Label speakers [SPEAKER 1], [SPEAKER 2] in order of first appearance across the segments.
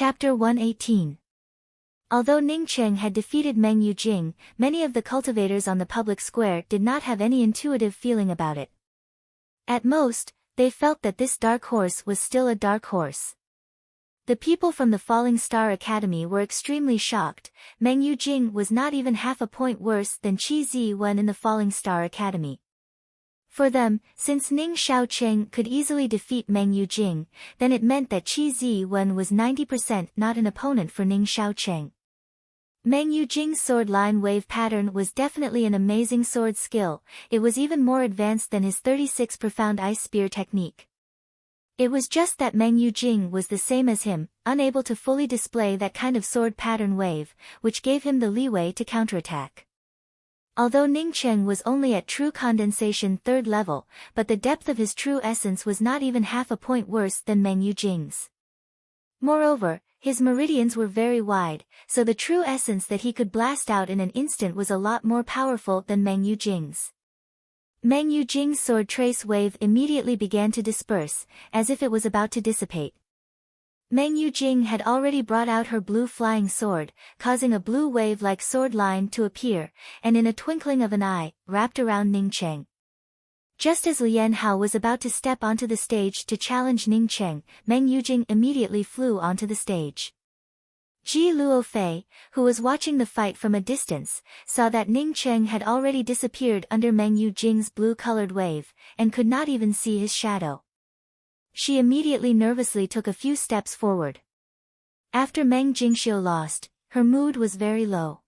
[SPEAKER 1] Chapter 118. Although Ning Cheng had defeated Meng Yujing, many of the cultivators on the public square did not have any intuitive feeling about it. At most, they felt that this dark horse was still a dark horse. The people from the Falling Star Academy were extremely shocked. Meng Yujing was not even half a point worse than Qi Ziwen in the Falling Star Academy. For them, since Ning Shaocheng could easily defeat Meng Yujing, then it meant that Qi Ziwen was 90% not an opponent for Ning Shaocheng. Meng Yujing's sword line wave pattern was definitely an amazing sword skill. It was even more advanced than his 36 profound ice spear technique. It was just that Meng Yujing was the same as him, unable to fully display that kind of sword pattern wave, which gave him the leeway to counterattack. Although Ning Cheng was only at true condensation 3rd level, but the depth of his true essence was not even half a point worse than Meng Yujing's. Moreover, his meridians were very wide, so the true essence that he could blast out in an instant was a lot more powerful than Meng Yujing's. Meng Yujing's sword trace wave immediately began to disperse, as if it was about to dissipate. Meng Yujing had already brought out her blue flying sword, causing a blue wave-like sword line to appear, and in a twinkling of an eye, wrapped around Ning Cheng. Just as Lian Hao was about to step onto the stage to challenge Ning Cheng, Meng Yujing immediately flew onto the stage. Ji Luofei, who was watching the fight from a distance, saw that Ning Cheng had already disappeared under Meng Yujing's blue-colored wave, and could not even see his shadow. She immediately nervously took a few steps forward. After Meng Jingxiu lost, her mood was very low.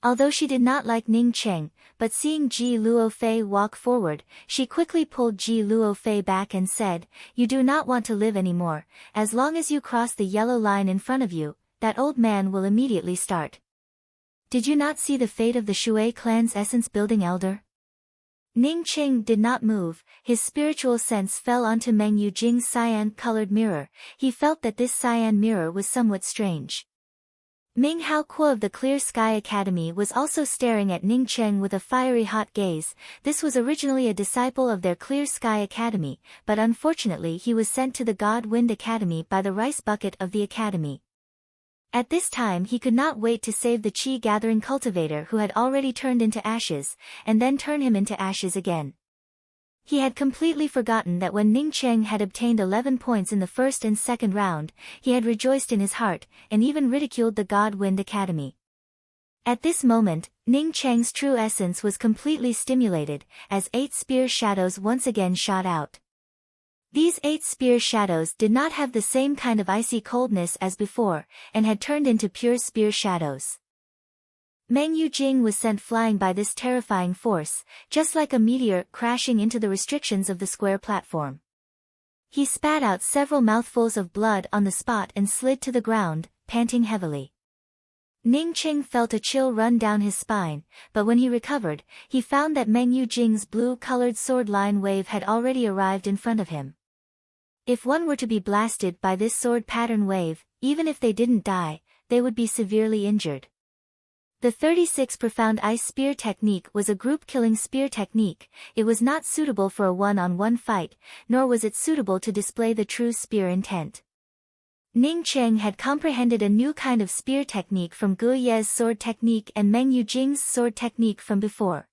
[SPEAKER 1] Although she did not like Ning Cheng, but seeing Ji Luofei walk forward, she quickly pulled Ji Luofei back and said, "You do not want to live anymore. As long as you cross the yellow line in front of you, that old man will immediately start. Did you not see the fate of the Shui clan's essence-building elder?" Ning Cheng did not move. His spiritual sense fell onto Meng Yujing's cyan-colored mirror. He felt that this cyan mirror was somewhat strange. Ming Hao Kuo of the Clear Sky Academy was also staring at Ning Cheng with a fiery hot gaze. This was originally a disciple of their Clear Sky Academy, but unfortunately he was sent to the God Wind Academy by the rice bucket of the academy. At this time he could not wait to save the Qi-gathering cultivator who had already turned into ashes, and then turn him into ashes again. He had completely forgotten that when Ning Cheng had obtained 11 points in the first and second round, he had rejoiced in his heart, and even ridiculed the God Wind Academy. At this moment, Ning Cheng's true essence was completely stimulated, as 8 spear shadows once again shot out. These 8 spear shadows did not have the same kind of icy coldness as before, and had turned into pure spear shadows. Meng Yujing was sent flying by this terrifying force, just like a meteor crashing into the restrictions of the square platform. He spat out several mouthfuls of blood on the spot and slid to the ground, panting heavily. Ning Cheng felt a chill run down his spine, but when he recovered, he found that Meng Yujing's blue-colored sword line wave had already arrived in front of him. If one were to be blasted by this sword pattern wave, even if they didn't die, they would be severely injured. The 36 profound ice spear technique was a group-killing spear technique. It was not suitable for a one-on-one fight, nor was it suitable to display the true spear intent. Ning Cheng had comprehended a new kind of spear technique from Gu Ye's sword technique and Meng Yujing's sword technique from before.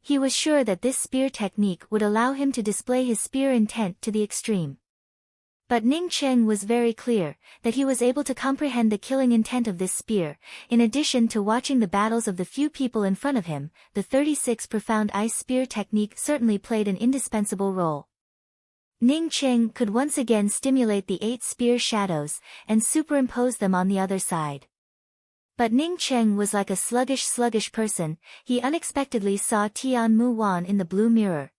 [SPEAKER 1] He was sure that this spear technique would allow him to display his spear intent to the extreme. But Ning Cheng was very clear that he was able to comprehend the killing intent of this spear. In addition to watching the battles of the few people in front of him, the 36 profound ice spear technique certainly played an indispensable role. Ning Cheng could once again stimulate the 8 spear shadows and superimpose them on the other side. But Ning Cheng was like a sluggish person. He unexpectedly saw Tian Mu Wan in the blue mirror.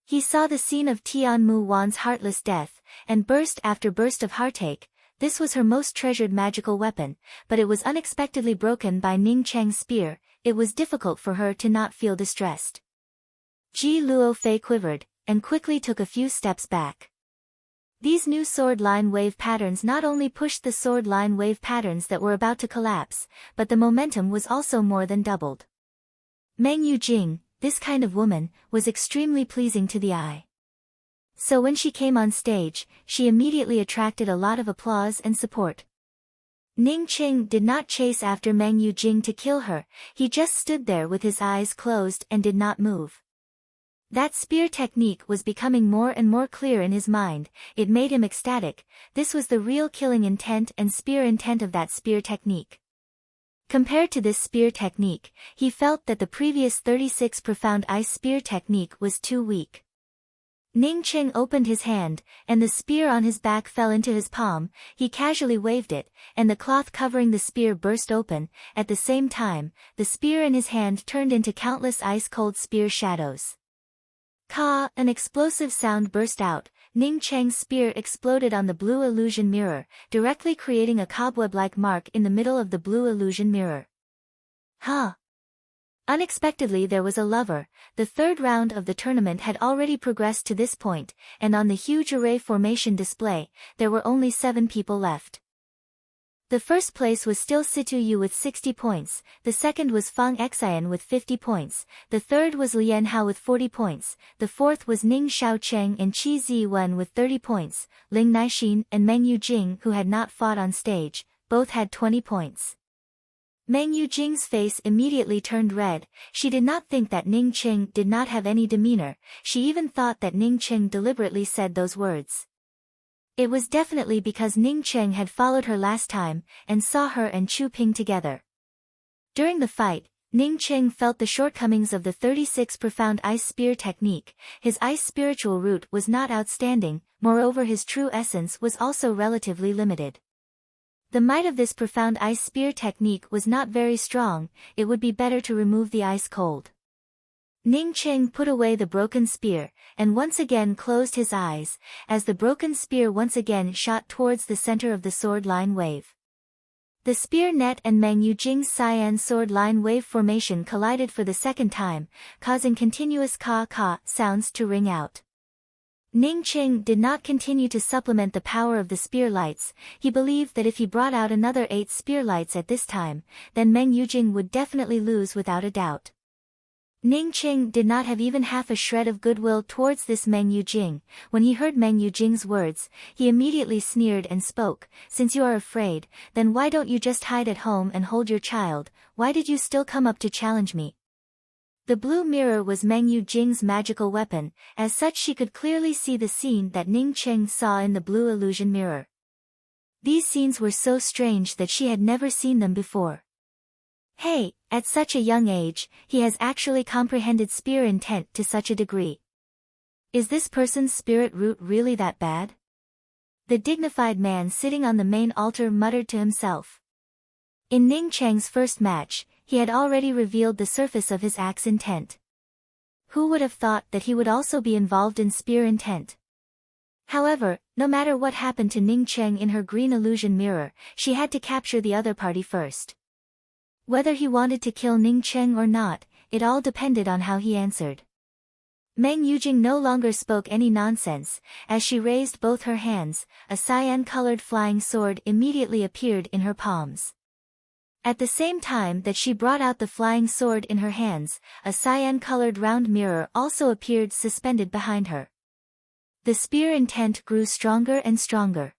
[SPEAKER 1] He saw the scene of Tian Mu Wan's heartless death, and burst after burst of heartache. This was her most treasured magical weapon, but it was unexpectedly broken by Ning Cheng's spear. It was difficult for her to not feel distressed. Ji Luofei quivered, and quickly took a few steps back. These new sword line wave patterns not only pushed the sword line wave patterns that were about to collapse, but the momentum was also more than doubled. Meng Yujing, this kind of woman, was extremely pleasing to the eye. So when she came on stage, she immediately attracted a lot of applause and support. Ning Qing did not chase after Meng Yujing to kill her, he just stood there with his eyes closed and did not move. That spear technique was becoming more and more clear in his mind, it made him ecstatic, this was the real killing intent and spear intent of that spear technique. Compared to this spear technique, he felt that the previous 36 profound ice spear technique was too weak. Ning Qing opened his hand, and the spear on his back fell into his palm, he casually waved it, and the cloth covering the spear burst open, at the same time, the spear in his hand turned into countless ice-cold spear shadows. Ka! An explosive sound burst out, Ning Cheng's spear exploded on the blue illusion mirror, directly creating a cobweb-like mark in the middle of the blue illusion mirror. Huh! Unexpectedly there was a lover, the third round of the tournament had already progressed to this point, and on the huge array formation display, there were only 7 people left. The first place was still Situ Yu with 60 points, the second was Fang Xian with 50 points, the third was Lian Hao with 40 points, the fourth was Ning Xiaocheng and Qi Ziwen with 30 points, Ling Naixin and Meng Yujing who had not fought on stage, both had 20 points. Meng Yujing's face immediately turned red, she did not think that Ning Qing did not have any demeanor, she even thought that Ning Qing deliberately said those words. It was definitely because Ning Cheng had followed her last time, and saw her and Chu Ping together. During the fight, Ning Cheng felt the shortcomings of the 36 profound ice spear technique, his ice spiritual root was not outstanding, moreover his true essence was also relatively limited. The might of this profound ice spear technique was not very strong, it would be better to remove the ice cold. Ning Cheng put away the broken spear, and once again closed his eyes, as the broken spear once again shot towards the center of the sword line wave. The spear net and Meng Yujing's cyan sword line wave formation collided for the second time, causing continuous ka-ka sounds to ring out. Ning Cheng did not continue to supplement the power of the spear lights, he believed that if he brought out another 8 spear lights at this time, then Meng Yujing would definitely lose without a doubt. Ning Qing did not have even half a shred of goodwill towards this Meng Yujing. When he heard Meng Yujing's words, he immediately sneered and spoke, "Since you are afraid, then why don't you just hide at home and hold your child, why did you still come up to challenge me?" The blue mirror was Meng Yujing's magical weapon, as such she could clearly see the scene that Ning Qing saw in the blue illusion mirror. These scenes were so strange that she had never seen them before. Hey, at such a young age, he has actually comprehended spear intent to such a degree. Is this person's spirit root really that bad? The dignified man sitting on the main altar muttered to himself. In Ning Cheng's first match, he had already revealed the surface of his axe intent. Who would have thought that he would also be involved in spear intent? However, no matter what happened to Ning Cheng in her green illusion mirror, she had to capture the other party first. Whether he wanted to kill Ning Cheng or not, it all depended on how he answered. Meng Yujing no longer spoke any nonsense, as she raised both her hands, a cyan-colored flying sword immediately appeared in her palms. At the same time that she brought out the flying sword in her hands, a cyan-colored round mirror also appeared suspended behind her. The spear intent grew stronger and stronger.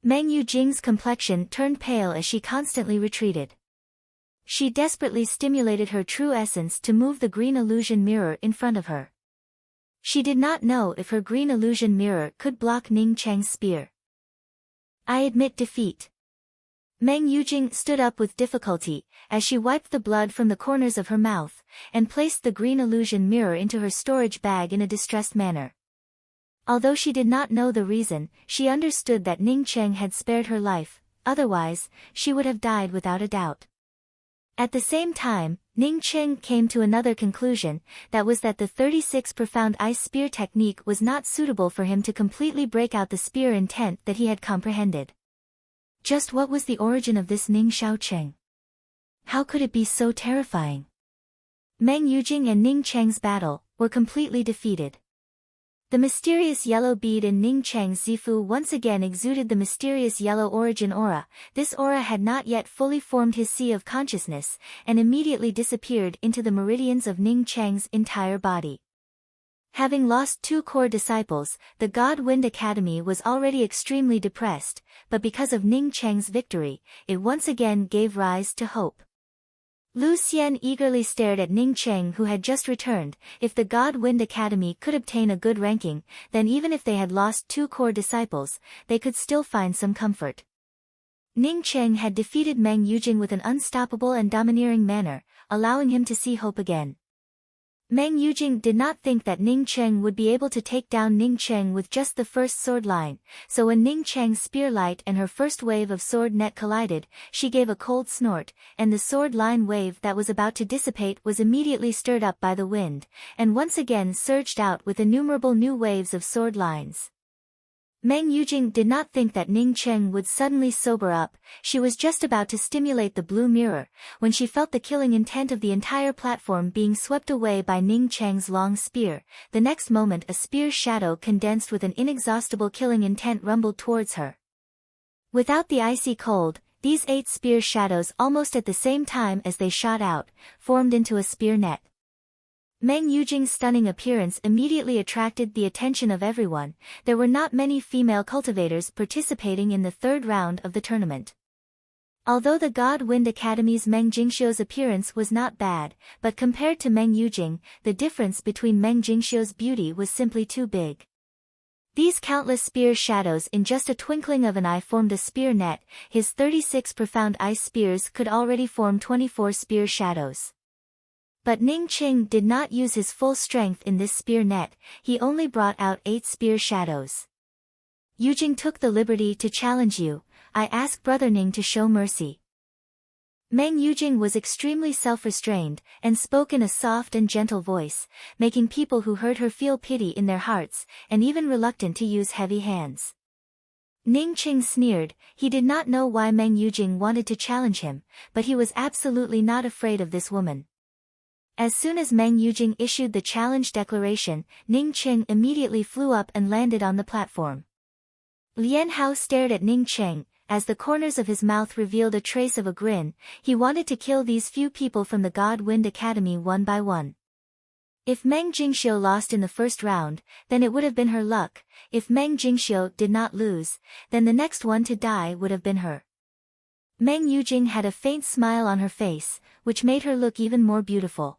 [SPEAKER 1] Meng Yujing's complexion turned pale as she constantly retreated. She desperately stimulated her true essence to move the green illusion mirror in front of her. She did not know if her green illusion mirror could block Ning Cheng's spear. I admit defeat. Meng Yujing stood up with difficulty, as she wiped the blood from the corners of her mouth, and placed the green illusion mirror into her storage bag in a distressed manner. Although she did not know the reason, she understood that Ning Cheng had spared her life, otherwise, she would have died without a doubt. At the same time, Ning Cheng came to another conclusion, that was that the 36 profound ice spear technique was not suitable for him to completely break out the spear intent that he had comprehended. Just what was the origin of this Ning Xiaocheng? How could it be so terrifying? Meng Yujing and Ning Cheng's battle were completely defeated. The mysterious yellow bead in Ning Cheng's Zifu once again exuded the mysterious yellow origin aura. This aura had not yet fully formed his sea of consciousness, and immediately disappeared into the meridians of Ning Cheng's entire body. Having lost 2 core disciples, the God Wind Academy was already extremely depressed, but because of Ning Cheng's victory, it once again gave rise to hope. Lu Xian eagerly stared at Ning Cheng, who had just returned. If the God Wind Academy could obtain a good ranking, then even if they had lost 2 core disciples, they could still find some comfort. Ning Cheng had defeated Meng Yujing with an unstoppable and domineering manner, allowing him to see hope again. Meng Yujing did not think that Ning Cheng would be able to take down Ning Cheng with just the first sword line, so when Ning Cheng's spear light and her first wave of sword net collided, she gave a cold snort, and the sword line wave that was about to dissipate was immediately stirred up by the wind, and once again surged out with innumerable new waves of sword lines. Meng Yujing did not think that Ning Cheng would suddenly sober up. She was just about to stimulate the blue mirror, when she felt the killing intent of the entire platform being swept away by Ning Cheng's long spear. The next moment a spear's shadow condensed with an inexhaustible killing intent rumbled towards her. Without the icy cold, these 8 spear shadows almost at the same time as they shot out, formed into a spear net. Meng Yujing's stunning appearance immediately attracted the attention of everyone. There were not many female cultivators participating in the 3rd round of the tournament. Although the God Wind Academy's Meng Jingxiu's appearance was not bad, but compared to Meng Yujing, the difference between Meng Jingxiu's beauty was simply too big. These countless spear shadows in just a twinkling of an eye formed a spear net. His 36 profound ice spears could already form 24 spear shadows. But Ning Cheng did not use his full strength in this spear net, he only brought out 8 spear shadows. Yujing took the liberty to challenge you. I ask Brother Ning to show mercy. Meng Yujing was extremely self-restrained, and spoke in a soft and gentle voice, making people who heard her feel pity in their hearts, and even reluctant to use heavy hands. Ning Cheng sneered. He did not know why Meng Yujing wanted to challenge him, but he was absolutely not afraid of this woman. As soon as Meng Yujing issued the challenge declaration, Ning Cheng immediately flew up and landed on the platform. Lian Hao stared at Ning Cheng. As the corners of his mouth revealed a trace of a grin, he wanted to kill these few people from the God Wind Academy one by one. If Meng Jingxiu lost in the 1st round, then it would have been her luck. If Meng Jingxiu did not lose, then the next one to die would have been her. Meng Yujing had a faint smile on her face, which made her look even more beautiful.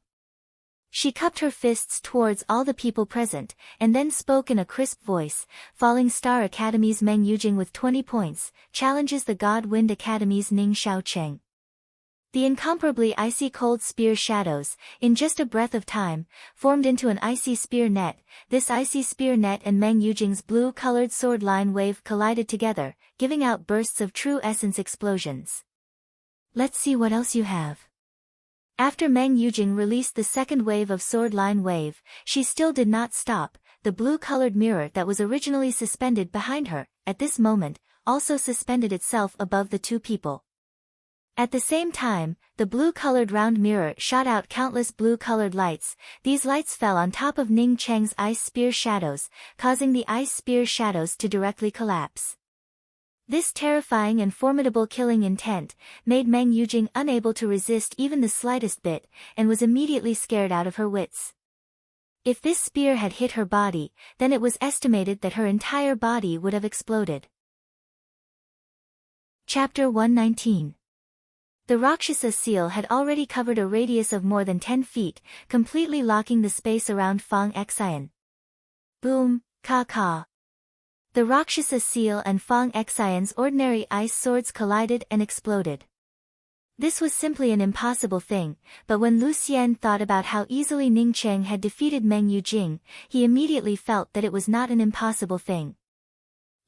[SPEAKER 1] She cupped her fists towards all the people present, and then spoke in a crisp voice. Falling Star Academy's Meng Yujing with 20 points, challenges the God Wind Academy's Ning Xiaocheng. The incomparably icy cold spear shadows, in just a breath of time, formed into an icy spear net. This icy spear net and Meng Yujing's blue-colored sword line wave collided together, giving out bursts of true essence explosions. Let's see what else you have. After Meng Yujing released the 2nd wave of sword line wave, she still did not stop. The blue-colored mirror that was originally suspended behind her, at this moment, also suspended itself above the 2 people. At the same time, the blue-colored round mirror shot out countless blue-colored lights. These lights fell on top of Ning Cheng's ice spear shadows, causing the ice spear shadows to directly collapse. This terrifying and formidable killing intent made Meng Yujing unable to resist even the slightest bit, and was immediately scared out of her wits. If this spear had hit her body, then it was estimated that her entire body would have exploded. Chapter 119. The Rakshasa seal had already covered a radius of more than 10 feet, completely locking the space around Fang Xian. Boom, ka. The Rakshasa seal and Fang Xian's ordinary ice swords collided and exploded. This was simply an impossible thing, but when Lu Xian thought about how easily Ning Cheng had defeated Meng Yujing, he immediately felt that it was not an impossible thing.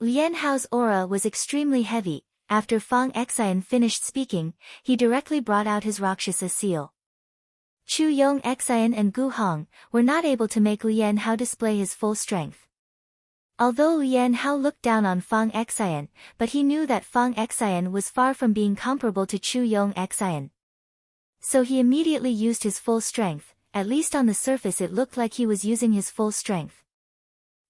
[SPEAKER 1] Lian Hao's aura was extremely heavy. After Fang Xian finished speaking, he directly brought out his Rakshasa seal. Chu Yong Xian and Gu Hong were not able to make Lian Hao display his full strength. Although Lian Hao looked down on Fang Xian, but he knew that Fang Xian was far from being comparable to Chu Yong Xian. So he immediately used his full strength. At least on the surface it looked like he was using his full strength.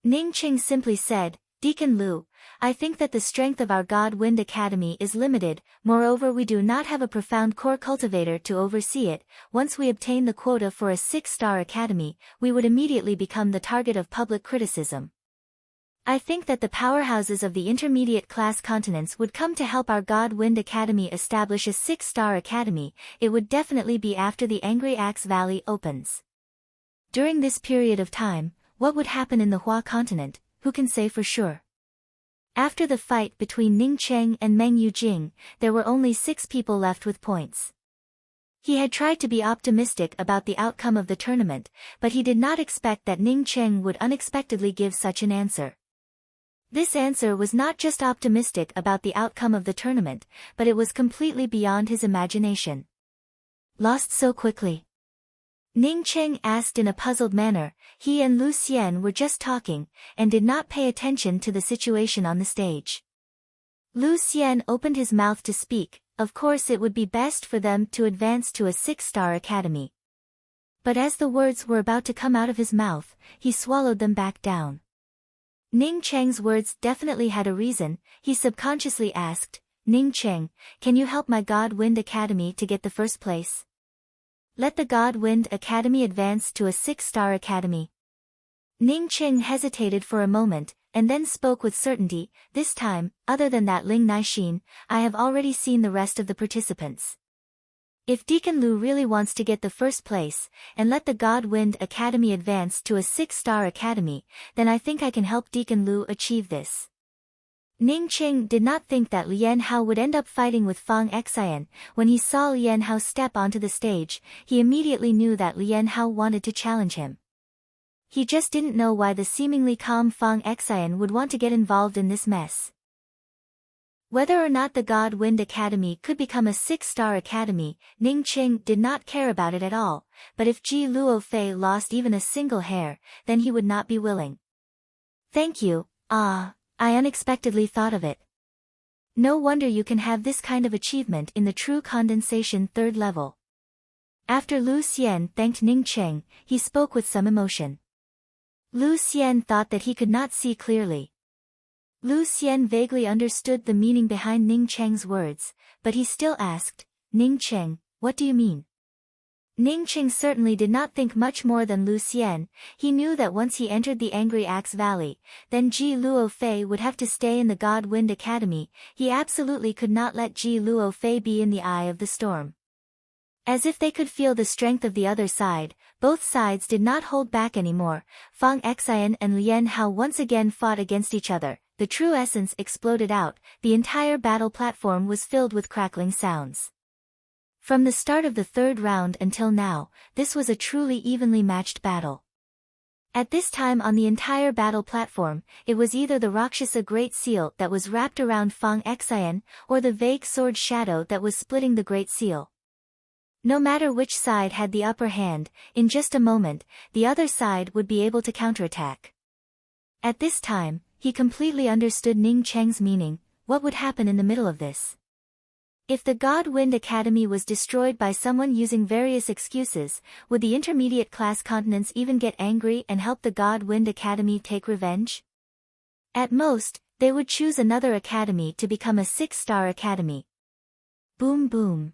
[SPEAKER 1] Ning Cheng simply said, Deacon Lu, I think that the strength of our God Wind Academy is limited, moreover we do not have a profound core cultivator to oversee it. Once we obtain the quota for a 6-star academy, we would immediately become the target of public criticism. I think that the powerhouses of the intermediate class continents would come to help our God Wind Academy establish a 6-star academy. It would definitely be after the Angry Axe Valley opens. During this period of time, what would happen in the Hua continent, who can say for sure? After the fight between Ning Cheng and Meng Yujing, there were only 6 people left with points. He had tried to be optimistic about the outcome of the tournament, but he did not expect that Ning Cheng would unexpectedly give such an answer. This answer was not just optimistic about the outcome of the tournament, but it was completely beyond his imagination. Lost so quickly? Ning Cheng asked in a puzzled manner. He and Lu Xian were just talking, and did not pay attention to the situation on the stage. Lu Xian opened his mouth to speak. Of course it would be best for them to advance to a 6-star academy. But as the words were about to come out of his mouth, he swallowed them back down. Ning Cheng's words definitely had a reason. He subconsciously asked, Ning Cheng, can you help my God Wind Academy to get the first place? Let the God Wind Academy advance to a 6-star academy. Ning Cheng hesitated for a moment, and then spoke with certainty. This time, other than that Ling Naixin, I have already seen the rest of the participants. If Deacon Lu really wants to get the first place, and let the God Wind Academy advance to a 6-star academy, then I think I can help Deacon Lu achieve this. Ning Cheng did not think that Lian Hao would end up fighting with Fang Xian. When he saw Lian Hao step onto the stage, he immediately knew that Lian Hao wanted to challenge him. He just didn't know why the seemingly calm Fang Xian would want to get involved in this mess. Whether or not the God Wind Academy could become a 6-star academy, Ning Cheng did not care about it at all, but if Ji Luofei lost even a single hair, then he would not be willing. Thank you, I unexpectedly thought of it. No wonder you can have this kind of achievement in the true condensation 3rd level. After Lu Xian thanked Ning Cheng, he spoke with some emotion. Lu Xian thought that he could not see clearly. Lu Xian vaguely understood the meaning behind Ning Cheng's words, but he still asked, Ning Cheng, what do you mean? Ning Cheng certainly did not think much more than Lu Xian. He knew that once he entered the Angry Axe Valley, then Ji Luofei would have to stay in the God Wind Academy. He absolutely could not let Ji Luofei be in the eye of the storm. As if they could feel the strength of the other side, both sides did not hold back anymore. Fang Xian and Lian Hao once again fought against each other. The true essence exploded out. The entire battle platform was filled with crackling sounds. From the start of the 3rd round until now, this was a truly evenly matched battle. At this time on the entire battle platform, it was either the Rakshasa Great Seal that was wrapped around Fang Xian, or the vague sword shadow that was splitting the Great Seal. No matter which side had the upper hand, in just a moment, the other side would be able to counterattack. At this time, he completely understood Ning Cheng's meaning. What would happen in the middle of this? If the God Wind Academy was destroyed by someone using various excuses, would the intermediate class continents even get angry and help the God Wind Academy take revenge? At most, they would choose another academy to become a 6-star academy. Boom boom.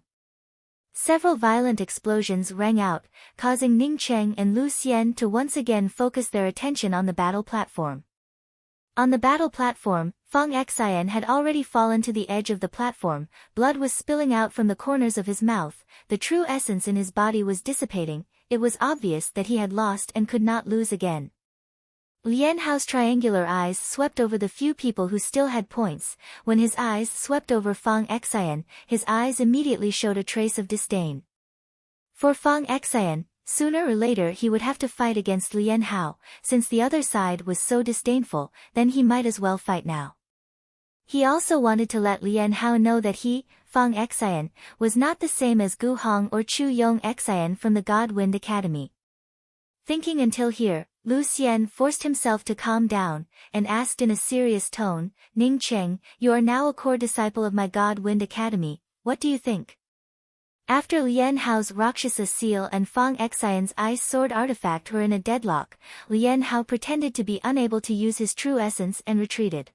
[SPEAKER 1] Several violent explosions rang out, causing Ning Cheng and Lu Xian to once again focus their attention on the battle platform. On the battle platform, Fang Xian had already fallen to the edge of the platform. Blood was spilling out from the corners of his mouth. The true essence in his body was dissipating. It was obvious that he had lost and could not lose again. Lian Hao's triangular eyes swept over the few people who still had points. When his eyes swept over Fang Xian, his eyes immediately showed a trace of disdain. For Fang Xian, sooner or later he would have to fight against Lian Hao. Since the other side was so disdainful, then he might as well fight now. He also wanted to let Lian Hao know that he, Fang Xian, was not the same as Gu Hong or Chu Yong Xian from the God Wind Academy. Thinking until here, Lu Xian forced himself to calm down, and asked in a serious tone, Ning Cheng, you are now a core disciple of my God Wind Academy, what do you think? After Lian Hao's Rakshasa seal and Fang Xian's ice sword artifact were in a deadlock, Lian Hao pretended to be unable to use his true essence and retreated.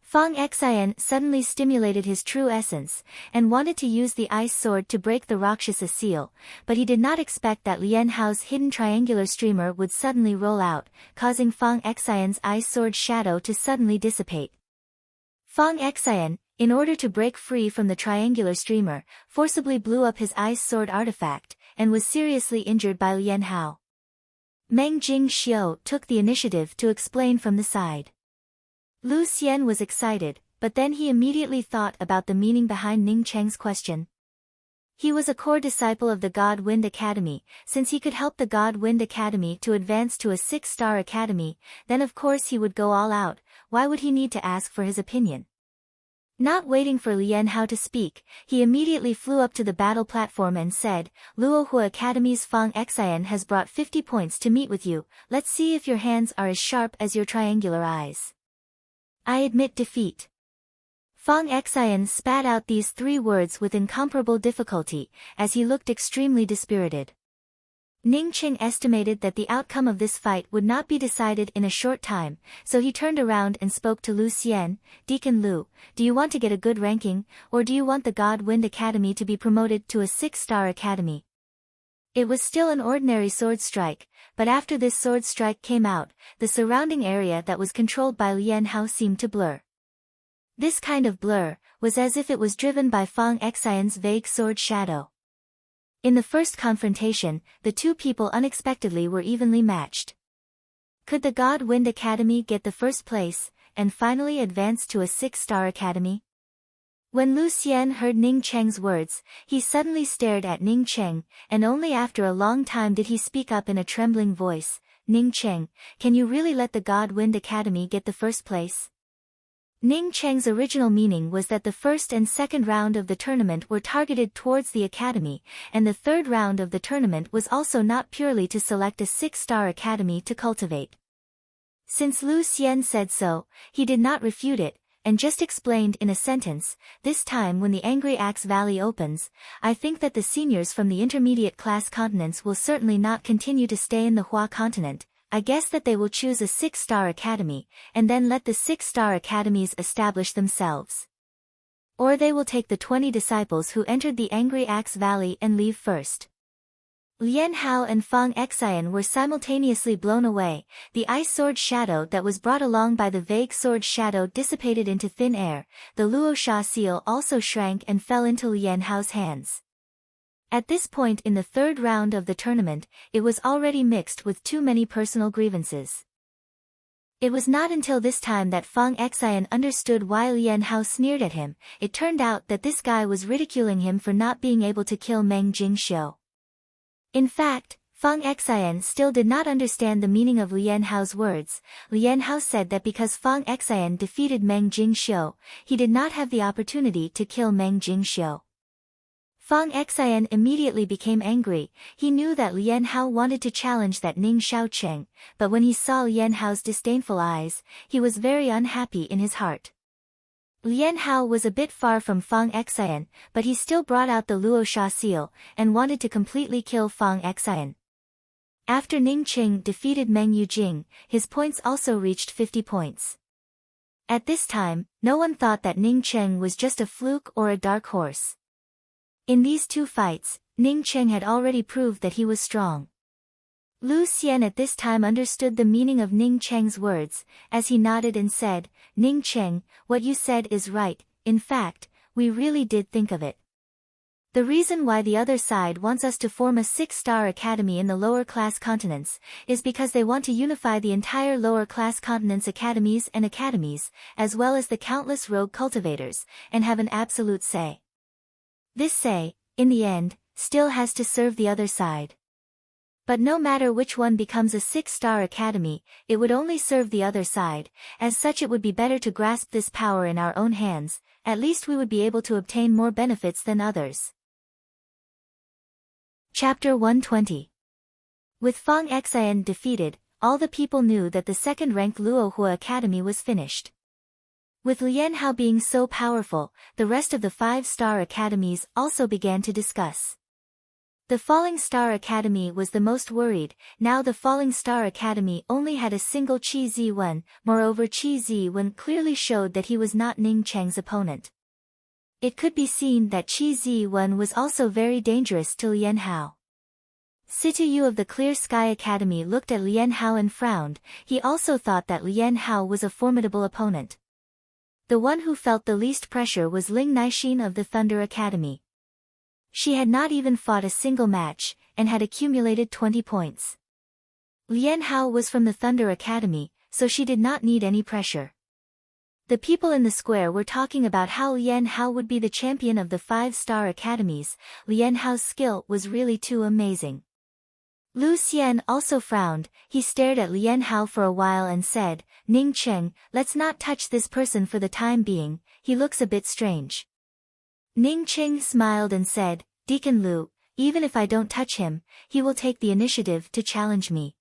[SPEAKER 1] Fang Xian suddenly stimulated his true essence, and wanted to use the ice sword to break the Rakshasa seal, but he did not expect that Lian Hao's hidden triangular streamer would suddenly roll out, causing Fang Xian's ice sword shadow to suddenly dissipate. Fang Xian, in order to break free from the triangular streamer, forcibly blew up his ice sword artifact, and was seriously injured by Lian Hao. Meng Jingxiu took the initiative to explain from the side. Lu Xian was excited, but then he immediately thought about the meaning behind Ning Cheng's question. He was a core disciple of the God Wind Academy. Since he could help the God Wind Academy to advance to a 6-star academy, then of course he would go all out. Why would he need to ask for his opinion? Not waiting for Lian Hao to speak, he immediately flew up to the battle platform and said, Luohua Academy's Fang Xian has brought 50 points to meet with you. Let's see if your hands are as sharp as your triangular eyes. I admit defeat. Fang Xian spat out these 3 words with incomparable difficulty, as he looked extremely dispirited. Ning Qing estimated that the outcome of this fight would not be decided in a short time, so he turned around and spoke to Lu Xian, Deacon Lu, do you want to get a good ranking, or do you want the God Wind Academy to be promoted to a 6-star academy? It was still an ordinary sword strike, but after this sword strike came out, the surrounding area that was controlled by Lian Hao seemed to blur. This kind of blur was as if it was driven by Fang Xian's vague sword shadow. In the first confrontation, the 2 people unexpectedly were evenly matched. Could the God Wind Academy get the first place, and finally advance to a 6-star academy? When Lu Xian heard Ning Cheng's words, he suddenly stared at Ning Cheng, and only after a long time did he speak up in a trembling voice, Ning Cheng, can you really let the God Wind Academy get the first place? Ning Cheng's original meaning was that the first and second round of the tournament were targeted towards the academy, and the third round of the tournament was also not purely to select a 6-star academy to cultivate. Since Lu Xian said so, he did not refute it, and just explained in a sentence, this time when the Angry Axe Valley opens, I think that the seniors from the intermediate class continents will certainly not continue to stay in the Hua continent. I guess that they will choose a 6-star academy, and then let the 6-star academies establish themselves. Or they will take the 20 disciples who entered the Angry Axe Valley and leave first. Lian Hao and Fang Xian were simultaneously blown away. The ice sword shadow that was brought along by the vague sword shadow dissipated into thin air. The Luosha seal also shrank and fell into Lian Hao's hands. At this point in the third round of the tournament, it was already mixed with too many personal grievances. It was not until this time that Fang Xian understood why Lian Hao sneered at him. It turned out that this guy was ridiculing him for not being able to kill Meng Jingxiu. In fact, Fang Xian still did not understand the meaning of Lian Hao's words. Lian Hao said that because Fang Xian defeated Meng Jingxiu, he did not have the opportunity to kill Meng Jingxiu. Fang Xian immediately became angry. He knew that Lian Hao wanted to challenge that Ning Xiaocheng, but when he saw Lian Hao's disdainful eyes, he was very unhappy in his heart. Lian Hao was a bit far from Fang Xian, but he still brought out the Luosha seal, and wanted to completely kill Fang Xian. After Ning Qing defeated Meng Yujing, his points also reached 50 points. At this time, no one thought that Ning Cheng was just a fluke or a dark horse. In these 2 fights, Ning Cheng had already proved that he was strong. Lu Xian at this time understood the meaning of Ning Cheng's words, as he nodded and said, Ning Cheng, what you said is right, in fact, we really did think of it. The reason why the other side wants us to form a 6-star academy in the lower class continents, is because they want to unify the entire lower class continents' academies, as well as the countless rogue cultivators, and have an absolute say. This say, in the end, still has to serve the other side. But no matter which one becomes a 6-star academy, it would only serve the other side. As such, it would be better to grasp this power in our own hands. At least we would be able to obtain more benefits than others. Chapter 120. With Fang Xian defeated, all the people knew that the second-ranked Luohua Academy was finished. With Lian Hao being so powerful, the rest of the 5-star academies also began to discuss. The Falling Star Academy was the most worried. Now the Falling Star Academy only had a single Qi Ziwen, moreover Qi Ziwen clearly showed that he was not Ning Cheng's opponent. It could be seen that Qi Ziwen was also very dangerous to Lian Hao. Situ Yu of the Clear Sky Academy looked at Lian Hao and frowned. He also thought that Lian Hao was a formidable opponent. The one who felt the least pressure was Ling Naixin of the Thunder Academy. She had not even fought a single match, and had accumulated 20 points. Lian Hao was from the Thunder Academy, so she did not need any pressure. The people in the square were talking about how Lian Hao would be the champion of the 5-star academies. Lian Hao's skill was really too amazing. Lu Xian also frowned. He stared at Lian Hao for a while and said, "Ning Cheng, let's not touch this person for the time being, he looks a bit strange." Ning Cheng smiled and said, "Deacon Lu, even if I don't touch him, he will take the initiative to challenge me."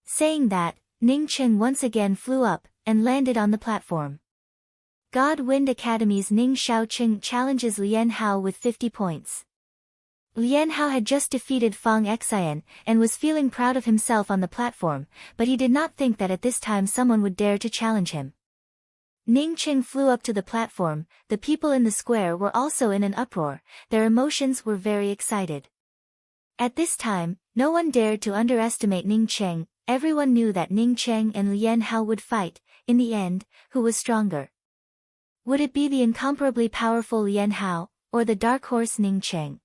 [SPEAKER 1] Saying that, Ning Cheng once again flew up, and landed on the platform. God Wind Academy's Ning Shaoqing challenges Lian Hao with 50 points. Lian Hao had just defeated Fang Xian, and was feeling proud of himself on the platform, but he did not think that at this time someone would dare to challenge him. Ning Cheng flew up to the platform. The people in the square were also in an uproar. Their emotions were very excited. At this time, no one dared to underestimate Ning Cheng. Everyone knew that Ning Cheng and Lian Hao would fight. In the end, who was stronger? Would it be the incomparably powerful Lian Hao, or the dark horse Ning Cheng?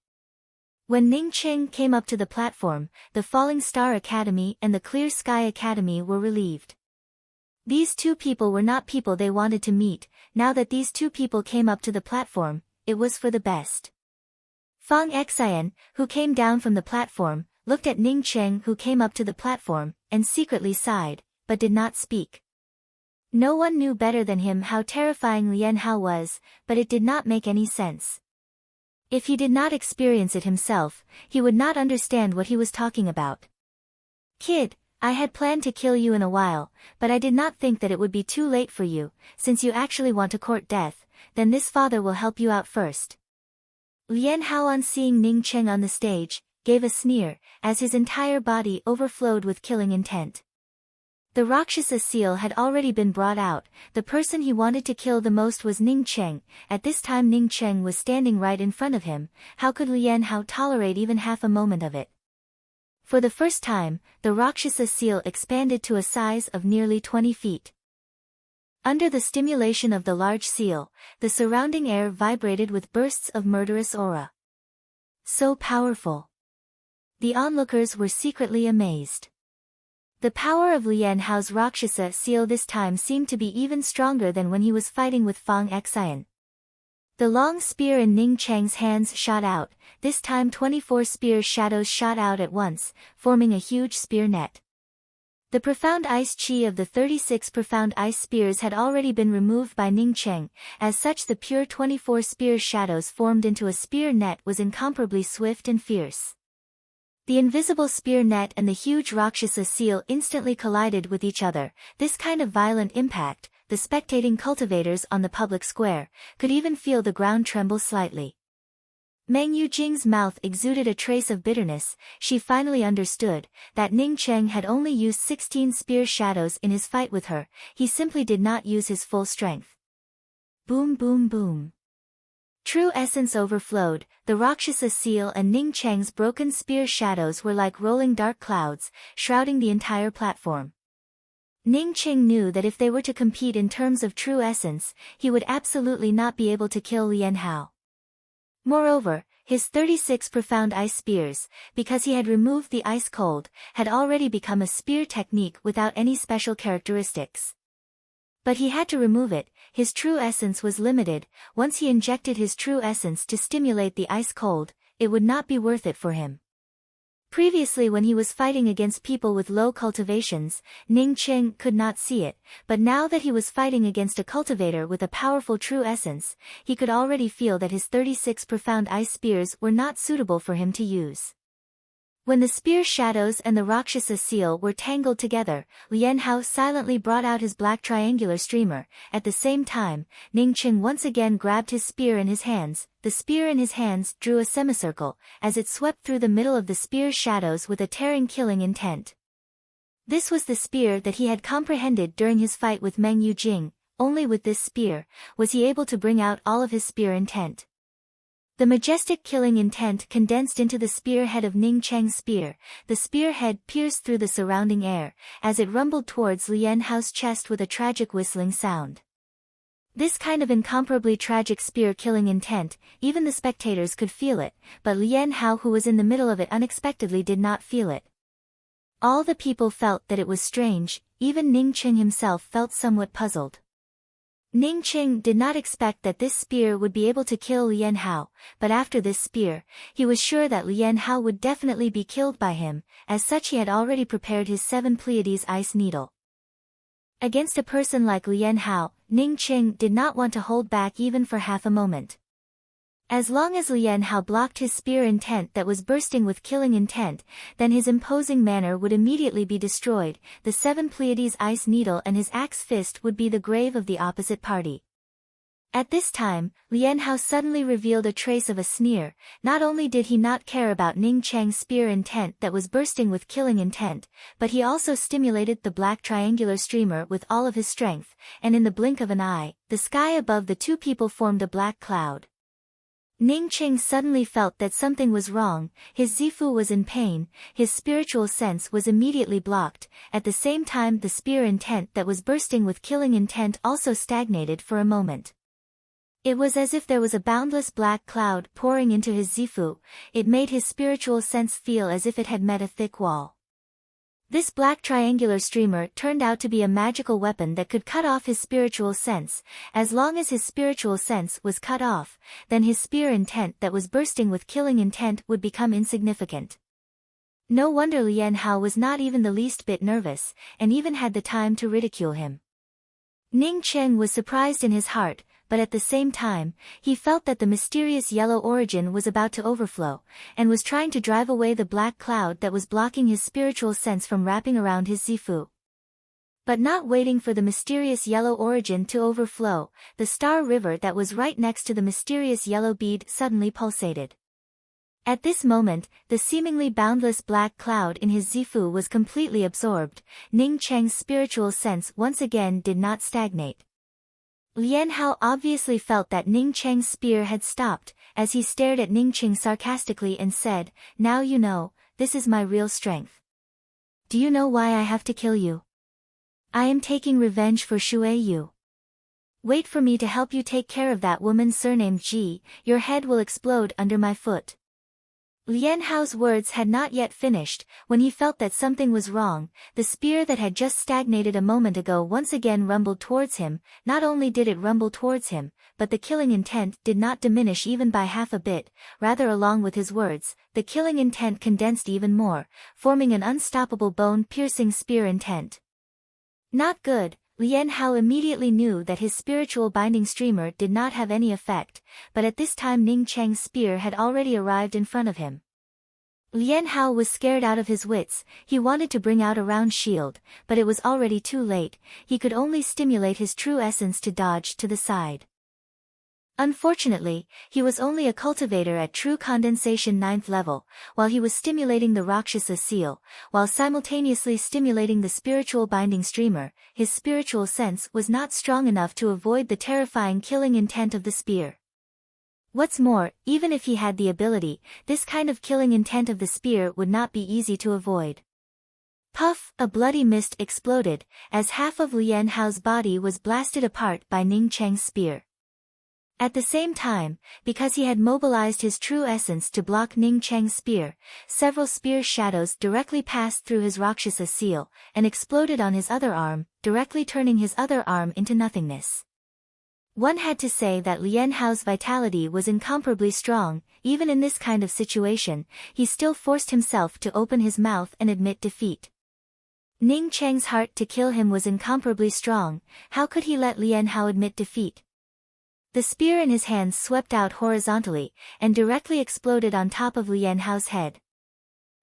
[SPEAKER 1] When Ning Cheng came up to the platform, the Falling Star Academy and the Clear Sky Academy were relieved. These two people were not people they wanted to meet. Now that these two people came up to the platform, it was for the best. Fang Xian, who came down from the platform, looked at Ning Cheng who came up to the platform, and secretly sighed, but did not speak. No one knew better than him how terrifying Lian Hao was, but it did not make any sense. If he did not experience it himself, he would not understand what he was talking about. "Kid, I had planned to kill you in a while, but I did not think that it would be too late for you. Since you actually want to court death, then this father will help you out first." Lian Hao, on seeing Ning Cheng on the stage, gave a sneer, as his entire body overflowed with killing intent. The Rakshasa seal had already been brought out. The person he wanted to kill the most was Ning Cheng. At this time Ning Cheng was standing right in front of him. How could Lian Hao tolerate even half a moment of it? For the first time, the Rakshasa seal expanded to a size of nearly 20 feet. Under the stimulation of the large seal, the surrounding air vibrated with bursts of murderous aura. So powerful. The onlookers were secretly amazed. The power of Lian Hao's Rakshasa seal this time seemed to be even stronger than when he was fighting with Fang Xian. The long spear in Ning Cheng's hands shot out. This time 24 spear shadows shot out at once, forming a huge spear net. The profound ice chi of the 36 profound ice spears had already been removed by Ning Cheng. As such, the pure 24 spear shadows formed into a spear net was incomparably swift and fierce. The invisible spear net and the huge Rakshasa seal instantly collided with each other. This kind of violent impact, the spectating cultivators on the public square could even feel the ground tremble slightly. Meng Yujing's mouth exuded a trace of bitterness. She finally understood that Ning Cheng had only used 16 spear shadows in his fight with her. He simply did not use his full strength. Boom boom boom. True essence overflowed. The Rakshasa seal and Ning Cheng's broken spear shadows were like rolling dark clouds, shrouding the entire platform. Ning Cheng knew that if they were to compete in terms of true essence, he would absolutely not be able to kill Lian Hao. Moreover, his 36 profound ice spears, because he had removed the ice cold, had already become a spear technique without any special characteristics. But he had to remove it. His true essence was limited. Once he injected his true essence to stimulate the ice cold, it would not be worth it for him. Previously, when he was fighting against people with low cultivations, Ning Cheng could not see it, but now that he was fighting against a cultivator with a powerful true essence, he could already feel that his 36 profound ice spears were not suitable for him to use. When the spear shadows and the Rakshasa seal were tangled together, Lian Hao silently brought out his black triangular streamer. At the same time, Ning Qing once again grabbed his spear in his hands. The spear in his hands drew a semicircle, as it swept through the middle of the spear's shadows with a tearing killing intent. This was the spear that he had comprehended during his fight with Meng Yujing. Only with this spear was he able to bring out all of his spear intent. The majestic killing intent condensed into the spear head of Ning Cheng's spear. The spear head pierced through the surrounding air, as it rumbled towards Lian Hao's chest with a tragic whistling sound. This kind of incomparably tragic spear killing intent, even the spectators could feel it, but Lian Hao, who was in the middle of it, unexpectedly did not feel it. All the people felt that it was strange. Even Ning Qing himself felt somewhat puzzled. Ning Qing did not expect that this spear would be able to kill Lian Hao, but after this spear, he was sure that Lian Hao would definitely be killed by him. As such, he had already prepared his 7 Pleiades ice needle. Against a person like Lian Hao, Ning Qing did not want to hold back even for half a moment. As long as Lian Hao blocked his spear intent that was bursting with killing intent, then his imposing manner would immediately be destroyed. The 7 Pleiades ice needle and his axe fist would be the grave of the opposite party. At this time, Lian Hao suddenly revealed a trace of a sneer. Not only did he not care about Ning Cheng's spear intent that was bursting with killing intent, but he also stimulated the black triangular streamer with all of his strength, and in the blink of an eye, the sky above the two people formed a black cloud. Ning Qing suddenly felt that something was wrong. His Zifu was in pain, his spiritual sense was immediately blocked. At the same time, the spear intent that was bursting with killing intent also stagnated for a moment. It was as if there was a boundless black cloud pouring into his Zifu. It made his spiritual sense feel as if it had met a thick wall. This black triangular streamer turned out to be a magical weapon that could cut off his spiritual sense. As long as his spiritual sense was cut off, then his spear intent that was bursting with killing intent would become insignificant. No wonder Lian Hao was not even the least bit nervous, and even had the time to ridicule him. Ning Cheng was surprised in his heart, but at the same time, he felt that the mysterious yellow origin was about to overflow, and was trying to drive away the black cloud that was blocking his spiritual sense from wrapping around his Zifu. But not waiting for the mysterious yellow origin to overflow, the star river that was right next to the mysterious yellow bead suddenly pulsated. At this moment, the seemingly boundless black cloud in his Zifu was completely absorbed. Ning Cheng's spiritual sense once again did not stagnate. Lian Hao obviously felt that Ning Cheng's spear had stopped, as he stared at Ning Cheng sarcastically and said, "Now you know, this is my real strength. Do you know why I have to kill you? I am taking revenge for Shui Yu. Wait for me to help you take care of that woman surnamed Ji, your head will explode under my foot." Lian Hao's words had not yet finished, when he felt that something was wrong. The spear that had just stagnated a moment ago once again rumbled towards him. Not only did it rumble towards him, but the killing intent did not diminish even by half a bit. Rather, along with his words, the killing intent condensed even more, forming an unstoppable bone-piercing spear intent. Not good. Lian Hao immediately knew that his spiritual binding streamer did not have any effect, but at this time Ning Cheng's spear had already arrived in front of him. Lian Hao was scared out of his wits. He wanted to bring out a round shield, but it was already too late. He could only stimulate his true essence to dodge to the side. Unfortunately, he was only a cultivator at true condensation 9th level, while he was stimulating the Rakshasa seal, while simultaneously stimulating the spiritual binding streamer. His spiritual sense was not strong enough to avoid the terrifying killing intent of the spear. What's more, even if he had the ability, this kind of killing intent of the spear would not be easy to avoid. Puff! A bloody mist exploded, as half of Lian Hao's body was blasted apart by Ning Cheng's spear. At the same time, because he had mobilized his true essence to block Ning Cheng's spear, several spear shadows directly passed through his Rakshasa seal, and exploded on his other arm, directly turning his other arm into nothingness. One had to say that Lian Hao's vitality was incomparably strong. Even in this kind of situation, he still forced himself to open his mouth and admit defeat. Ning Cheng's heart to kill him was incomparably strong. How could he let Lian Hao admit defeat? The spear in his hands swept out horizontally, and directly exploded on top of Lian Hao's head.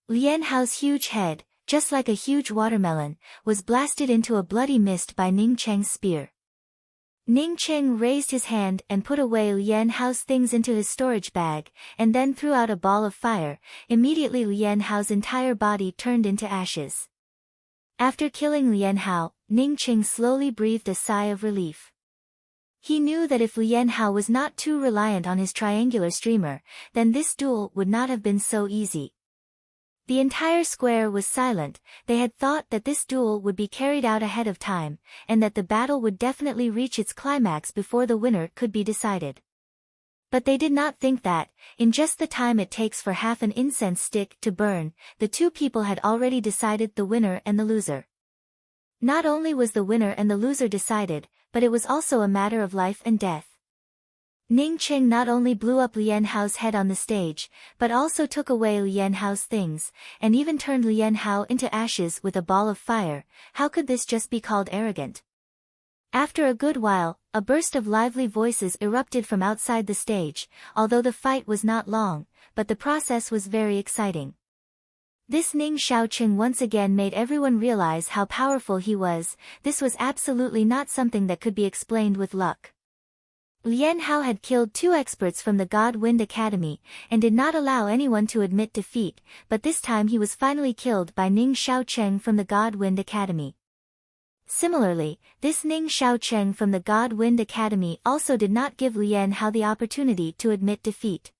[SPEAKER 1] Lian Hao's huge head, just like a huge watermelon, was blasted into a bloody mist by Ning Cheng's spear. Ning Cheng raised his hand and put away Lian Hao's things into his storage bag, and then threw out a ball of fire. Immediately Lian Hao's entire body turned into ashes. After killing Lian Hao, Ning Cheng slowly breathed a sigh of relief. He knew that if Lian Hao was not too reliant on his triangular streamer, then this duel would not have been so easy. The entire square was silent. They had thought that this duel would be carried out ahead of time, and that the battle would definitely reach its climax before the winner could be decided. But they did not think that, in just the time it takes for half an incense stick to burn, the two people had already decided the winner and the loser. Not only was the winner and the loser decided, but it was also a matter of life and death. Ning Cheng not only blew up Lian Hao's head on the stage, but also took away Lian Hao's things, and even turned Lian Hao into ashes with a ball of fire. How could this just be called arrogant? After a good while, a burst of lively voices erupted from outside the stage, although the fight was not long, but the process was very exciting. This Ning Shaoqing once again made everyone realize how powerful he was. This was absolutely not something that could be explained with luck. Lian Hao had killed 2 experts from the God Wind Academy, and did not allow anyone to admit defeat, but this time he was finally killed by Ning Shaocheng from the God Wind Academy. Similarly, this Ning Shaocheng from the God Wind Academy also did not give Lian Hao the opportunity to admit defeat.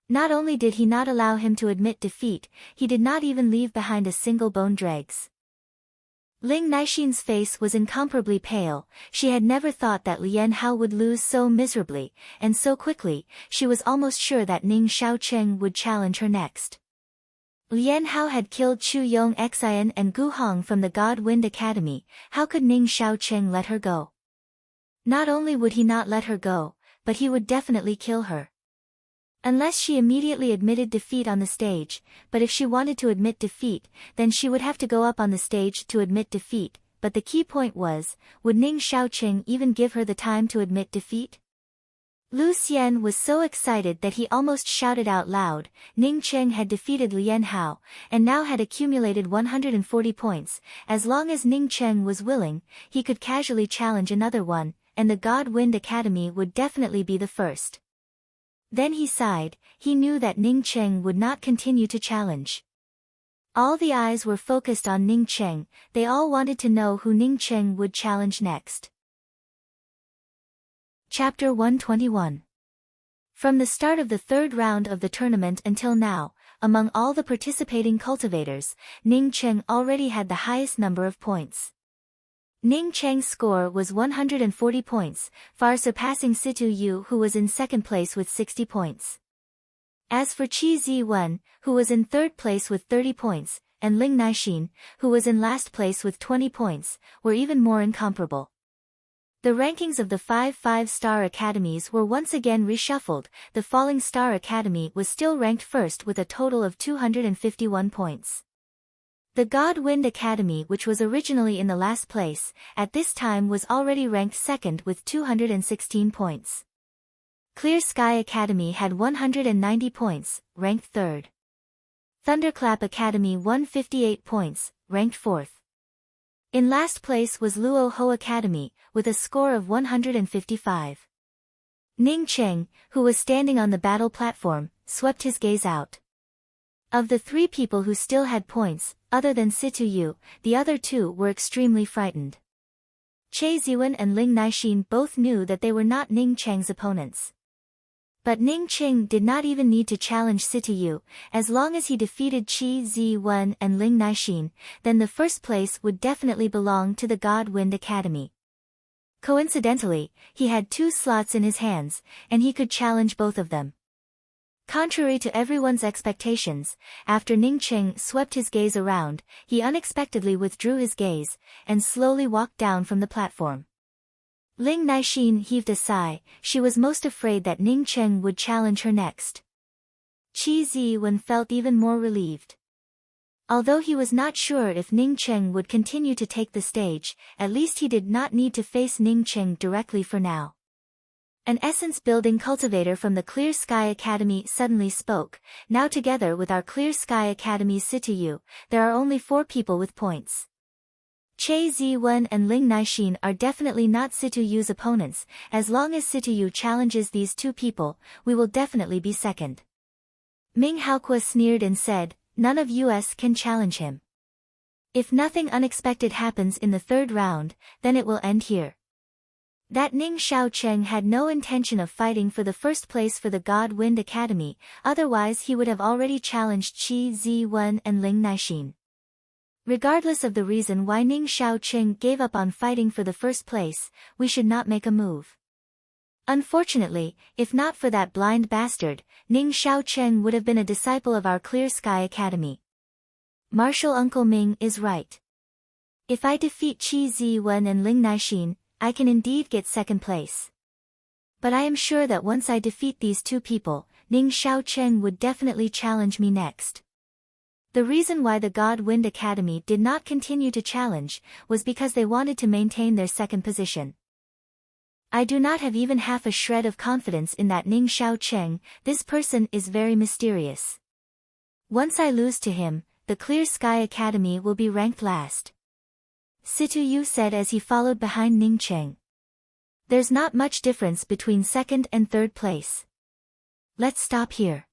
[SPEAKER 1] Not only did he not allow him to admit defeat, he did not even leave behind a single bone dregs. Ling Naixin's face was incomparably pale. She had never thought that Lian Hao would lose so miserably, and so quickly. She was almost sure that Ning Shaocheng would challenge her next. Lian Hao had killed Chu Yong Xian and Gu Hong from the God Wind Academy. How could Ning Shaocheng let her go? Not only would he not let her go, but he would definitely kill her. Unless she immediately admitted defeat on the stage, but if she wanted to admit defeat, then she would have to go up on the stage to admit defeat. But the key point was, would Ning Shaoqing even give her the time to admit defeat? Lu Xian was so excited that he almost shouted out loud. Ning Cheng had defeated Lian Hao, and now had accumulated 140 points. As long as Ning Cheng was willing, he could casually challenge another one, and the God Wind Academy would definitely be the first. Then he sighed. He knew that Ning Cheng would not continue to challenge. All the eyes were focused on Ning Cheng. They all wanted to know who Ning Cheng would challenge next. Chapter 121. From the start of the 3rd round of the tournament until now, among all the participating cultivators, Ning Cheng already had the highest number of points. Ning Cheng's score was 140 points, far surpassing Situ Yu, who was in 2nd place with 60 points. As for Qi Ziwen, who was in 3rd place with 30 points, and Ling Naixin, who was in last place with 20 points, were even more incomparable. The rankings of the 5 5-star academies were once again reshuffled. The Falling Star Academy was still ranked first with a total of 251 points. The God Wind Academy, which was originally in the last place, at this time was already ranked 2nd with 216 points. Clear Sky Academy had 190 points, ranked 3rd. Thunderclap Academy won 58 points, ranked 4th. In last place was Luo Ho Academy, with a score of 155. Ning Cheng, who was standing on the battle platform, swept his gaze out. Of the 3 people who still had points, other than Situ Yu, the other 2 were extremely frightened. Che Ziwen and Ling Naixin both knew that they were not Ning Cheng's opponents. But Ning Cheng did not even need to challenge Situ Yu. As long as he defeated Qi Ziwen and Ling Naixin, then the 1st place would definitely belong to the God Wind Academy. Coincidentally, he had 2 slots in his hands, and he could challenge both of them. Contrary to everyone's expectations, after Ning Cheng swept his gaze around, he unexpectedly withdrew his gaze, and slowly walked down from the platform. Ling Naixin heaved a sigh. She was most afraid that Ning Cheng would challenge her next. Qi Ziwen felt even more relieved. Although he was not sure if Ning Cheng would continue to take the stage, at least he did not need to face Ning Cheng directly for now. An essence-building cultivator from the Clear Sky Academy suddenly spoke. Now together with our Clear Sky Academy's Situyu, there are only 4 people with points. Che Ziwen and Ling Naixin are definitely not Situyu's opponents. As long as Situyu challenges these 2 people, we will definitely be second. Ming Haoque sneered and said, none of us can challenge him. If nothing unexpected happens in the 3rd round, then it will end here. That Ning Xiaocheng had no intention of fighting for the first place for the God Wind Academy, otherwise he would have already challenged Qi Ziwen and Ling Naixin. Regardless of the reason why Ning Xiaocheng gave up on fighting for the first place, we should not make a move. Unfortunately, if not for that blind bastard, Ning Xiaocheng would have been a disciple of our Clear Sky Academy. Martial Uncle Ming is right. If I defeat Qi Ziwen and Ling Naixin, I can indeed get second place. But I am sure that once I defeat these 2 people, Ning Xiaocheng would definitely challenge me next. The reason why the God Wind Academy did not continue to challenge was because they wanted to maintain their second position. I do not have even half a shred of confidence in that Ning Xiaocheng. This person is very mysterious. Once I lose to him, the Clear Sky Academy will be ranked last. Situyu said as he followed behind Ning Cheng. There's not much difference between 2nd and 3rd place. Let's stop here.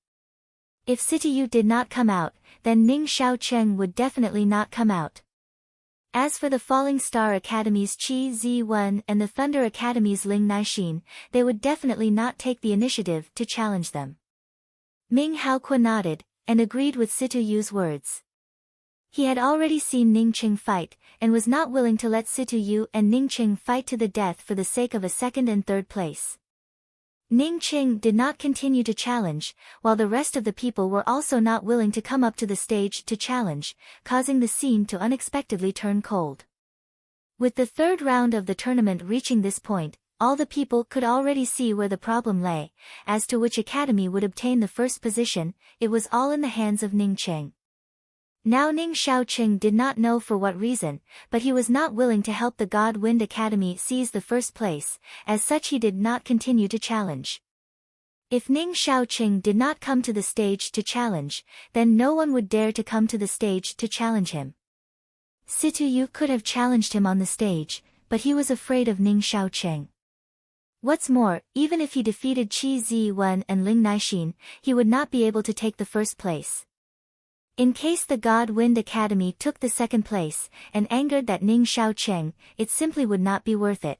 [SPEAKER 1] If Situyu did not come out, then Ning Xiaocheng would definitely not come out. As for the Falling Star Academy's Qi Ziwen and the Thunder Academy's Ling Naixin, they would definitely not take the initiative to challenge them. Ming Haoque nodded, and agreed with Situyu's words. He had already seen Ning Cheng fight, and was not willing to let Situyu and Ning Cheng fight to the death for the sake of a 2nd and 3rd place. Ning Cheng did not continue to challenge, while the rest of the people were also not willing to come up to the stage to challenge, causing the scene to unexpectedly turn cold. With the 3rd round of the tournament reaching this point, all the people could already see where the problem lay. As to which academy would obtain the first position, it was all in the hands of Ning Cheng. Now Ning Xiaocheng did not know for what reason, but he was not willing to help the God Wind Academy seize the first place, as such he did not continue to challenge. If Ning Xiaocheng did not come to the stage to challenge, then no one would dare to come to the stage to challenge him. Situyu could have challenged him on the stage, but he was afraid of Ning Xiaocheng. What's more, even if he defeated Qi Ziwen and Ling Naixin, he would not be able to take the first place. In case the God Wind Academy took the 2nd place, and angered that Ning Xiaocheng, it simply would not be worth it.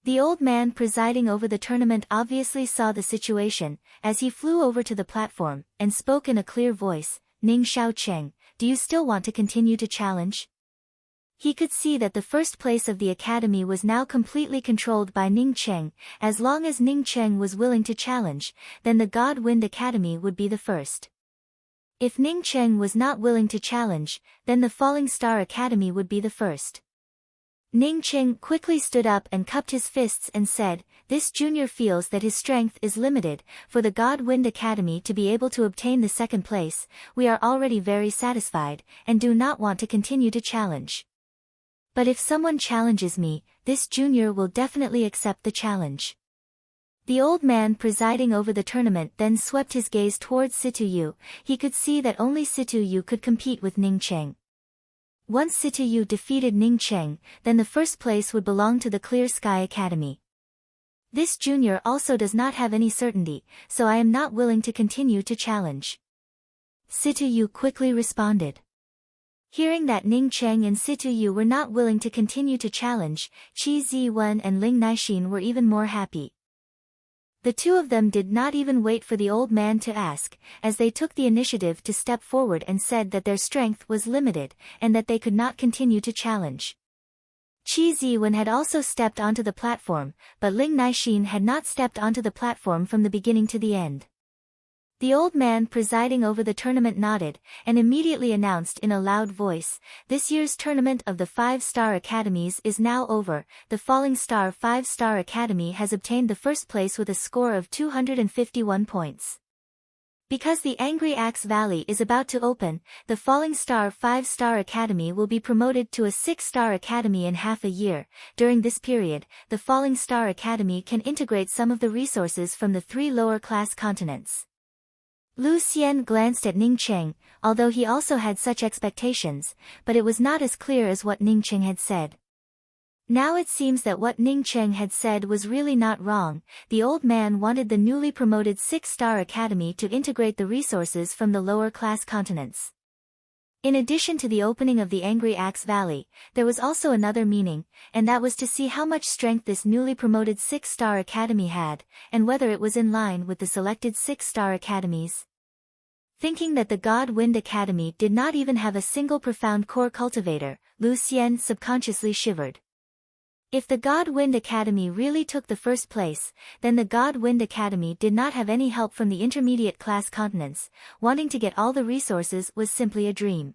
[SPEAKER 1] The old man presiding over the tournament obviously saw the situation, as he flew over to the platform, and spoke in a clear voice, Ning Xiaocheng, do you still want to continue to challenge? He could see that the first place of the academy was now completely controlled by Ning Cheng. As long as Ning Cheng was willing to challenge, then the God Wind Academy would be the first. If Ning Cheng was not willing to challenge, then the Falling Star Academy would be the first. Ning Cheng quickly stood up and cupped his fists and said, this junior feels that his strength is limited. For the God Wind Academy to be able to obtain the 2nd place, we are already very satisfied, and do not want to continue to challenge. But if someone challenges me, this junior will definitely accept the challenge. The old man presiding over the tournament then swept his gaze towards Situyu. He could see that only Situyu could compete with Ning Cheng. Once Situyu defeated Ning Cheng, then the first place would belong to the Clear Sky Academy. This junior also does not have any certainty, so I am not willing to continue to challenge. Situyu quickly responded. Hearing that Ning Cheng and Situyu were not willing to continue to challenge, Qi Ziwen and Ling Naixin were even more happy. The 2 of them did not even wait for the old man to ask, as they took the initiative to step forward and said that their strength was limited, and that they could not continue to challenge. Qi Ziwen had also stepped onto the platform, but Ling Naixin had not stepped onto the platform from the beginning to the end. The old man presiding over the tournament nodded, and immediately announced in a loud voice, this year's tournament of the 5-star academies is now over. The Falling Star 5-star Academy has obtained the first place with a score of 251 points. Because the Angry Axe Valley is about to open, the Falling Star 5-Star Academy will be promoted to a 6-Star Academy in half a year. During this period, the Falling Star Academy can integrate some of the resources from the 3 lower-class continents. Lu Xian glanced at Ning Cheng, although he also had such expectations, but it was not as clear as what Ning Cheng had said. Now it seems that what Ning Cheng had said was really not wrong. The old man wanted the newly promoted 6-Star Academy to integrate the resources from the lower-class continents. In addition to the opening of the Angry Axe Valley, there was also another meaning, and that was to see how much strength this newly promoted 6-Star Academy had, and whether it was in line with the selected 6-Star Academies. Thinking that the God Wind Academy did not even have a single profound core cultivator, Lu Xian subconsciously shivered. If the God Wind Academy really took the first place, then the God Wind Academy did not have any help from the intermediate class continents. Wanting to get all the resources was simply a dream.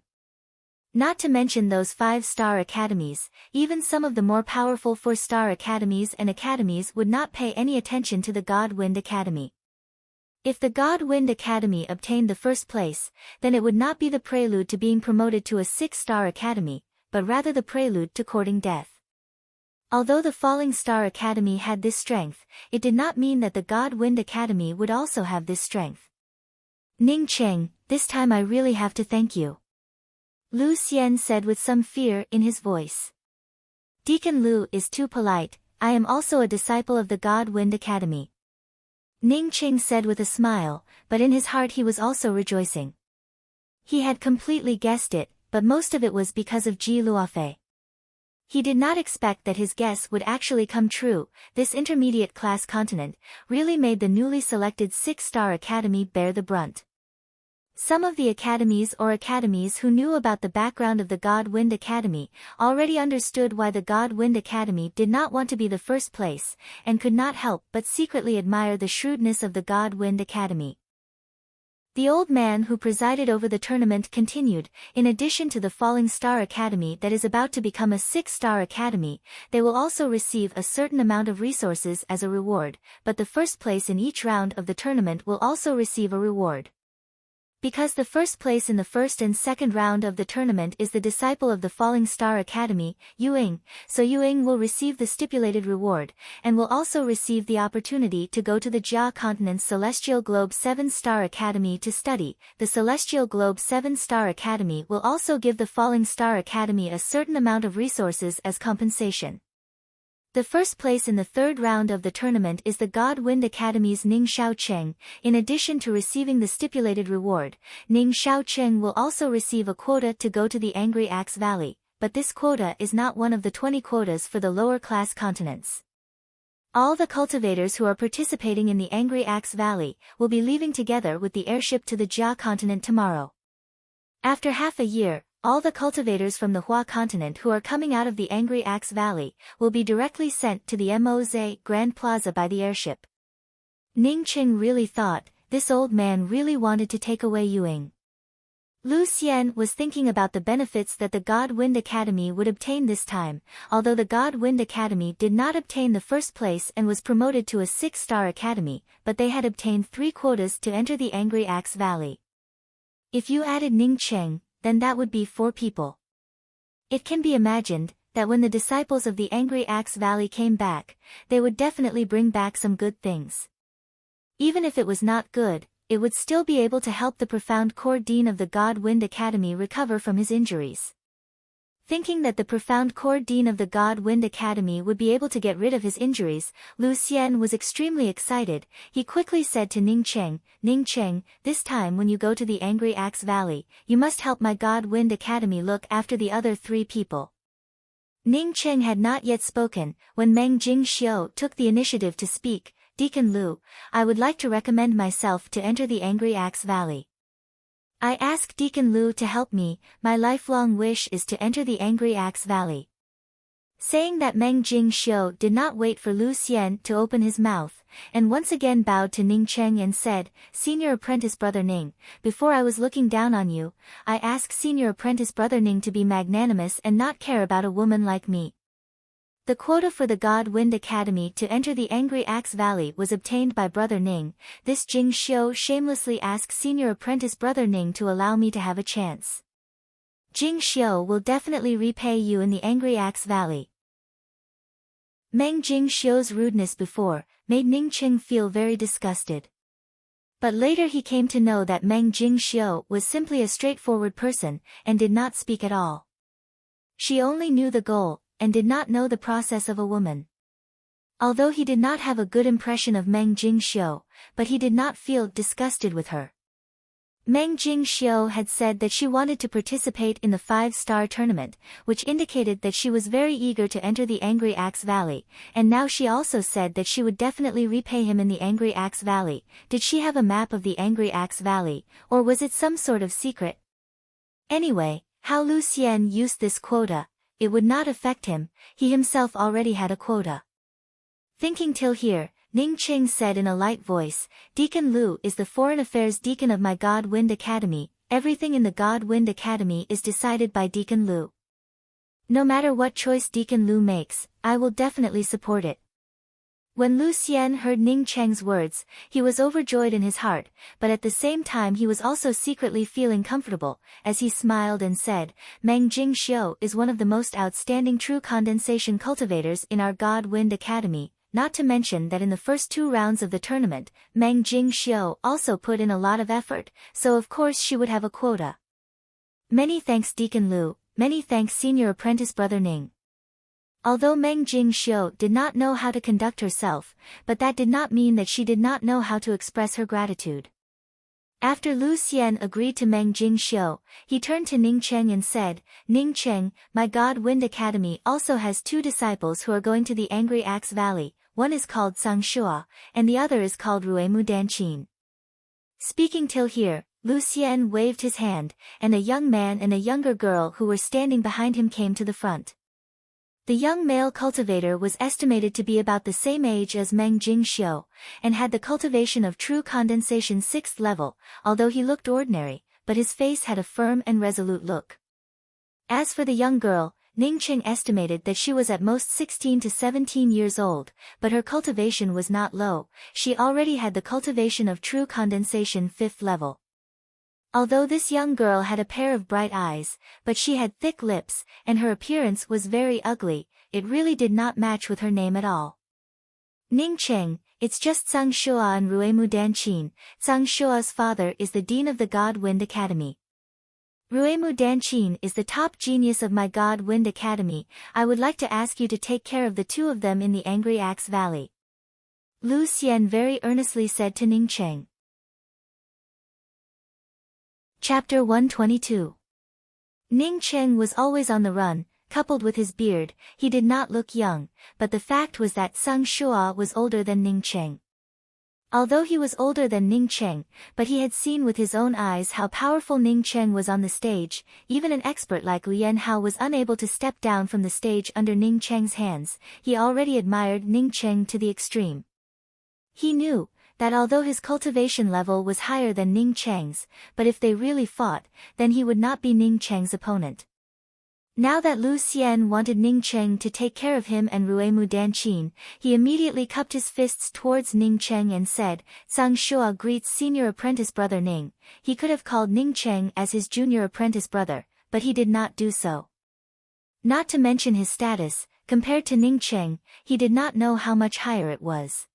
[SPEAKER 1] Not to mention those 5-Star Academies, even some of the more powerful 4-Star Academies and Academies would not pay any attention to the God Wind Academy. If the God Wind Academy obtained the first place, then it would not be the prelude to being promoted to a 6-Star Academy, but rather the prelude to courting death. Although the Falling Star Academy had this strength, it did not mean that the God Wind Academy would also have this strength. Ning Cheng, this time I really have to thank you, Lu Xian said with some fear in his voice. Deacon Lu is too polite. I am also a disciple of the God Wind Academy, Ning Cheng said with a smile, but in his heart he was also rejoicing. He had completely guessed it, but most of it was because of Ji Luofei. He did not expect that his guess would actually come true. This intermediate class continent really made the newly selected 6-Star Academy bear the brunt. Some of the academies who knew about the background of the God Wind Academy already understood why the God Wind Academy did not want to be the first place, and could not help but secretly admire the shrewdness of the God Wind Academy. The old man who presided over the tournament continued, in addition to the Falling Star Academy that is about to become a 6-Star Academy, they will also receive a certain amount of resources as a reward, but the first place in each round of the tournament will also receive a reward. Because the first place in the first and second round of the tournament is the disciple of the Falling Star Academy, Yuing, so Yuing will receive the stipulated reward, and will also receive the opportunity to go to the Jia Continent's Celestial Globe 7-Star Academy to study. The Celestial Globe 7-Star Academy will also give the Falling Star Academy a certain amount of resources as compensation. The first place in the third round of the tournament is the God Wind Academy's Ning Xiaocheng. In addition to receiving the stipulated reward, Ning Xiaocheng will also receive a quota to go to the Angry Axe Valley, but this quota is not one of the 20 quotas for the lower-class continents. All the cultivators who are participating in the Angry Axe Valley will be leaving together with the airship to the Jia continent tomorrow. After half a year, all the cultivators from the Hua continent who are coming out of the Angry Axe Valley will be directly sent to the Moze Grand Plaza by the airship. Ning Cheng really thought, this old man really wanted to take away Yuing. Lu Xian was thinking about the benefits that the God Wind Academy would obtain this time. Although the God Wind Academy did not obtain the first place and was promoted to a 6-Star Academy, but they had obtained 3 quotas to enter the Angry Axe Valley. If you added Ning Cheng, then that would be 4 people. It can be imagined that when the disciples of the Angry Axe Valley came back, they would definitely bring back some good things. Even if it was not good, it would still be able to help the profound core dean of the God Wind Academy recover from his injuries. Thinking that the profound core dean of the God Wind Academy would be able to get rid of his injuries, Lu Xian was extremely excited. He quickly said to Ning Cheng, this time when you go to the Angry Axe Valley, you must help my God Wind Academy look after the other 3 people. Ning Cheng had not yet spoken, when Meng Jingxiu took the initiative to speak. Deacon Lu, I would like to recommend myself to enter the Angry Axe Valley. I ask Deacon Lu to help me. My lifelong wish is to enter the Angry Axe Valley. Saying that, Meng Jingxiu did not wait for Lu Xian to open his mouth, and once again bowed to Ning Cheng and said, Senior Apprentice Brother Ning, before I was looking down on you, I ask Senior Apprentice Brother Ning to be magnanimous and not care about a woman like me. The quota for the God Wind Academy to enter the Angry Axe Valley was obtained by Brother Ning. This Jing Xiu shamelessly asked senior apprentice Brother Ning to allow me to have a chance. Jing Xiu will definitely repay you in the Angry Axe Valley. Meng Jing Xiu's rudeness before made Ning Qing feel very disgusted. But later he came to know that Meng Jing Xiu was simply a straightforward person, and did not speak at all. She only knew the goal, and did not know the process of a woman. Although he did not have a good impression of Meng Jing Xiu, but he did not feel disgusted with her. Meng Jing Xiu had said that she wanted to participate in the 5-star tournament, which indicated that she was very eager to enter the Angry Axe Valley, and now she also said that she would definitely repay him in the Angry Axe Valley. Did she have a map of the Angry Axe Valley, or was it some sort of secret? Anyway, how Lu Xian used this quota, it would not affect him, he himself already had a quota. Thinking till here, Ning Qing said in a light voice, Deacon Lu is the foreign affairs deacon of my God Wind Academy, everything in the God Wind Academy is decided by Deacon Lu. No matter what choice Deacon Lu makes, I will definitely support it. When Lu Xian heard Ning Cheng's words, he was overjoyed in his heart, but at the same time he was also secretly feeling comfortable, as he smiled and said, Meng Jing Xiu is one of the most outstanding true condensation cultivators in our God Wind Academy, not to mention that in the first 2 rounds of the tournament, Meng Jing Xiu also put in a lot of effort, so of course she would have a quota. Many thanks Deacon Lu, many thanks Senior Apprentice Brother Ning. Although Meng Jing Xiu did not know how to conduct herself, but that did not mean that she did not know how to express her gratitude. After Lu Xian agreed to Meng Jing Xiu, he turned to Ning Cheng and said, Ning Cheng, my God Wind Academy also has 2 disciples who are going to the Angry Axe Valley, one is called Sang Shua, and the other is called Ruemu Danqin. Speaking till here, Lu Xian waved his hand, and a young man and a younger girl who were standing behind him came to the front. The young male cultivator was estimated to be about the same age as Meng Jing Xiu, and had the cultivation of true condensation 6th level, although he looked ordinary, but his face had a firm and resolute look. As for the young girl, Ning Qing estimated that she was at most 16 to 17 years old, but her cultivation was not low, she already had the cultivation of true condensation 5th level. Although this young girl had a pair of bright eyes, but she had thick lips, and her appearance was very ugly, it really did not match with her name at all. Ning Cheng, it's just Sang Shua and Ruemu Danqin. Sang Shua's father is the dean of the God Wind Academy. Ruemu Danqin is the top genius of my God Wind Academy. I would like to ask you to take care of the 2 of them in the Angry Axe Valley. Lu Xian very earnestly said to Ning Cheng. Chapter 122. Ning Cheng was always on the run, coupled with his beard, he did not look young, but the fact was that Sang Shua was older than Ning Cheng. Although he was older than Ning Cheng, but he had seen with his own eyes how powerful Ning Cheng was on the stage, even an expert like Lian Hao was unable to step down from the stage under Ning Cheng's hands, he already admired Ning Cheng to the extreme. He knew that although his cultivation level was higher than Ning Cheng's, but if they really fought, then he would not be Ning Cheng's opponent. Now that Lu Xian wanted Ning Cheng to take care of him and Ruemu Danqin, he immediately cupped his fists towards Ning Cheng and said, Sang Shua greets Senior Apprentice Brother Ning. He could have called Ning Cheng as his junior apprentice brother, but he did not do so. Not to mention his status, compared to Ning Cheng, he did not know how much higher it was.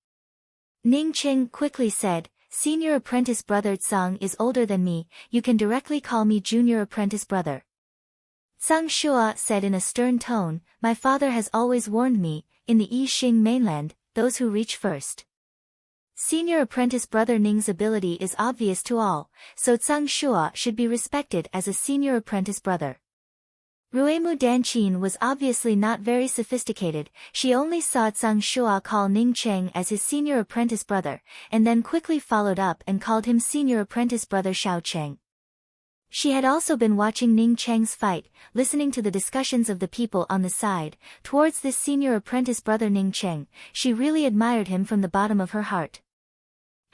[SPEAKER 1] Ning Cheng quickly said, Senior Apprentice Brother Tsang is older than me, you can directly call me Junior Apprentice Brother. Sang Shua said in a stern tone, my father has always warned me, in the Yixing mainland, those who reach first. Senior Apprentice Brother Ning's ability is obvious to all, so Sang Shua should be respected as a Senior Apprentice Brother. Ruemu Danqin was obviously not very sophisticated, she only saw Sang Shua call Ning Cheng as his senior apprentice brother, and then quickly followed up and called him senior apprentice brother Xiao Cheng. She had also been watching Ning Cheng's fight, listening to the discussions of the people on the side, towards this senior apprentice brother Ning Cheng, she really admired him from the bottom of her heart.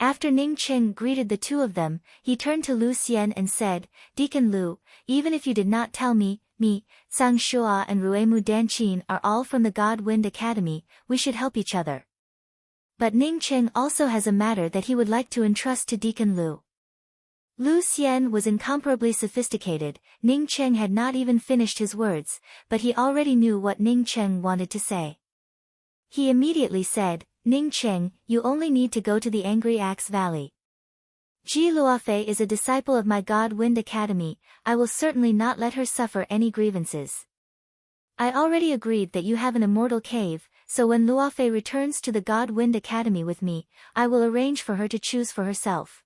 [SPEAKER 1] After Ning Cheng greeted the 2 of them, he turned to Lu Xian and said, Deacon Lu, even if you did not tell me, me, Sang Shua and Ruemu Danchin are all from the God Wind Academy, we should help each other. But Ning Cheng also has a matter that he would like to entrust to Deacon Lu. Lu Xian was incomparably sophisticated. Ning Cheng had not even finished his words, but he already knew what Ning Cheng wanted to say. He immediately said, Ning Cheng, you only need to go to the Angry Axe Valley. Ji Luofei is a disciple of my God Wind Academy, I will certainly not let her suffer any grievances. I already agreed that you have an immortal cave, so when Luofei returns to the God Wind Academy with me, I will arrange for her to choose for herself.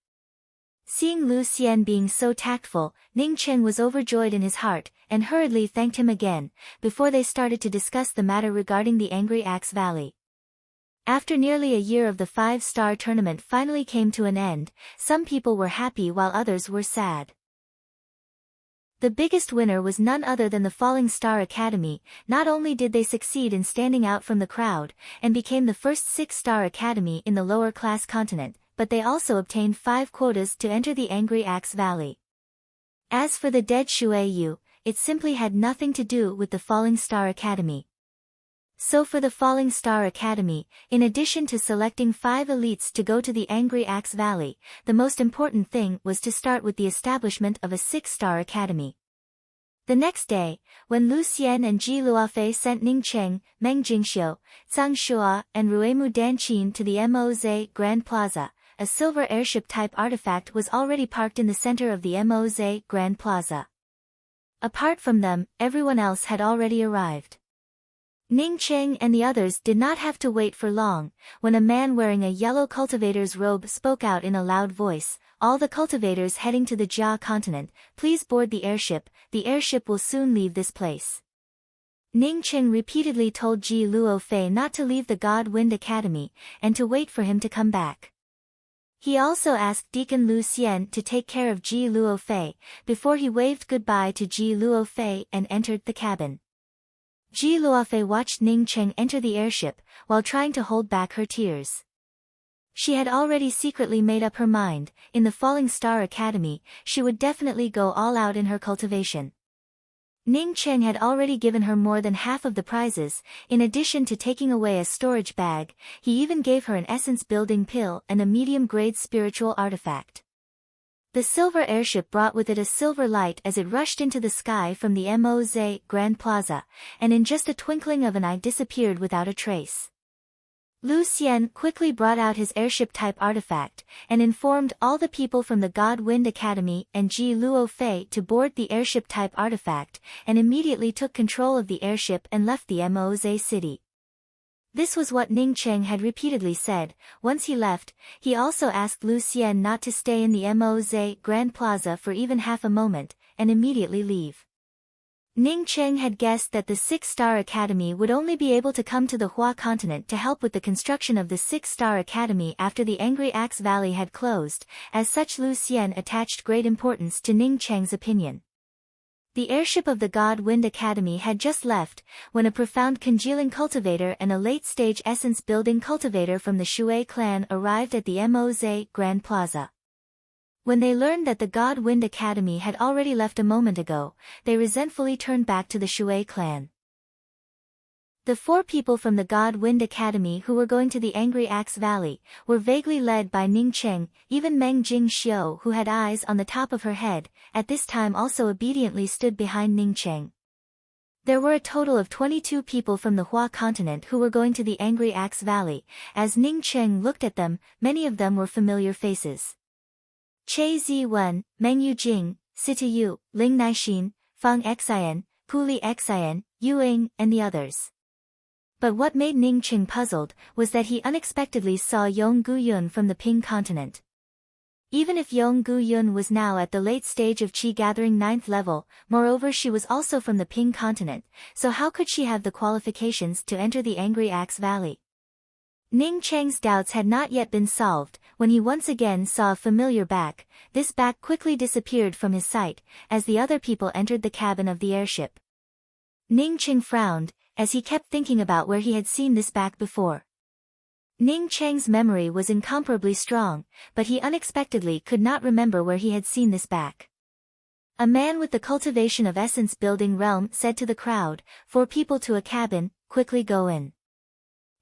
[SPEAKER 1] Seeing Lu Xian being so tactful, Ning Cheng was overjoyed in his heart, and hurriedly thanked him again, before they started to discuss the matter regarding the Angry Axe Valley. After nearly a year of the 5-star tournament finally came to an end, some people were happy while others were sad. The biggest winner was none other than the Falling Star Academy. Not only did they succeed in standing out from the crowd, and became the first 6-star academy in the lower class continent, but they also obtained 5 quotas to enter the Angry Axe Valley. As for the dead Shui Yu, it simply had nothing to do with the Falling Star Academy. So for the Falling Star Academy, in addition to selecting 5 elites to go to the Angry Axe Valley, the most important thing was to start with the establishment of a 6-star academy. The next day, when Lu Xian and Ji Luofei sent Ning Cheng, Meng Jingxiu, Zhang Shua, and Ruemu Danchin to the Moze Grand Plaza, a silver airship-type artifact was already parked in the center of the Moze Grand Plaza. Apart from them, everyone else had already arrived. Ning Cheng and the others did not have to wait for long, when a man wearing a yellow cultivator's robe spoke out in a loud voice, all the cultivators heading to the Jia continent, please board the airship will soon leave this place. Ning Cheng repeatedly told Ji Luofei not to leave the God Wind Academy, and to wait for him to come back. He also asked Deacon Lu Xian to take care of Ji Luofei, before he waved goodbye to Ji Luofei and entered the cabin. Ji Luofei watched Ning Cheng enter the airship, while trying to hold back her tears. She had already secretly made up her mind, in the Falling Star Academy, she would definitely go all out in her cultivation. Ning Cheng had already given her more than half of the prizes, in addition to taking away a storage bag, he even gave her an essence-building pill and a medium-grade spiritual artifact. The silver airship brought with it a silver light as it rushed into the sky from the Moze Grand Plaza, and in just a twinkling of an eye disappeared without a trace. Lu Xian quickly brought out his airship-type artifact, and informed all the people from the God Wind Academy and Ji Luofei to board the airship-type artifact, and immediately took control of the airship and left the Moze city. This was what Ning Cheng had repeatedly said. Once he left, he also asked Lu Xian not to stay in the Moze Grand Plaza for even half a moment, and immediately leave. Ning Cheng had guessed that the 6-star academy would only be able to come to the Hua continent to help with the construction of the 6-star academy after the Angry Axe Valley had closed, as such Lu Xian attached great importance to Ning Cheng's opinion. The airship of the God Wind Academy had just left, when a profound congealing cultivator and a late-stage essence-building cultivator from the Shui clan arrived at the Moze Grand Plaza. When they learned that the God Wind Academy had already left a moment ago, they resentfully turned back to the Shui clan. The 4 people from the God Wind Academy who were going to the Angry Axe Valley, were vaguely led by Ning Cheng. Even Meng Jingxiu, who had eyes on the top of her head, at this time also obediently stood behind Ning Cheng. There were a total of 22 people from the Hua continent who were going to the Angry Axe Valley. As Ning Cheng looked at them, many of them were familiar faces. Che Ziwen, Meng Yujing, Sita Yu, Ling Naixin, Fang Xian, Pu Xian, Yu Ying, and the others. But what made Ning Cheng puzzled was that he unexpectedly saw Yong Guyun from the Ping continent. Even if Yong Guyun was now at the late stage of Qi gathering 9th level, moreover she was also from the Ping continent, so how could she have the qualifications to enter the Angry Axe Valley? Ning Cheng's doubts had not yet been solved, when he once again saw a familiar back. This back quickly disappeared from his sight, as the other people entered the cabin of the airship. Ning Cheng frowned, as he kept thinking about where he had seen this back before. Ning Cheng's memory was incomparably strong, but he unexpectedly could not remember where he had seen this back. A man with the cultivation of essence building realm said to the crowd, 4 people to a cabin, quickly go in.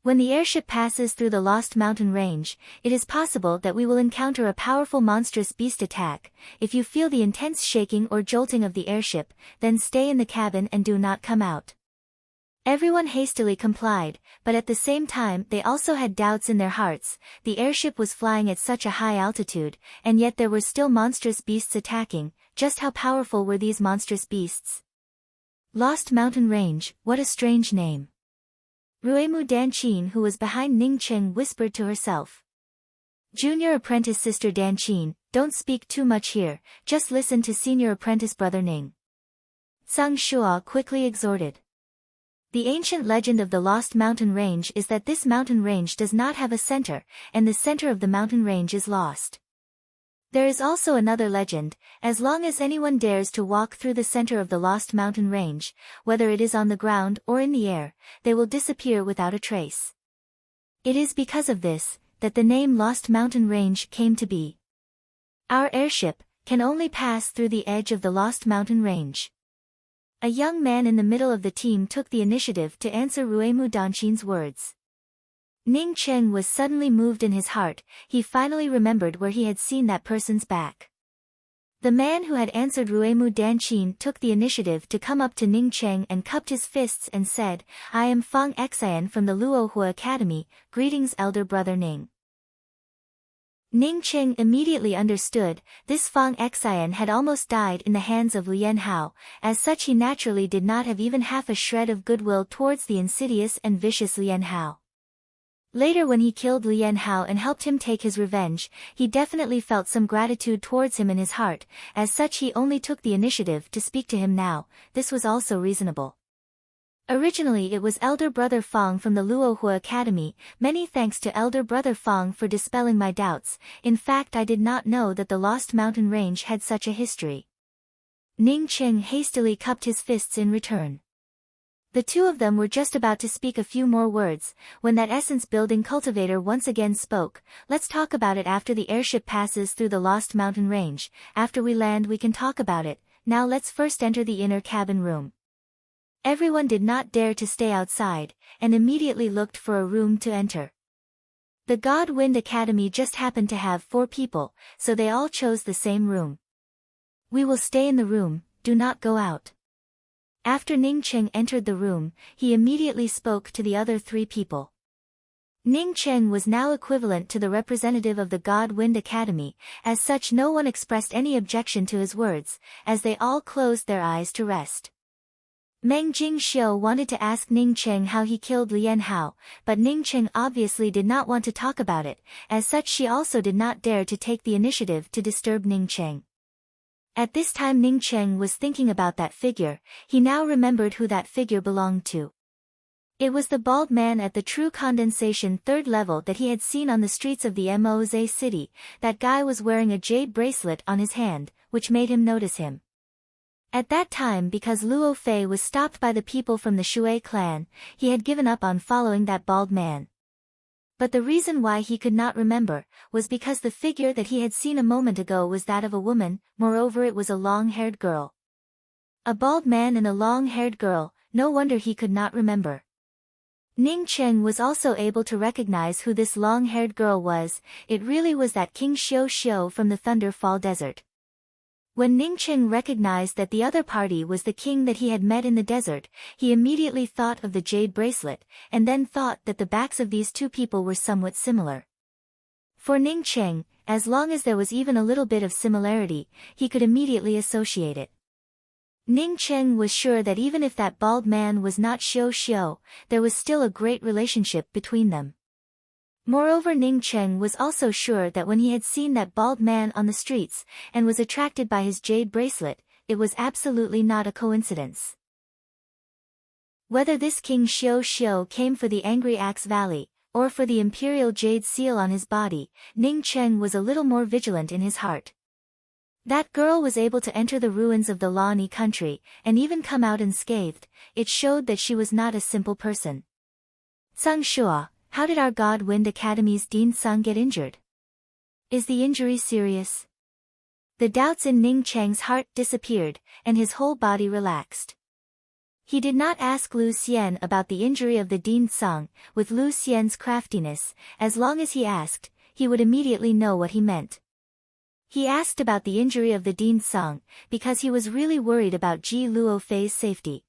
[SPEAKER 1] When the airship passes through the Lost Mountain Range, it is possible that we will encounter a powerful monstrous beast attack. If you feel the intense shaking or jolting of the airship, then stay in the cabin and do not come out. Everyone hastily complied, but at the same time they also had doubts in their hearts. The airship was flying at such a high altitude, and yet there were still monstrous beasts attacking. Just how powerful were these monstrous beasts? Lost Mountain Range, what a strange name. Ruemu Danchin, who was behind Ning Cheng, whispered to herself. Junior apprentice sister Danchin, don't speak too much here, just listen to senior apprentice brother Ning. Sung Shua quickly exhorted. The ancient legend of the Lost Mountain Range is that this mountain range does not have a center, and the center of the mountain range is lost. There is also another legend, as long as anyone dares to walk through the center of the Lost Mountain Range, whether it is on the ground or in the air, they will disappear without a trace. It is because of this, that the name Lost Mountain Range came to be. Our airship can only pass through the edge of the Lost Mountain Range. A young man in the middle of the team took the initiative to answer Ruemu Danchin's words. Ning Cheng was suddenly moved in his heart. He finally remembered where he had seen that person's back. The man who had answered Ruemu Danchin took the initiative to come up to Ning Cheng and cupped his fists and said, I am Fang Xian from the Luohua Academy, greetings elder brother Ning. Ning Cheng immediately understood, this Fang Xian had almost died in the hands of Lian Hao, as such he naturally did not have even half a shred of goodwill towards the insidious and vicious Lian Hao. Later when he killed Lian Hao and helped him take his revenge, he definitely felt some gratitude towards him in his heart, as such he only took the initiative to speak to him now. This was also reasonable. Originally it was elder brother Fang from the Luohua Academy. Many thanks to elder brother Fang for dispelling my doubts. In fact I did not know that the Lost Mountain Range had such a history. Ning Cheng hastily cupped his fists in return. The two of them were just about to speak a few more words, when that essence-building cultivator once again spoke. Let's talk about it after the airship passes through the Lost Mountain Range. After we land we can talk about it. Now let's first enter the inner cabin room. Everyone did not dare to stay outside, and immediately looked for a room to enter. The God Wind Academy just happened to have 4 people, so they all chose the same room. We will stay in the room, do not go out. After Ning Cheng entered the room, he immediately spoke to the other 3 people. Ning Cheng was now equivalent to the representative of the God Wind Academy, as such no one expressed any objection to his words, as they all closed their eyes to rest. Meng Jingxiu wanted to ask Ning Cheng how he killed Lian Hao, but Ning Cheng obviously did not want to talk about it, as such she also did not dare to take the initiative to disturb Ning Cheng. At this time Ning Cheng was thinking about that figure. He now remembered who that figure belonged to. It was the bald man at the True Condensation 3rd level that he had seen on the streets of the Moze city. That guy was wearing a jade bracelet on his hand, which made him notice him. At that time, because Luo Fei was stopped by the people from the Shui clan, he had given up on following that bald man. But the reason why he could not remember was because the figure that he had seen a moment ago was that of a woman. Moreover, it was a long-haired girl. A bald man and a long-haired girl, no wonder he could not remember. Ning Cheng was also able to recognize who this long-haired girl was. It really was that King Xiu Xiu from the Thunder Fall Desert. When Ning Cheng recognized that the other party was the king that he had met in the desert, he immediately thought of the jade bracelet, and then thought that the backs of these 2 people were somewhat similar. For Ning Cheng, as long as there was even a little bit of similarity, he could immediately associate it. Ning Cheng was sure that even if that bald man was not Xiu Xiu, there was still a great relationship between them. Moreover, Ning Cheng was also sure that when he had seen that bald man on the streets, and was attracted by his jade bracelet, it was absolutely not a coincidence. Whether this King Xiu Xiu came for the Angry Axe Valley, or for the imperial jade seal on his body, Ning Cheng was a little more vigilant in his heart. That girl was able to enter the ruins of the Laoni country, and even come out unscathed. It showed that she was not a simple person. Sung Shua, how did our God Wind Academy's Dean Sung get injured? Is the injury serious? The doubts in Ning Cheng's heart disappeared, and his whole body relaxed. He did not ask Lu Xian about the injury of the Dean Song. With Lu Xian's craftiness, as long as he asked, he would immediately know what he meant. He asked about the injury of the Dean Song, because he was really worried about Ji Luofei's safety.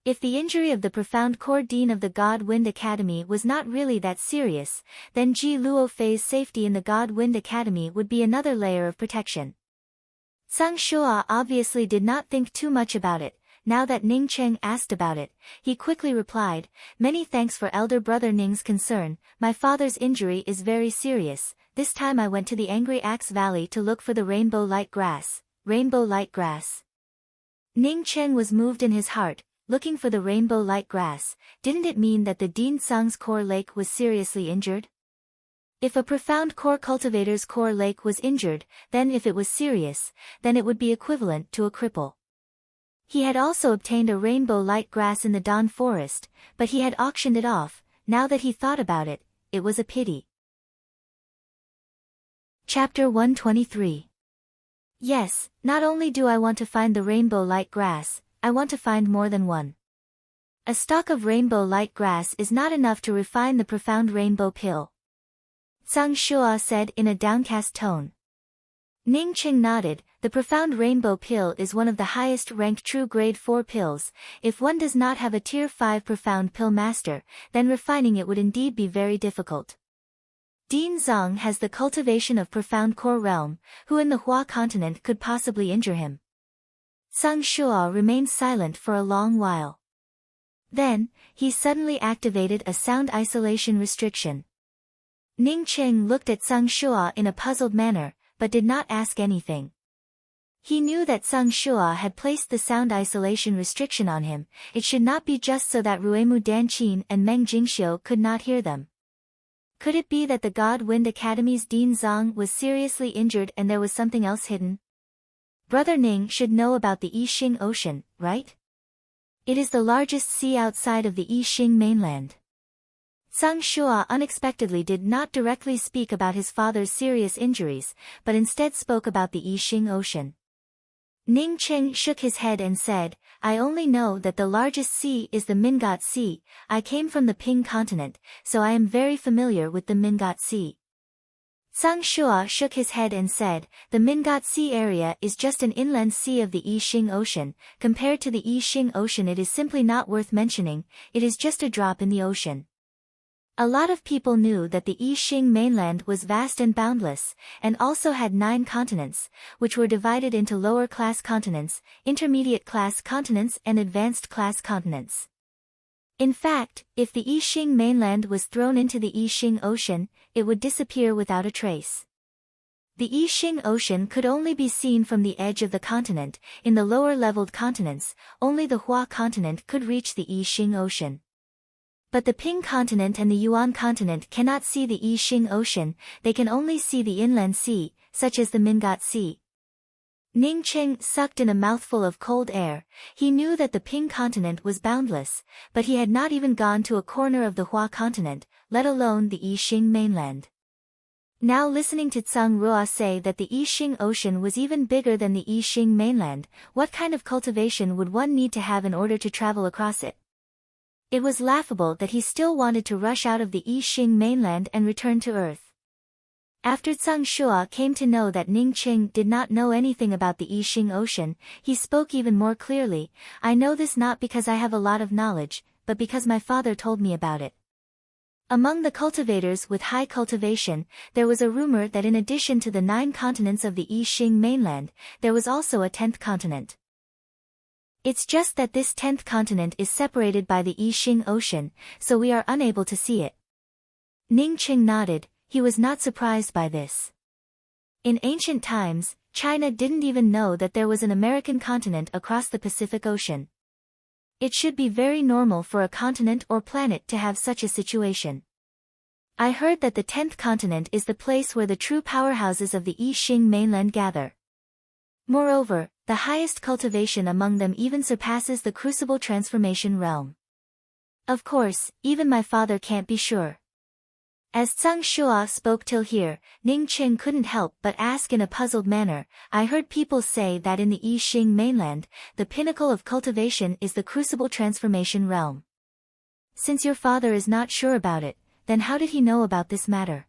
[SPEAKER 1] If the injury of the profound core dean of the God Wind Academy was not really that serious, then Ji Luofei's safety in the God Wind Academy would be another layer of protection. Zhang Shuo obviously did not think too much about it. Now that Ning Cheng asked about it, he quickly replied, "Many thanks for elder brother Ning's concern. My father's injury is very serious. This time I went to the Angry Axe Valley to look for the rainbow light grass." Rainbow light grass. Ning Cheng was moved in his heart. Looking for the rainbow light grass, didn't it mean that the Dean Song's core lake was seriously injured? If a profound core cultivator's core lake was injured, then if it was serious, then it would be equivalent to a cripple. He had also obtained a rainbow light grass in the Dawn Forest, but he had auctioned it off. Now that he thought about it, it was a pity. Chapter 123. Yes, not only do I want to find the rainbow light grass, I want to find more than one. A stalk of rainbow light grass is not enough to refine the profound rainbow pill. Zhang Shuo said in a downcast tone. Ning Cheng nodded. The profound rainbow pill is one of the highest ranked true grade 4 pills. If one does not have a tier 5 profound pill master, then refining it would indeed be very difficult. Dean Zong has the cultivation of profound core realm. Who in the Hua continent could possibly injure him? Zhang Shuo remained silent for a long while. Then, he suddenly activated a sound isolation restriction. Ning Cheng looked at Zhang Shuo in a puzzled manner, but did not ask anything. He knew that Zhang Shuo had placed the sound isolation restriction on him. It should not be just so that Ruemu Danqin and Meng Jingxiu could not hear them. Could it be that the God Wind Academy's Dean Zong was seriously injured and there was something else hidden? Brother Ning should know about the Yixing Ocean, right? It is the largest sea outside of the Yixing mainland. Zhang Shuo unexpectedly did not directly speak about his father's serious injuries, but instead spoke about the Yixing Ocean. Ning Cheng shook his head and said, "I only know that the largest sea is the Mingot Sea. I came from the Ping continent, so I am very familiar with the Mingot Sea." Zhang Shuo shook his head and said, "The Mingot Sea area is just an inland sea of the Yixing Ocean. Compared to the Yixing Ocean, it is simply not worth mentioning. It is just a drop in the ocean." A lot of people knew that the Yixing mainland was vast and boundless, and also had 9 continents, which were divided into lower-class continents, intermediate-class continents and advanced-class continents. In fact, if the Yixing mainland was thrown into the Yixing Ocean, it would disappear without a trace. The Yixing Ocean could only be seen from the edge of the continent. In the lower-leveled continents, only the Hua continent could reach the Yixing Ocean. But the Ping continent and the Yuan continent cannot see the Yixing Ocean. They can only see the inland sea, such as the Mingot Sea. Ning Cheng sucked in a mouthful of cold air. He knew that the Ping continent was boundless, but he had not even gone to a corner of the Hua continent, let alone the Yixing mainland. Now listening to Zhang Ruo say that the Yixing Ocean was even bigger than the Yixing mainland, what kind of cultivation would one need to have in order to travel across it? It was laughable that he still wanted to rush out of the Yixing mainland and return to Earth. After Zhang Shuo came to know that Ning Cheng did not know anything about the Yixing Ocean, he spoke even more clearly. "I know this not because I have a lot of knowledge, but because my father told me about it." Among the cultivators with high cultivation, there was a rumor that in addition to the 9 continents of the Yixing mainland, there was also a 10th continent. It's just that this 10th continent is separated by the Yixing Ocean, so we are unable to see it. Ning Cheng nodded. He was not surprised by this. In ancient times, China didn't even know that there was an American continent across the Pacific Ocean. It should be very normal for a continent or planet to have such a situation. I heard that the 10th continent is the place where the true powerhouses of the Yixing mainland gather. Moreover, the highest cultivation among them even surpasses the crucible transformation realm. Of course, even my father can't be sure. As Tsang Shua spoke till here, Ning Qing couldn't help but ask in a puzzled manner, I heard people say that in the Yixing mainland, the pinnacle of cultivation is the crucible transformation realm. Since your father is not sure about it, then how did he know about this matter?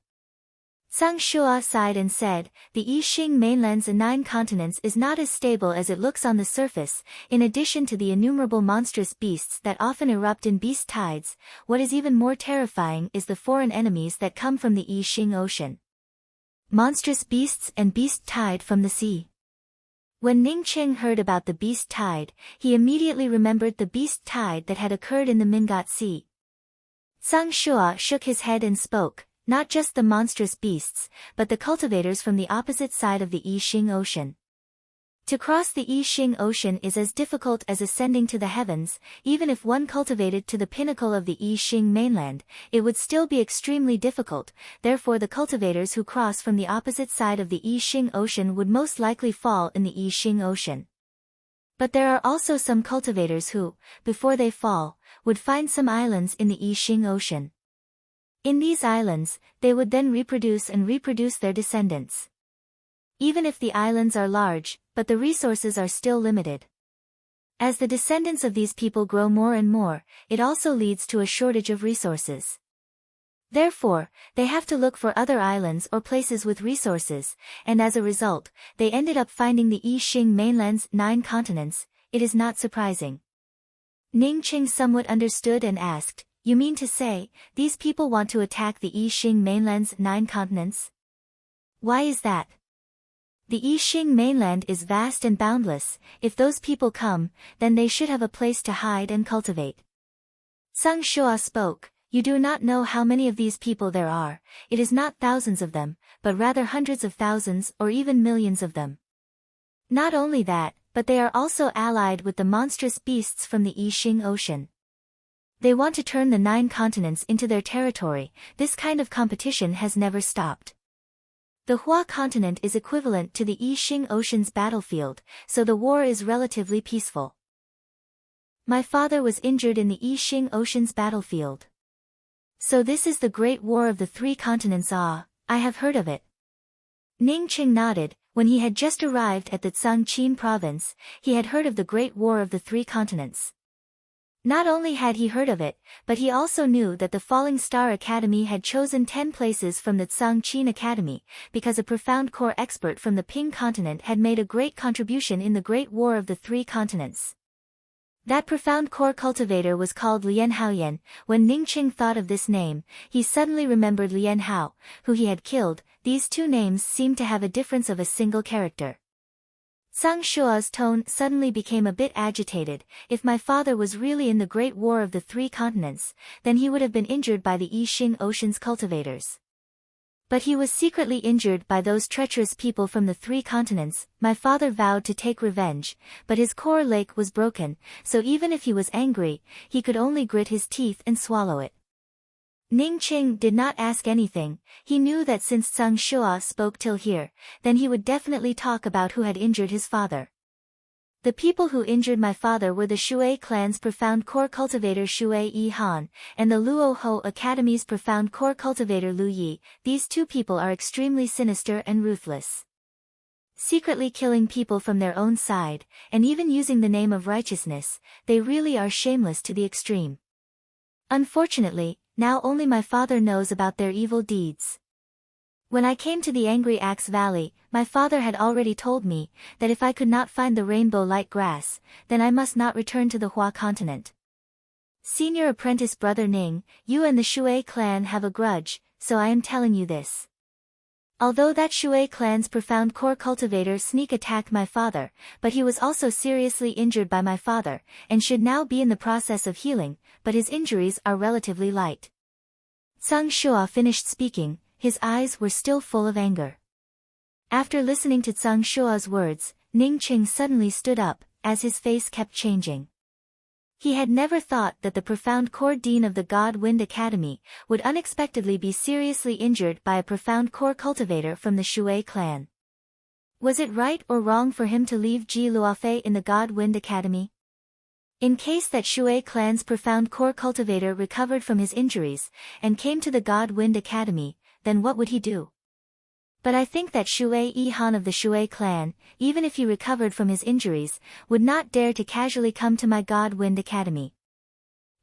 [SPEAKER 1] Tsang Shua sighed and said, the Yixing mainland's 9 continents is not as stable as it looks on the surface. In addition to the innumerable monstrous beasts that often erupt in beast tides, what is even more terrifying is the foreign enemies that come from the Yixing Ocean. Monstrous beasts and beast tide from the sea. When Ning Qing heard about the beast tide, he immediately remembered the beast tide that had occurred in the Mingat Sea. Tsang Shua shook his head and spoke, not just the monstrous beasts, but the cultivators from the opposite side of the Yixing Ocean. To cross the Yixing Ocean is as difficult as ascending to the heavens. Even if one cultivated to the pinnacle of the Yixing mainland, it would still be extremely difficult. Therefore the cultivators who cross from the opposite side of the Yixing Ocean would most likely fall in the Yixing Ocean. But there are also some cultivators who, before they fall, would find some islands in the Yixing Ocean. In these islands, they would then reproduce their descendants. Even if the islands are large, but the resources are still limited. As the descendants of these people grow more and more, it also leads to a shortage of resources. Therefore, they have to look for other islands or places with resources, and as a result, they ended up finding the Yixing mainland's 9 continents. It is not surprising. Ning Qing somewhat understood and asked, you mean to say, these people want to attack the Yixing mainland's 9 continents? Why is that? The Yixing mainland is vast and boundless. If those people come, then they should have a place to hide and cultivate. Tsang Shua spoke, you do not know how many of these people there are. It is not thousands of them, but rather hundreds of thousands or even millions of them. Not only that, but they are also allied with the monstrous beasts from the Yixing Ocean. They want to turn the 9 continents into their territory. This kind of competition has never stopped. The Hua continent is equivalent to the Yixing Ocean's battlefield, so the war is relatively peaceful. My father was injured in the Yixing Ocean's battlefield. So this is the Great War of the 3 continents. Ah, I have heard of it. Ning Qing nodded. When he had just arrived at the Tsangqin province, he had heard of the Great War of the 3 continents. Not only had he heard of it, but he also knew that the Falling Star Academy had chosen 10 places from the Tsangqin Academy, because a profound core expert from the Ping continent had made a great contribution in the Great War of the 3 continents. That profound core cultivator was called Lian Haoyan. When Ning Qing thought of this name, he suddenly remembered Lian Hao, who he had killed. These 2 names seemed to have a difference of a single character. Tsang Shua's tone suddenly became a bit agitated. If my father was really in the Great War of the 3 continents, then he would have been injured by the Yixing Ocean's cultivators. But he was secretly injured by those treacherous people from the 3 continents. My father vowed to take revenge, but his core lake was broken, so even if he was angry, he could only grit his teeth and swallow it. Ning Qing did not ask anything. He knew that since Tsang Shua spoke till here, then he would definitely talk about who had injured his father. The people who injured my father were the Shui clan's profound core cultivator Shui Yi Han, and the Luo Ho Academy's profound core cultivator Lu Yi. These 2 people are extremely sinister and ruthless. Secretly killing people from their own side, and even using the name of righteousness, they really are shameless to the extreme. Unfortunately, now only my father knows about their evil deeds. When I came to the Angry Axe Valley, my father had already told me that if I could not find the rainbow light grass, then I must not return to the Hua continent. Senior apprentice brother Ning, you and the Shui clan have a grudge, so I am telling you this. Although that Shui clan's profound core cultivator sneak attacked my father, but he was also seriously injured by my father, and should now be in the process of healing, but his injuries are relatively light. Tsang Shua finished speaking, his eyes were still full of anger. After listening to Tsang Shua's words, Ning Qing suddenly stood up, as his face kept changing. He had never thought that the profound core dean of the God Wind Academy would unexpectedly be seriously injured by a profound core cultivator from the Shui clan. Was it right or wrong for him to leave Ji Luofei in the God Wind Academy? In case that Shui clan's profound core cultivator recovered from his injuries, and came to the God Wind Academy, then what would he do? But I think that Shui Han of the Shui clan, even if he recovered from his injuries, would not dare to casually come to my God Wind Academy.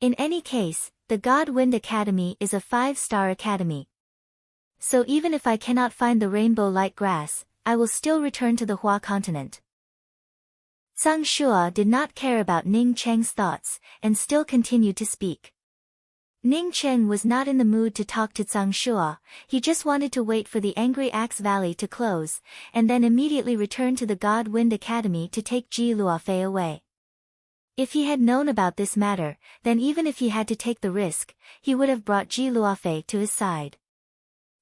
[SPEAKER 1] In any case, the God Wind Academy is a 5-star academy. So even if I cannot find the rainbow light grass, I will still return to the Hua continent. Zhang Shua did not care about Ning Cheng's thoughts, and still continued to speak. Ning Cheng was not in the mood to talk to Zhang Shua, he just wanted to wait for the Angry Axe Valley to close, and then immediately return to the God Wind Academy to take Ji Luofei away. If he had known about this matter, then even if he had to take the risk, he would have brought Ji Luofei to his side.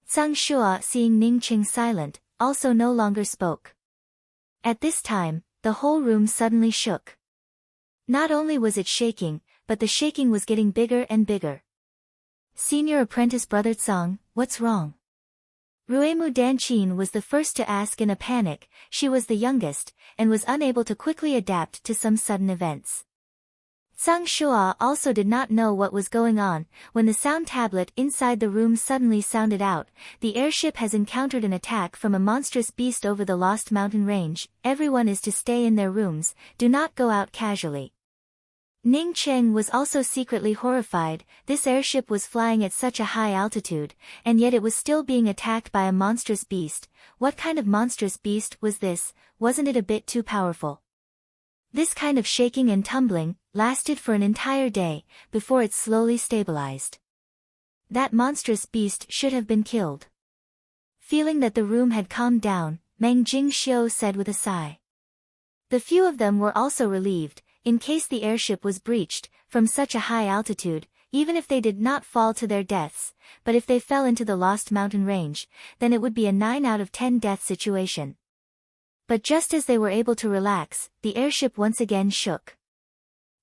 [SPEAKER 1] Zhang Shua, seeing Ning Cheng silent, also no longer spoke. At this time, the whole room suddenly shook. Not only was it shaking, but the shaking was getting bigger and bigger. Senior apprentice brother Zhang, what's wrong? Ruemu Danqin was the first to ask in a panic. She was the youngest, and was unable to quickly adapt to some sudden events. Zhang Shua also did not know what was going on, when the sound tablet inside the room suddenly sounded out, "The airship has encountered an attack from a monstrous beast over the Lost Mountain Range, everyone is to stay in their rooms, do not go out casually." Ning Cheng was also secretly horrified. This airship was flying at such a high altitude, and yet it was still being attacked by a monstrous beast. What kind of monstrous beast was this? Wasn't it a bit too powerful? This kind of shaking and tumbling lasted for an entire day, before it slowly stabilized. That monstrous beast should have been killed. Feeling that the room had calmed down, Meng Jingxiu said with a sigh. The few of them were also relieved. In case the airship was breached, from such a high altitude, even if they did not fall to their deaths, but if they fell into the Lost Mountain Range, then it would be a 9 out of 10 death situation. But just as they were able to relax, the airship once again shook.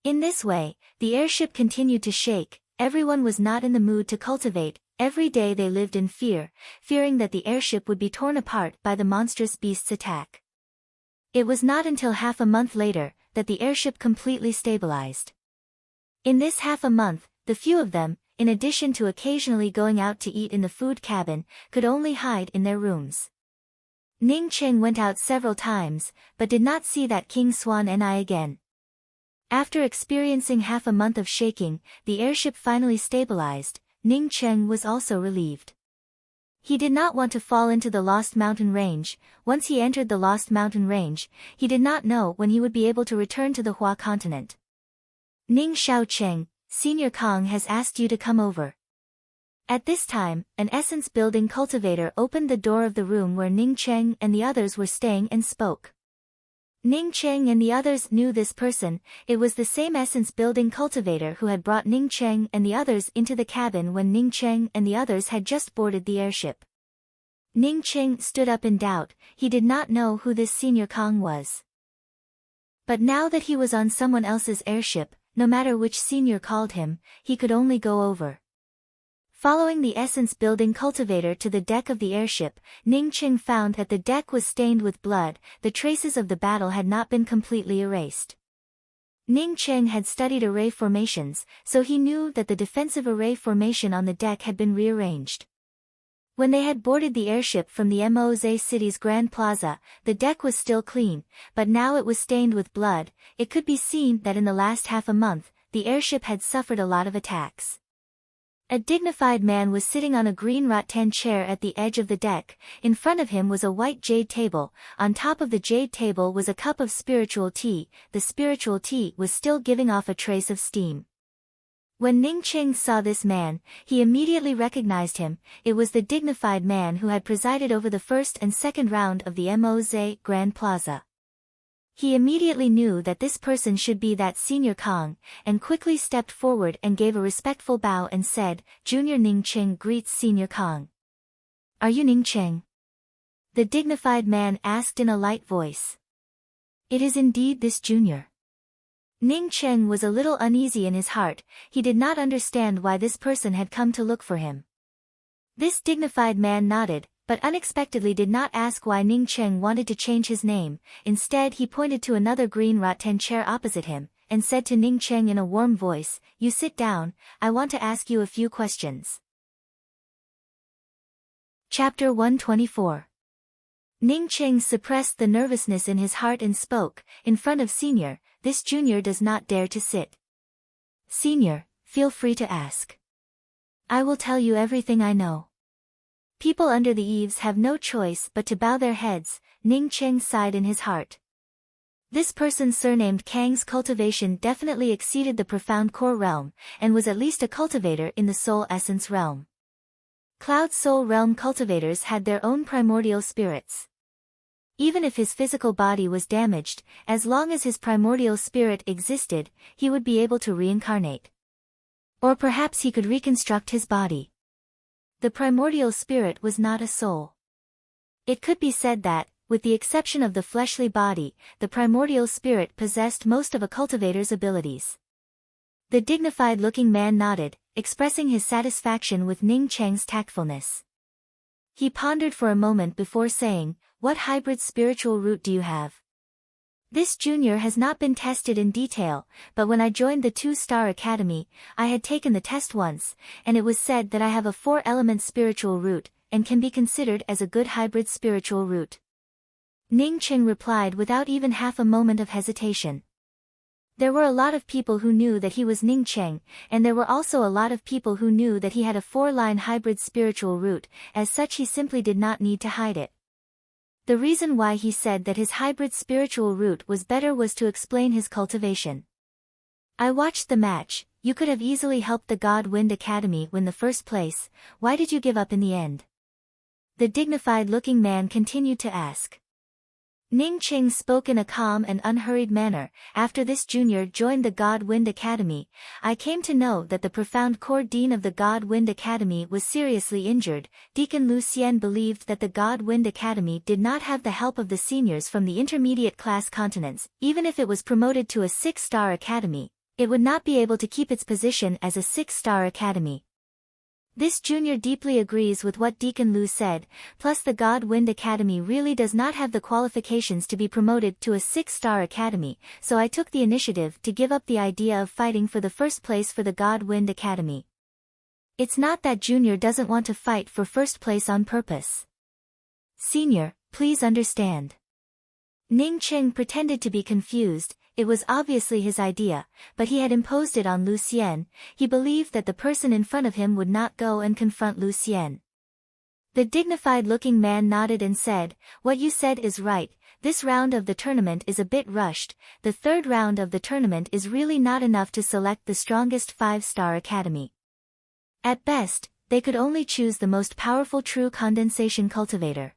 [SPEAKER 1] In this way, the airship continued to shake. Everyone was not in the mood to cultivate. Every day they lived in fear, fearing that the airship would be torn apart by the monstrous beast's attack. It was not until half a month later that the airship completely stabilized. In this half a month, the few of them, in addition to occasionally going out to eat in the food cabin, could only hide in their rooms. Ning Cheng went out several times, but did not see that King Swan Ni again. After experiencing half a month of shaking, the airship finally stabilized. Ning Cheng was also relieved. He did not want to fall into the Lost Mountain Range. Once he entered the Lost Mountain Range, he did not know when he would be able to return to the Hua continent. Ning Xiaocheng, Senior Kong has asked you to come over. At this time, an essence-building cultivator opened the door of the room where Ning Cheng and the others were staying and spoke. Ning Cheng and the others knew this person. It was the same essence-building cultivator who had brought Ning Cheng and the others into the cabin when Ning Cheng and the others had just boarded the airship. Ning Cheng stood up in doubt. He did not know who this Senior Kong was. But now that he was on someone else's airship, no matter which senior called him, he could only go over. Following the essence-building cultivator to the deck of the airship, Ning Cheng found that the deck was stained with blood. The traces of the battle had not been completely erased. Ning Cheng had studied array formations, so he knew that the defensive array formation on the deck had been rearranged. When they had boarded the airship from the Moze City's Grand Plaza, the deck was still clean, but now it was stained with blood. It could be seen that in the last half a month, the airship had suffered a lot of attacks. A dignified man was sitting on a green rattan chair at the edge of the deck. In front of him was a white jade table. On top of the jade table was a cup of spiritual tea. The spiritual tea was still giving off a trace of steam. When Ning Cheng saw this man, he immediately recognized him. It was the dignified man who had presided over the first and second round of the Moze Grand Plaza. He immediately knew that this person should be that Senior Kong, and quickly stepped forward and gave a respectful bow and said, "Junior Ning Cheng greets Senior Kong." "Are you Ning Cheng?" the dignified man asked in a light voice. "It is indeed this junior." Ning Cheng was a little uneasy in his heart. He did not understand why this person had come to look for him. This dignified man nodded, but unexpectedly did not ask why Ning Cheng wanted to change his name. Instead he pointed to another green rattan chair opposite him. and said to Ning Cheng in a warm voice, "You sit down, I want to ask you a few questions." Chapter 124. Ning Cheng suppressed the nervousness in his heart and spoke, "In front of Senior, this junior does not dare to sit. Senior, feel free to ask. I will tell you everything I know." People under the eaves have no choice but to bow their heads. Ning Cheng sighed in his heart. This person surnamed Kang's cultivation definitely exceeded the profound core realm, and was at least a cultivator in the soul essence realm. Cloud soul realm cultivators had their own primordial spirits. Even if his physical body was damaged, as long as his primordial spirit existed, he would be able to reincarnate. Or perhaps he could reconstruct his body. The primordial spirit was not a soul. It could be said that, with the exception of the fleshly body, the primordial spirit possessed most of a cultivator's abilities. The dignified-looking man nodded, expressing his satisfaction with Ning Cheng's tactfulness. He pondered for a moment before saying, "What hybrid spiritual root do you have?" "This junior has not been tested in detail, but when I joined the 2-Star Academy, I had taken the test once, and it was said that I have a 4-element spiritual root, and can be considered as a good hybrid spiritual root." Ning Cheng replied without even half a moment of hesitation. There were a lot of people who knew that he was Ning Cheng, and there were also a lot of people who knew that he had a 4-line hybrid spiritual root, as such he simply did not need to hide it. The reason why he said that his hybrid spiritual root was better was to explain his cultivation. "I watched the match. You could have easily helped the God Wind Academy win the first place. Why did you give up in the end?" The dignified-looking man continued to ask. Ning Cheng spoke in a calm and unhurried manner. "After this junior joined the God Wind Academy, I came to know that the profound core dean of the God Wind Academy was seriously injured. Deacon Lu Xian believed that the God Wind Academy did not have the help of the seniors from the intermediate class continents. Even if it was promoted to a 6-star academy, it would not be able to keep its position as a 6-star academy. This junior deeply agrees with what Deacon Lu said, plus the God Wind Academy really does not have the qualifications to be promoted to a 6-star academy, so I took the initiative to give up the idea of fighting for the first place for the God Wind Academy." It's not that junior doesn't want to fight for first place on purpose. "Senior, please understand." Ning Cheng pretended to be confused. It was obviously his idea, but he had imposed it on Lu Xian. He believed that the person in front of him would not go and confront Lu Xian. The dignified-looking man nodded and said, "What you said is right. This round of the tournament is a bit rushed. The 3rd round of the tournament is really not enough to select the strongest 5-star academy. At best, they could only choose the most powerful true condensation cultivator.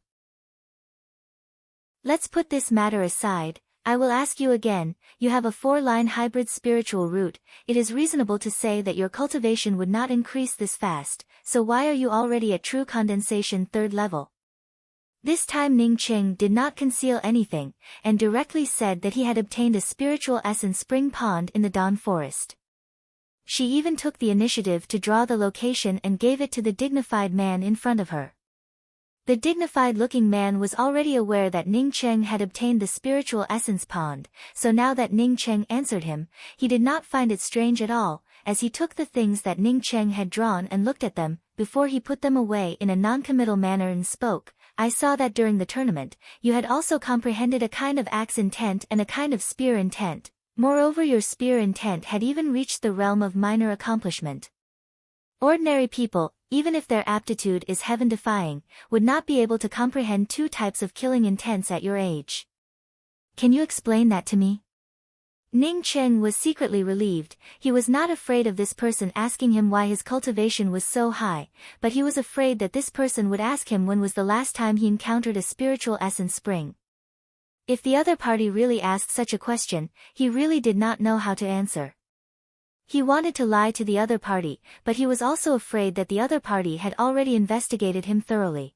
[SPEAKER 1] Let's put this matter aside. I will ask you again, you have a 4-line hybrid spiritual root. It is reasonable to say that your cultivation would not increase this fast, so why are you already at true condensation 3rd level?" This time Ning Cheng did not conceal anything, and directly said that he had obtained a spiritual essence spring pond in the Dawn Forest. She even took the initiative to draw the location and gave it to the dignified man in front of her. The dignified-looking man was already aware that Ning Cheng had obtained the spiritual essence pond, so now that Ning Cheng answered him, he did not find it strange at all, as he took the things that Ning Cheng had drawn and looked at them, before he put them away in a non-committal manner and spoke. "I saw that during the tournament, you had also comprehended a kind of axe intent and a kind of spear intent. Moreover, your spear intent had even reached the realm of minor accomplishment. Ordinary people, even if their aptitude is heaven-defying, would not be able to comprehend 2 types of killing intents at your age. Can you explain that to me?" Ning Cheng was secretly relieved. He was not afraid of this person asking him why his cultivation was so high, but he was afraid that this person would ask him when was the last time he encountered a spiritual essence spring. If the other party really asked such a question, he really did not know how to answer. He wanted to lie to the other party, but he was also afraid that the other party had already investigated him thoroughly.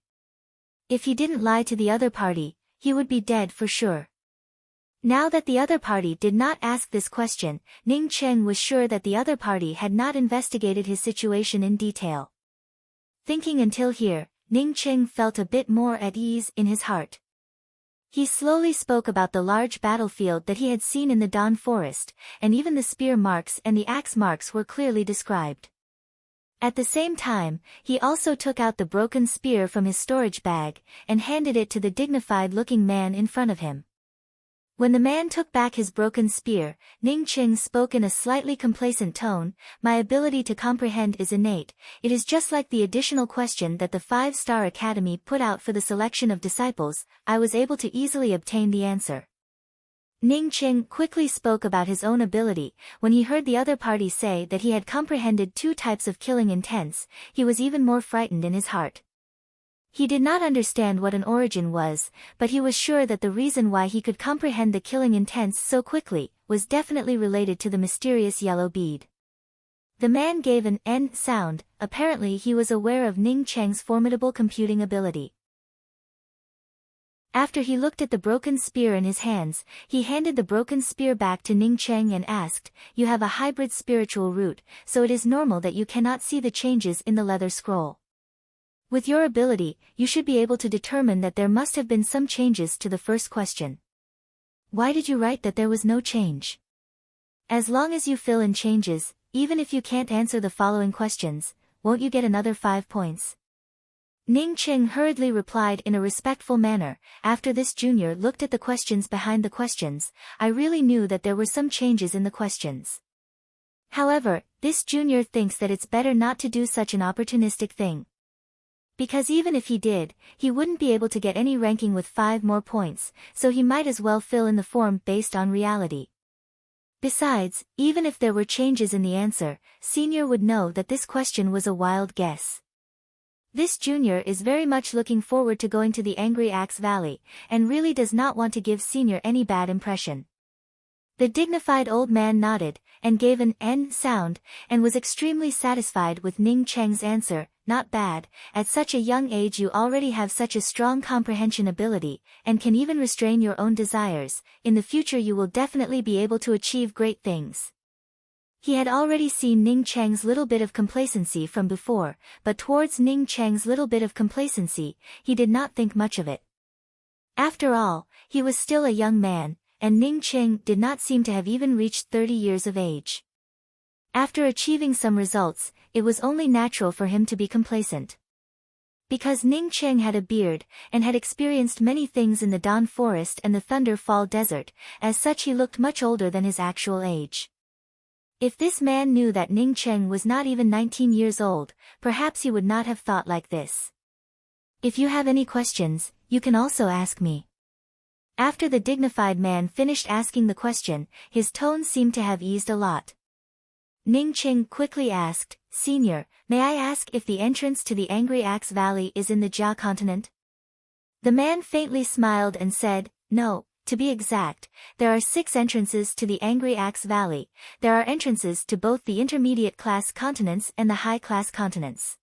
[SPEAKER 1] If he didn't lie to the other party, he would be dead for sure. Now that the other party did not ask this question, Ning Cheng was sure that the other party had not investigated his situation in detail. Thinking until here, Ning Cheng felt a bit more at ease in his heart. He slowly spoke about the large battlefield that he had seen in the Dawn Forest, and even the spear marks and the axe marks were clearly described. At the same time, he also took out the broken spear from his storage bag, and handed it to the dignified-looking man in front of him. When the man took back his broken spear, Ning Qing spoke in a slightly complacent tone, "My ability to comprehend is innate. It is just like the additional question that the 5-Star Academy put out for the selection of disciples. I was able to easily obtain the answer." Ning Qing quickly spoke about his own ability. When he heard the other party say that he had comprehended 2 types of killing intents, he was even more frightened in his heart. He did not understand what an origin was, but he was sure that the reason why he could comprehend the killing intents so quickly was definitely related to the mysterious yellow bead. The man gave an "N" sound. Apparently he was aware of Ning Cheng's formidable computing ability. After he looked at the broken spear in his hands, he handed the broken spear back to Ning Cheng and asked, "You have a hybrid spiritual root, so it is normal that you cannot see the changes in the leather scroll. With your ability, you should be able to determine that there must have been some changes to the first question. Why did you write that there was no change? As long as you fill in changes, even if you can't answer the following questions, won't you get another 5 points?" Ning Qing hurriedly replied in a respectful manner. After this junior looked at the questions behind the questions, I really knew that there were some changes in the questions. However, this junior thinks that it's better not to do such an opportunistic thing. Because even if he did, he wouldn't be able to get any ranking with 5 more points, so he might as well fill in the form based on reality. Besides, even if there were changes in the answer, Senior would know that this question was a wild guess. This junior is very much looking forward to going to the Angry Axe Valley, and really does not want to give Senior any bad impression. The dignified old man nodded, and gave an "N" sound, and was extremely satisfied with Ning Cheng's answer. "Not bad. At such a young age you already have such a strong comprehension ability, and can even restrain your own desires. In the future you will definitely be able to achieve great things." He had already seen Ning Cheng's little bit of complacency from before, but towards Ning Cheng's little bit of complacency, he did not think much of it. After all, he was still a young man, and Ning Cheng did not seem to have even reached 30 years of age. After achieving some results, it was only natural for him to be complacent. Because Ning Cheng had a beard, and had experienced many things in the Dawn Forest and the Thunder Fall Desert, as such he looked much older than his actual age. If this man knew that Ning Cheng was not even 19 years old, perhaps he would not have thought like this. "If you have any questions, you can also ask me." After the dignified man finished asking the question, his tone seemed to have eased a lot. Ning Cheng quickly asked, "Senior, may I ask if the entrance to the Angry Axe Valley is in the Jia continent?" The man faintly smiled and said, "No, to be exact, there are 6 entrances to the Angry Axe Valley. There are entrances to both the intermediate class continents and the high class continents.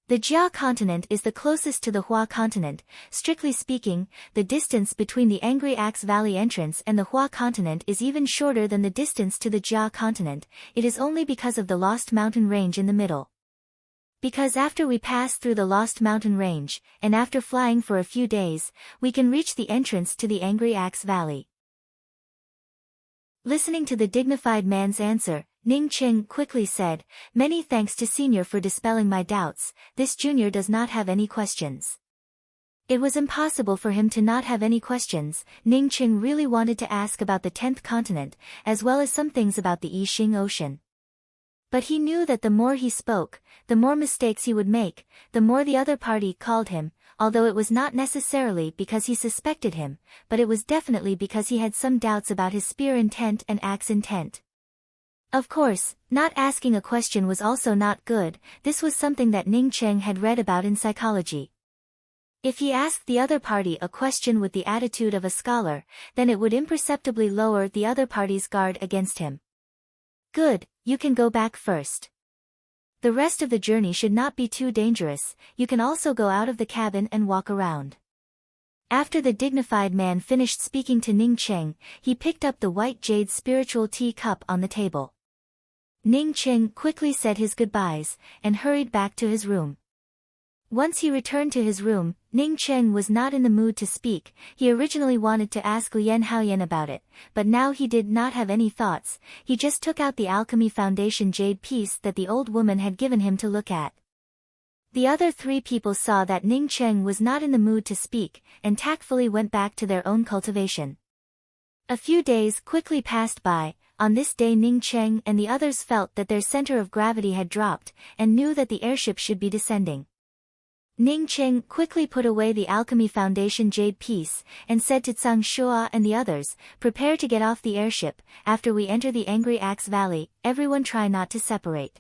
[SPEAKER 1] The Jia continent is the closest to the Hua continent. Strictly speaking, the distance between the Angry Axe Valley entrance and the Hua continent is even shorter than the distance to the Jia continent. It is only because of the Lost Mountain Range in the middle. Because after we pass through the Lost Mountain Range, and after flying for a few days, we can reach the entrance to the Angry Axe Valley." Listening to the dignified man's answer, Ning Cheng quickly said, "Many thanks to Senior for dispelling my doubts. This junior does not have any questions." It was impossible for him to not have any questions. Ning Cheng really wanted to ask about the 10th continent, as well as some things about the Yixing Ocean. But he knew that the more he spoke, the more mistakes he would make, the more the other party called him, although it was not necessarily because he suspected him, but it was definitely because he had some doubts about his spear intent and axe intent. Of course, not asking a question was also not good. This was something that Ning Cheng had read about in psychology. If he asked the other party a question with the attitude of a scholar, then it would imperceptibly lower the other party's guard against him. "Good, you can go back first. The rest of the journey should not be too dangerous. You can also go out of the cabin and walk around." After the dignified man finished speaking to Ning Cheng, he picked up the white jade spiritual tea cup on the table. Ning Cheng quickly said his goodbyes, and hurried back to his room. Once he returned to his room, Ning Cheng was not in the mood to speak. He originally wanted to ask Lian Haoyan about it, but now he did not have any thoughts. He just took out the Alchemy Foundation jade piece that the old woman had given him to look at. The other three people saw that Ning Cheng was not in the mood to speak, and tactfully went back to their own cultivation. A few days quickly passed by. On this day Ning Cheng and the others felt that their center of gravity had dropped, and knew that the airship should be descending. Ning Cheng quickly put away the Alchemy Foundation jade piece, and said to Tsang Shua and the others, "Prepare to get off the airship. After we enter the Angry Axe Valley, everyone try not to separate.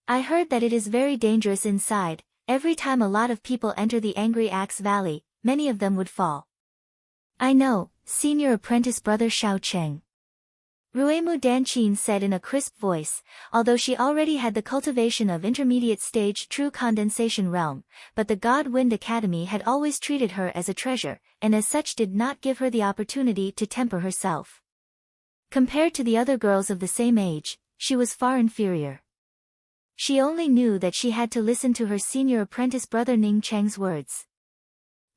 [SPEAKER 1] I heard that it is very dangerous inside. Every time a lot of people enter the Angry Axe Valley, many of them would fall." "I know, Senior Apprentice Brother Shao Cheng," Ruemu Danchin said in a crisp voice, although she already had the cultivation of intermediate stage true condensation realm, but the God Wind Academy had always treated her as a treasure, and as such did not give her the opportunity to temper herself. Compared to the other girls of the same age, she was far inferior. She only knew that she had to listen to her senior apprentice brother Ning Cheng's words.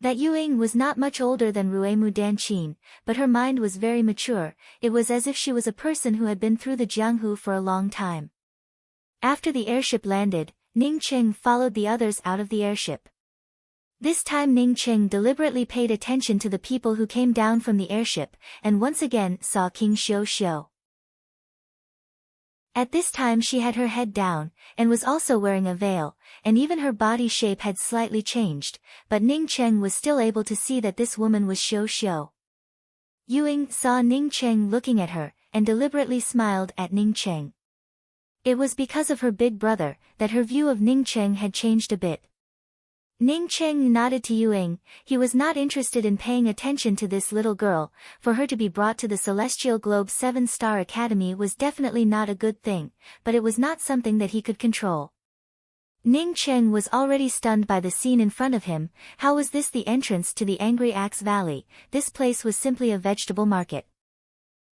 [SPEAKER 1] That Yuing was not much older than Ruemu Danchin, but her mind was very mature. It was as if she was a person who had been through the Jianghu for a long time. After the airship landed, Ning Cheng followed the others out of the airship. This time Ning Cheng deliberately paid attention to the people who came down from the airship, and once again saw King Xiu Xiu. At this time she had her head down, and was also wearing a veil, and even her body shape had slightly changed, but Ning Cheng was still able to see that this woman was Xiu Xiu. Yuing saw Ning Cheng looking at her, and deliberately smiled at Ning Cheng. It was because of her big brother, that her view of Ning Cheng had changed a bit. Ning Cheng nodded to Yuing. He was not interested in paying attention to this little girl. For her to be brought to the Celestial Globe 7-Star Academy was definitely not a good thing, but it was not something that he could control. Ning Cheng was already stunned by the scene in front of him. How was this the entrance to the Angry Axe Valley? This place was simply a vegetable market.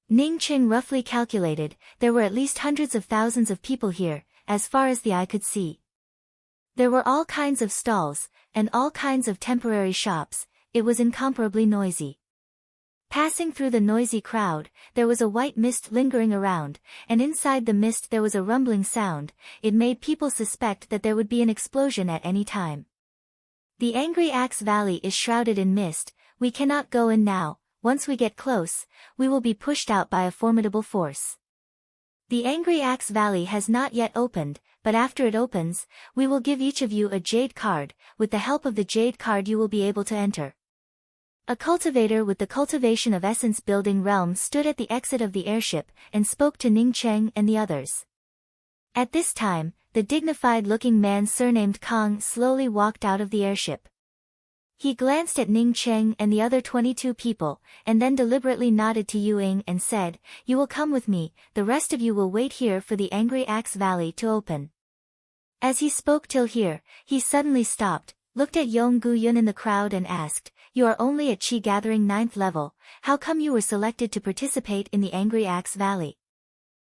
[SPEAKER 1] Ning Cheng roughly calculated, there were at least hundreds of thousands of people here, as far as the eye could see. There were all kinds of stalls, and all kinds of temporary shops. It was incomparably noisy. Passing through the noisy crowd, there was a white mist lingering around, and inside the mist there was a rumbling sound. It made people suspect that there would be an explosion at any time. The Angry Axe Valley is shrouded in mist. We cannot go in now. Once we get close, we will be pushed out by a formidable force. The Angry Axe Valley has not yet opened, but after it opens, we will give each of you a jade card. With the help of the jade card you will be able to enter. A cultivator with the cultivation of essence building realm stood at the exit of the airship, and spoke to Ning Cheng and the others. At this time, the dignified-looking man surnamed Kong slowly walked out of the airship. He glanced at Ning Cheng and the other 22 people, and then deliberately nodded to Yuing and said, "You will come with me, the rest of you will wait here for the Angry Axe Valley to open." As he spoke till here, he suddenly stopped, looked at Yong Guyun in the crowd and asked, "You are only at Qi Gathering 9th level, how come you were selected to participate in the Angry Axe Valley?"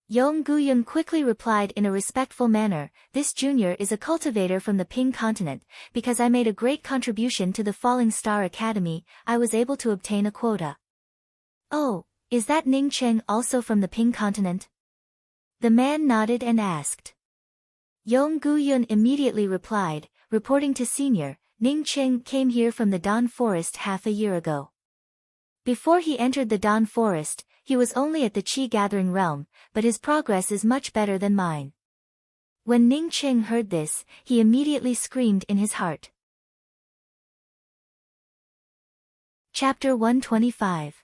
[SPEAKER 1] Yong Guyun quickly replied in a respectful manner, "This junior is a cultivator from the Ping continent. Because I made a great contribution to the Falling Star Academy, I was able to obtain a quota." "Oh, is that Ning Cheng also from the Ping continent?" The man nodded and asked. Yong Guyun immediately replied, reporting to Senior, "Ning Cheng came here from the Dawn Forest half a year ago. Before he entered the Dawn Forest, he was only at the Qi Gathering realm, but his progress is much better than mine." When Ning Cheng heard this, he immediately screamed in his heart. Chapter 125.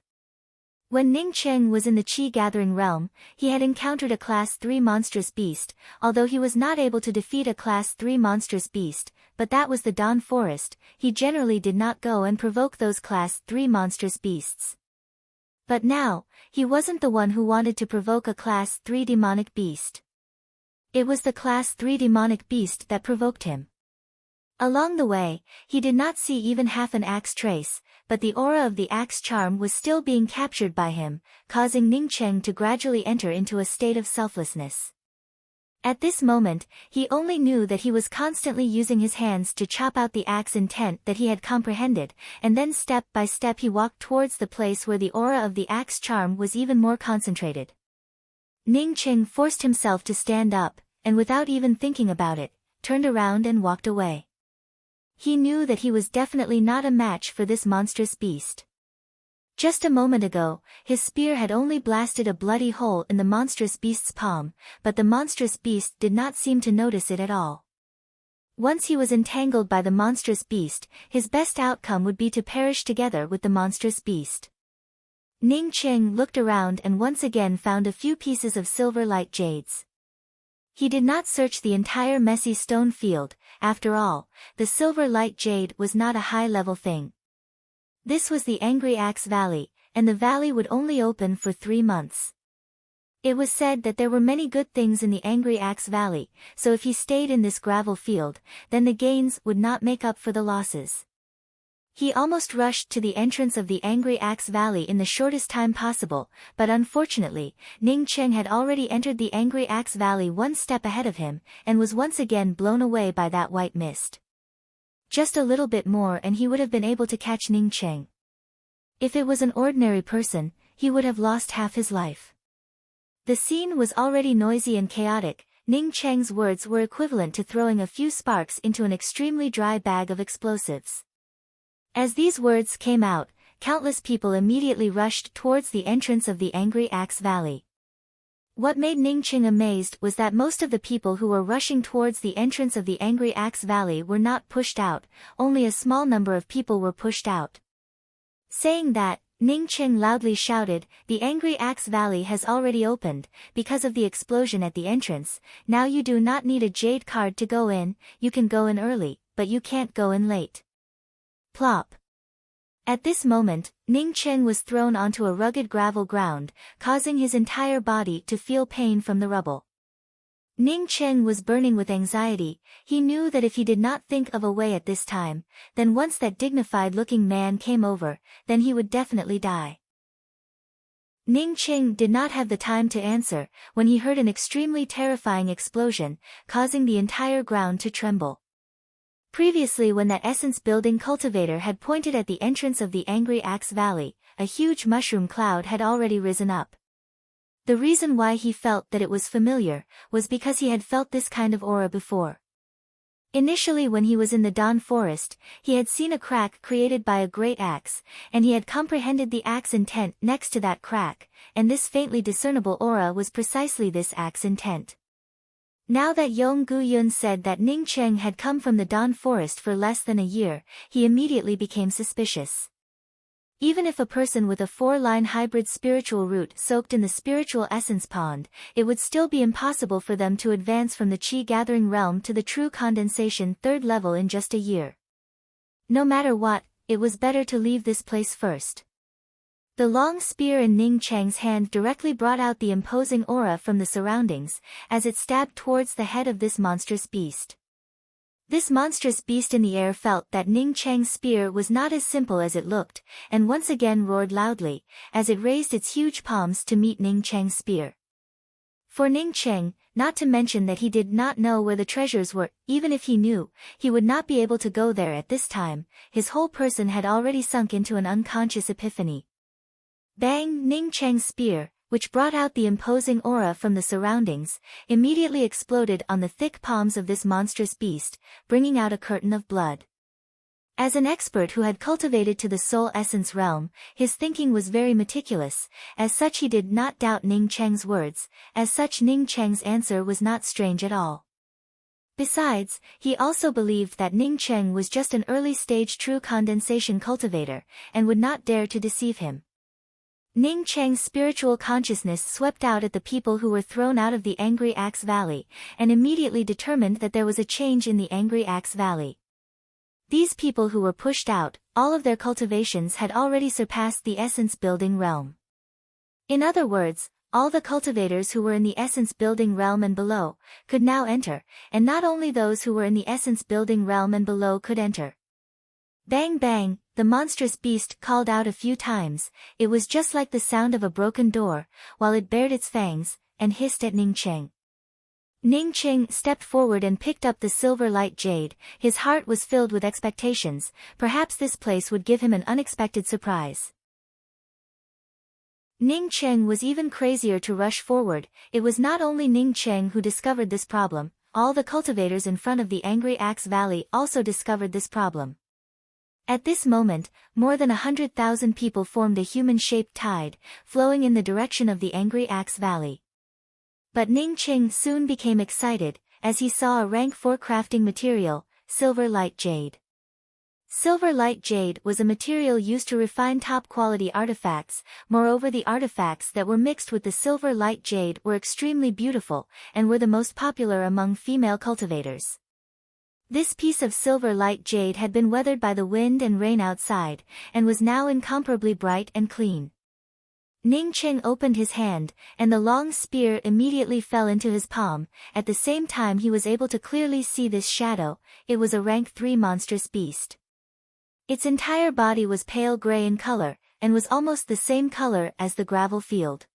[SPEAKER 1] When Ning Cheng was in the Qi Gathering realm, he had encountered a Class 3 monstrous beast, although he was not able to defeat a Class 3 monstrous beast, but that was the Dawn Forest. He generally did not go and provoke those Class 3 monstrous beasts. But now, he wasn't the one who wanted to provoke a Class 3 demonic beast. It was the Class 3 demonic beast that provoked him. Along the way, he did not see even half an axe trace, but the aura of the axe charm was still being captured by him, causing Ning Cheng to gradually enter into a state of selflessness. At this moment, he only knew that he was constantly using his hands to chop out the axe intent that he had comprehended, and then step by step he walked towards the place where the aura of the axe charm was even more concentrated. Ning Qing forced himself to stand up, and without even thinking about it, turned around and walked away. He knew that he was definitely not a match for this monstrous beast. Just a moment ago, his spear had only blasted a bloody hole in the monstrous beast's palm, but the monstrous beast did not seem to notice it at all. Once he was entangled by the monstrous beast, his best outcome would be to perish together with the monstrous beast. Ning Qing looked around and once again found a few pieces of silver light jades. He did not search the entire messy stone field. After all, the silver light jade was not a high-level thing. This was the Angry Axe Valley, and the valley would only open for 3 months. It was said that there were many good things in the Angry Axe Valley, so if he stayed in this gravel field, then the gains would not make up for the losses. He almost rushed to the entrance of the Angry Axe Valley in the shortest time possible, but unfortunately, Ning Qing had already entered the Angry Axe Valley one step ahead of him, and was once again blown away by that white mist. Just a little bit more and he would have been able to catch Ning Qing. If it was an ordinary person, he would have lost half his life. The scene was already noisy and chaotic. Ning Qing's words were equivalent to throwing a few sparks into an extremely dry bag of explosives. As these words came out, countless people immediately rushed towards the entrance of the Angry Axe Valley. What made Ning Qing amazed was that most of the people who were rushing towards the entrance of the Angry Axe Valley were not pushed out, only a small number of people were pushed out. Saying that, Ning Qing loudly shouted, "The Angry Axe Valley has already opened, because of the explosion at the entrance. Now you do not need a jade card to go in, you can go in early, but you can't go in late." Plop. At this moment, Ning Qing was thrown onto a rugged gravel ground, causing his entire body to feel pain from the rubble. Ning Qing was burning with anxiety. He knew that if he did not think of a way at this time, then once that dignified-looking man came over, then he would definitely die. Ning Qing did not have the time to answer, when he heard an extremely terrifying explosion, causing the entire ground to tremble. Previously, when that essence building cultivator had pointed at the entrance of the Angry Axe Valley, a huge mushroom cloud had already risen up. The reason why he felt that it was familiar, was because he had felt this kind of aura before. Initially, when he was in the Dawn Forest, he had seen a crack created by a great axe, and he had comprehended the axe intent next to that crack, and this faintly discernible aura was precisely this axe intent. Now that Yong Guyun said that Ning Qing had come from the Dawn Forest for less than a year, he immediately became suspicious. Even if a person with a 4-line hybrid spiritual root soaked in the spiritual essence pond, it would still be impossible for them to advance from the Qi-gathering realm to the true condensation 3rd level in just a year. No matter what, it was better to leave this place first. The long spear in Ning Cheng's hand directly brought out the imposing aura from the surroundings, as it stabbed towards the head of this monstrous beast. This monstrous beast in the air felt that Ning Cheng's spear was not as simple as it looked, and once again roared loudly, as it raised its huge palms to meet Ning Cheng's spear. For Ning Cheng, not to mention that he did not know where the treasures were, even if he knew, he would not be able to go there at this time. His whole person had already sunk into an unconscious epiphany. Bang! Ning Cheng's spear, which brought out the imposing aura from the surroundings, immediately exploded on the thick palms of this monstrous beast, bringing out a curtain of blood. As an expert who had cultivated to the soul essence realm, his thinking was very meticulous. As such, he did not doubt Ning Cheng's words. As such, Ning Cheng's answer was not strange at all. Besides, he also believed that Ning Cheng was just an early-stage true condensation cultivator, and would not dare to deceive him. Ning Cheng's spiritual consciousness swept out at the people who were thrown out of the Angry Axe Valley, and immediately determined that there was a change in the Angry Axe Valley. These people who were pushed out, all of their cultivations had already surpassed the essence-building realm. In other words, all the cultivators who were in the essence-building realm and below, could now enter, and not only those who were in the essence-building realm and below could enter. Bang bang, the monstrous beast called out a few times. It was just like the sound of a broken door, while it bared its fangs, and hissed at Ning Cheng. Ning Qing stepped forward and picked up the silver light jade. His heart was filled with expectations. Perhaps this place would give him an unexpected surprise. Ning Cheng was even crazier to rush forward. It was not only Ning Cheng who discovered this problem, all the cultivators in front of the Angry Axe Valley also discovered this problem. At this moment, more than 100,000 people formed a human-shaped tide, flowing in the direction of the Angry Axe Valley. But Ning Cheng soon became excited, as he saw a rank 4 crafting material, silver light jade. Silver light jade was a material used to refine top-quality artifacts. Moreover, the artifacts that were mixed with the silver light jade were extremely beautiful, and were the most popular among female cultivators. This piece of silver light jade had been weathered by the wind and rain outside, and was now incomparably bright and clean. Ning Cheng opened his hand, and the long spear immediately fell into his palm. At the same time he was able to clearly see this shadow. It was a rank 3 monstrous beast. Its entire body was pale gray in color, and was almost the same color as the gravel field.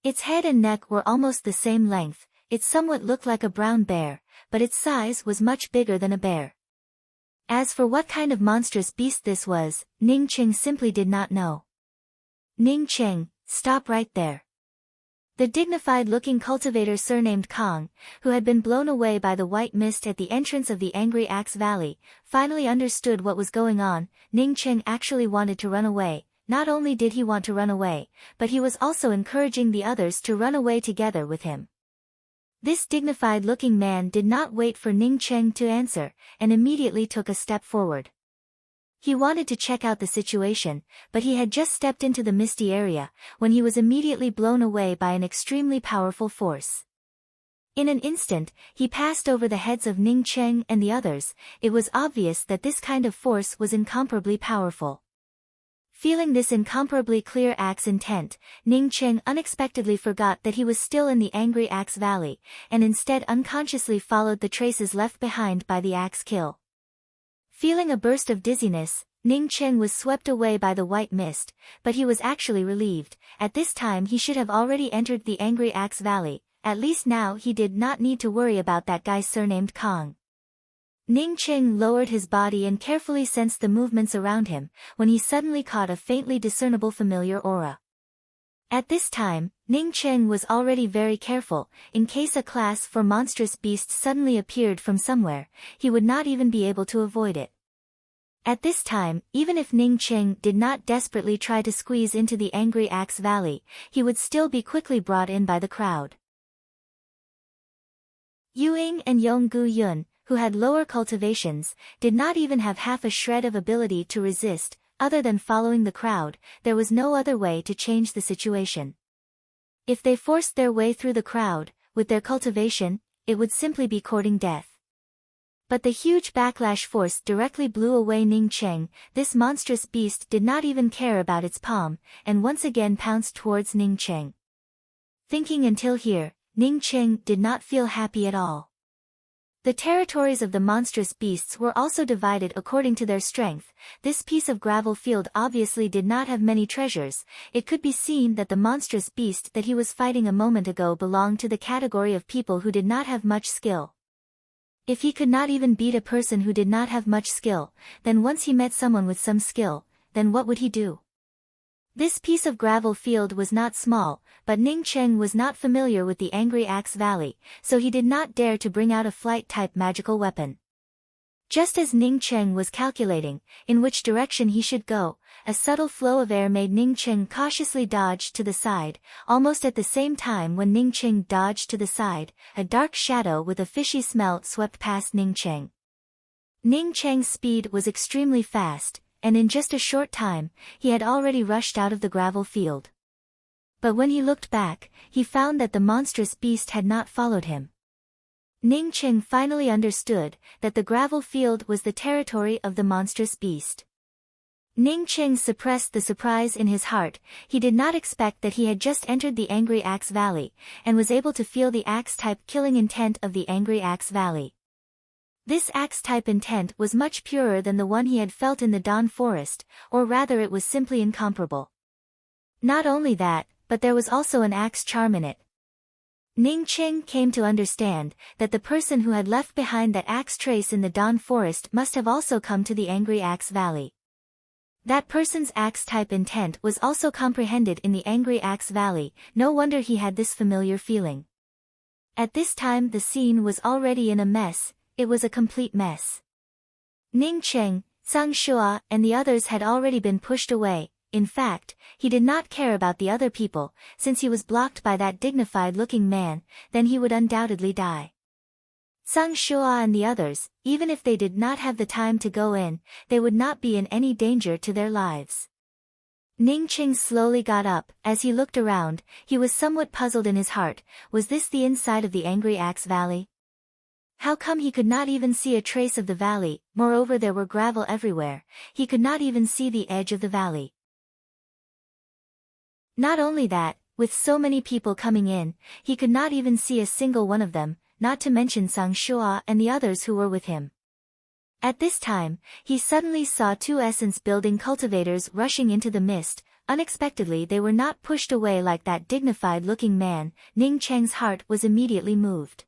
[SPEAKER 1] Its head and neck were almost the same length. It somewhat looked like a brown bear, but its size was much bigger than a bear. As for what kind of monstrous beast this was, Ning Cheng simply did not know. Ning Cheng, stop right there. The dignified-looking cultivator surnamed Kong, who had been blown away by the white mist at the entrance of the Angry Axe Valley, finally understood what was going on. Ning Cheng actually wanted to run away. Not only did he want to run away, but he was also encouraging the others to run away together with him. This dignified-looking man did not wait for Ning Cheng to answer, and immediately took a step forward. He wanted to check out the situation, but he had just stepped into the misty area, when he was immediately blown away by an extremely powerful force. In an instant, he passed over the heads of Ning Cheng and the others. It was obvious that this kind of force was incomparably powerful. Feeling this incomparably clear axe intent, Ning Cheng unexpectedly forgot that he was still in the Angry Axe Valley, and instead unconsciously followed the traces left behind by the axe kill. Feeling a burst of dizziness, Ning Cheng was swept away by the white mist, but he was actually relieved. At this time he should have already entered the Angry Axe Valley. At least now he did not need to worry about that guy surnamed Kong. Ning Cheng lowered his body and carefully sensed the movements around him, when he suddenly caught a faintly discernible familiar aura. At this time, Ning Cheng was already very careful. In case a class 4 monstrous beast suddenly appeared from somewhere, he would not even be able to avoid it. At this time, even if Ning Cheng did not desperately try to squeeze into the Angry Axe Valley, he would still be quickly brought in by the crowd. Yuing and Yong Gu Yun, who had lower cultivations, did not even have half a shred of ability to resist. Other than following the crowd, there was no other way to change the situation. If they forced their way through the crowd, with their cultivation, it would simply be courting death. But the huge backlash force directly blew away Ning Cheng. This monstrous beast did not even care about its palm, and once again pounced towards Ning Cheng. Thinking until here, Ning Cheng did not feel happy at all. The territories of the monstrous beasts were also divided according to their strength. This piece of gravel field obviously did not have many treasures. It could be seen that the monstrous beast that he was fighting a moment ago belonged to the category of people who did not have much skill. If he could not even beat a person who did not have much skill, then once he met someone with some skill, then what would he do? This piece of gravel field was not small, but Ning Cheng was not familiar with the Angry Axe Valley, so he did not dare to bring out a flight-type magical weapon. Just as Ning Cheng was calculating in which direction he should go, a subtle flow of air made Ning Cheng cautiously dodge to the side. Almost at the same time when Ning Cheng dodged to the side, a dark shadow with a fishy smell swept past Ning Cheng. Ning Cheng's speed was extremely fast, and in just a short time, he had already rushed out of the gravel field. But when he looked back, he found that the monstrous beast had not followed him. Ning Cheng finally understood that the gravel field was the territory of the monstrous beast. Ning Cheng suppressed the surprise in his heart. He did not expect that he had just entered the Angry Axe Valley, and was able to feel the axe-type killing intent of the Angry Axe Valley. This axe-type intent was much purer than the one he had felt in the Dawn Forest, or rather it was simply incomparable. Not only that, but there was also an axe charm in it. Ning Qing came to understand that the person who had left behind that axe trace in the Dawn Forest must have also come to the Angry Axe Valley. That person's axe-type intent was also comprehended in the Angry Axe Valley, no wonder he had this familiar feeling. At this time the scene was already in a mess, it was a complete mess. Ning Cheng, Zhang Shua, and the others had already been pushed away. In fact, he did not care about the other people, since he was blocked by that dignified-looking man, then he would undoubtedly die. Zhang Shua and the others, even if they did not have the time to go in, they would not be in any danger to their lives. Ning Qing slowly got up. As he looked around, he was somewhat puzzled in his heart. Was this the inside of the Angry Axe Valley? How come he could not even see a trace of the valley? Moreover, there were gravel everywhere. He could not even see the edge of the valley. Not only that, with so many people coming in, he could not even see a single one of them, not to mention Zhang Shua and the others who were with him. At this time, he suddenly saw two essence-building cultivators rushing into the mist. Unexpectedly they were not pushed away like that dignified-looking man. Ning Cheng's heart was immediately moved.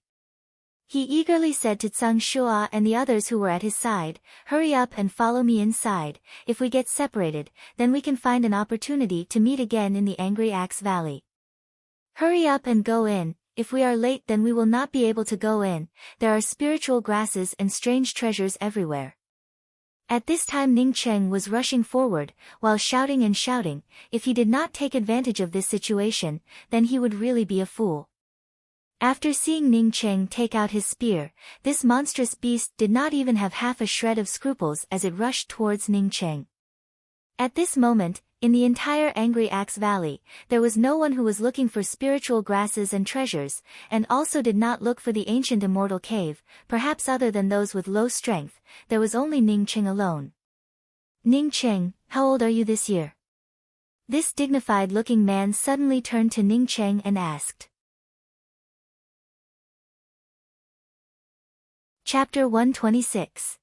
[SPEAKER 1] He eagerly said to Zhang Shua and the others who were at his side, "Hurry up and follow me inside. If we get separated, then we can find an opportunity to meet again in the Angry Axe Valley. Hurry up and go in. If we are late then we will not be able to go in. There are spiritual grasses and strange treasures everywhere." At this time Ning Cheng was rushing forward, while shouting and shouting. If he did not take advantage of this situation, then he would really be a fool. After seeing Ning Cheng take out his spear, this monstrous beast did not even have half a shred of scruples as it rushed towards Ning Cheng. At this moment, in the entire Angry Axe Valley, there was no one who was looking for spiritual grasses and treasures, and also did not look for the ancient immortal cave, perhaps other than those with low strength. There was only Ning Cheng alone. "Ning Cheng, how old are you this year?" This dignified-looking man suddenly turned to Ning Cheng and asked. Chapter 126.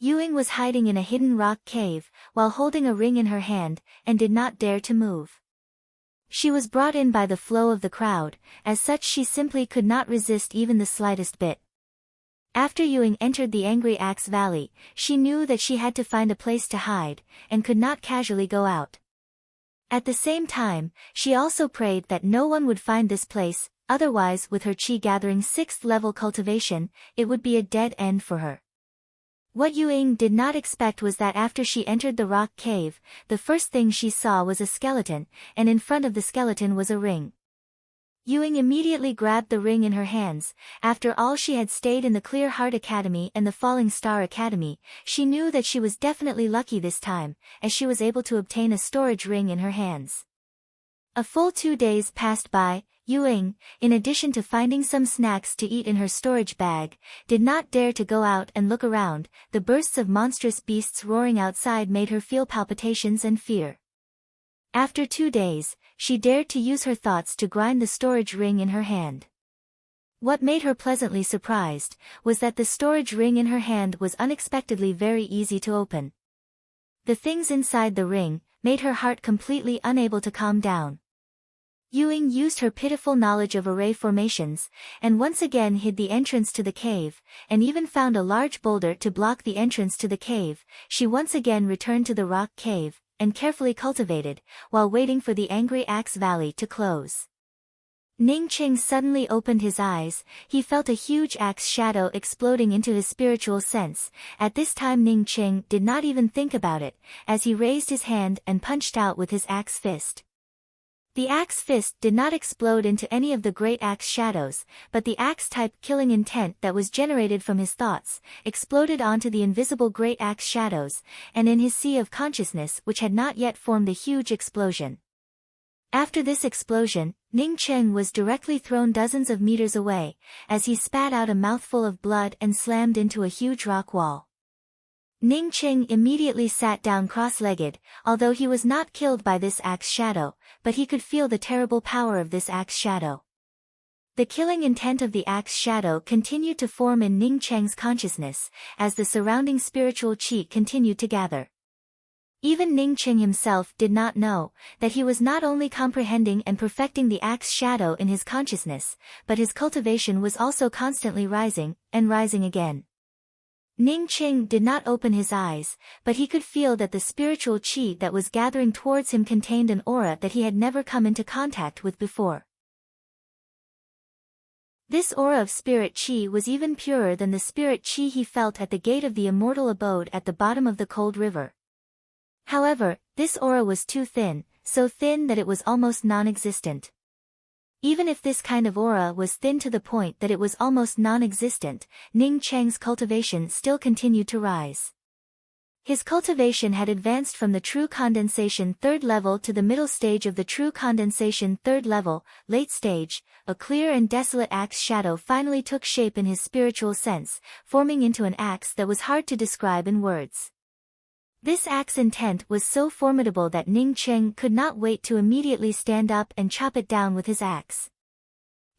[SPEAKER 1] Yuying was hiding in a hidden rock cave, while holding a ring in her hand, and did not dare to move. She was brought in by the flow of the crowd, as such she simply could not resist even the slightest bit. After Yuying entered the Angry Axe Valley, she knew that she had to find a place to hide, and could not casually go out. At the same time, she also prayed that no one would find this place, otherwise with her chi-gathering 6th level cultivation, it would be a dead end for her. What Yuying did not expect was that after she entered the rock cave, the first thing she saw was a skeleton, and in front of the skeleton was a ring. Yuying immediately grabbed the ring in her hands. After all, she had stayed in the Clear Heart Academy and the Falling Star Academy. She knew that she was definitely lucky this time, as she was able to obtain a storage ring in her hands. A full 2 days passed by. Yuying, in addition to finding some snacks to eat in her storage bag, did not dare to go out and look around. The bursts of monstrous beasts roaring outside made her feel palpitations and fear. After 2 days, she dared to use her thoughts to grind the storage ring in her hand. What made her pleasantly surprised was that the storage ring in her hand was unexpectedly very easy to open. The things inside the ring made her heart completely unable to calm down. Yuying used her pitiful knowledge of array formations, and once again hid the entrance to the cave, and even found a large boulder to block the entrance to the cave. She once again returned to the rock cave, and carefully cultivated, while waiting for the Angry Axe Valley to close. Ning Cheng suddenly opened his eyes. He felt a huge axe shadow exploding into his spiritual sense. At this time Ning Cheng did not even think about it, as he raised his hand and punched out with his axe fist. The axe fist did not explode into any of the great axe shadows, but the axe-type killing intent that was generated from his thoughts exploded onto the invisible great axe shadows, and in his sea of consciousness which had not yet formed a huge explosion. After this explosion, Ning Cheng was directly thrown dozens of meters away, as he spat out a mouthful of blood and slammed into a huge rock wall. Ning Cheng immediately sat down cross-legged, although he was not killed by this axe shadow, but he could feel the terrible power of this axe shadow. The killing intent of the axe shadow continued to form in Ning Cheng's consciousness, as the surrounding spiritual qi continued to gather. Even Ning Qing himself did not know that he was not only comprehending and perfecting the axe shadow in his consciousness, but his cultivation was also constantly rising, and rising again. Ning Qing did not open his eyes, but he could feel that the spiritual qi that was gathering towards him contained an aura that he had never come into contact with before. This aura of spirit qi was even purer than the spirit qi he felt at the gate of the immortal abode at the bottom of the cold river. However, this aura was too thin, so thin that it was almost non-existent. Even if this kind of aura was thin to the point that it was almost non-existent, Ning Cheng's cultivation still continued to rise. His cultivation had advanced from the true condensation third level to the middle stage of the true condensation third level, late stage. A clear and desolate axe shadow finally took shape in his spiritual sense, forming into an axe that was hard to describe in words. This axe intent was so formidable that Ning Cheng could not wait to immediately stand up and chop it down with his axe.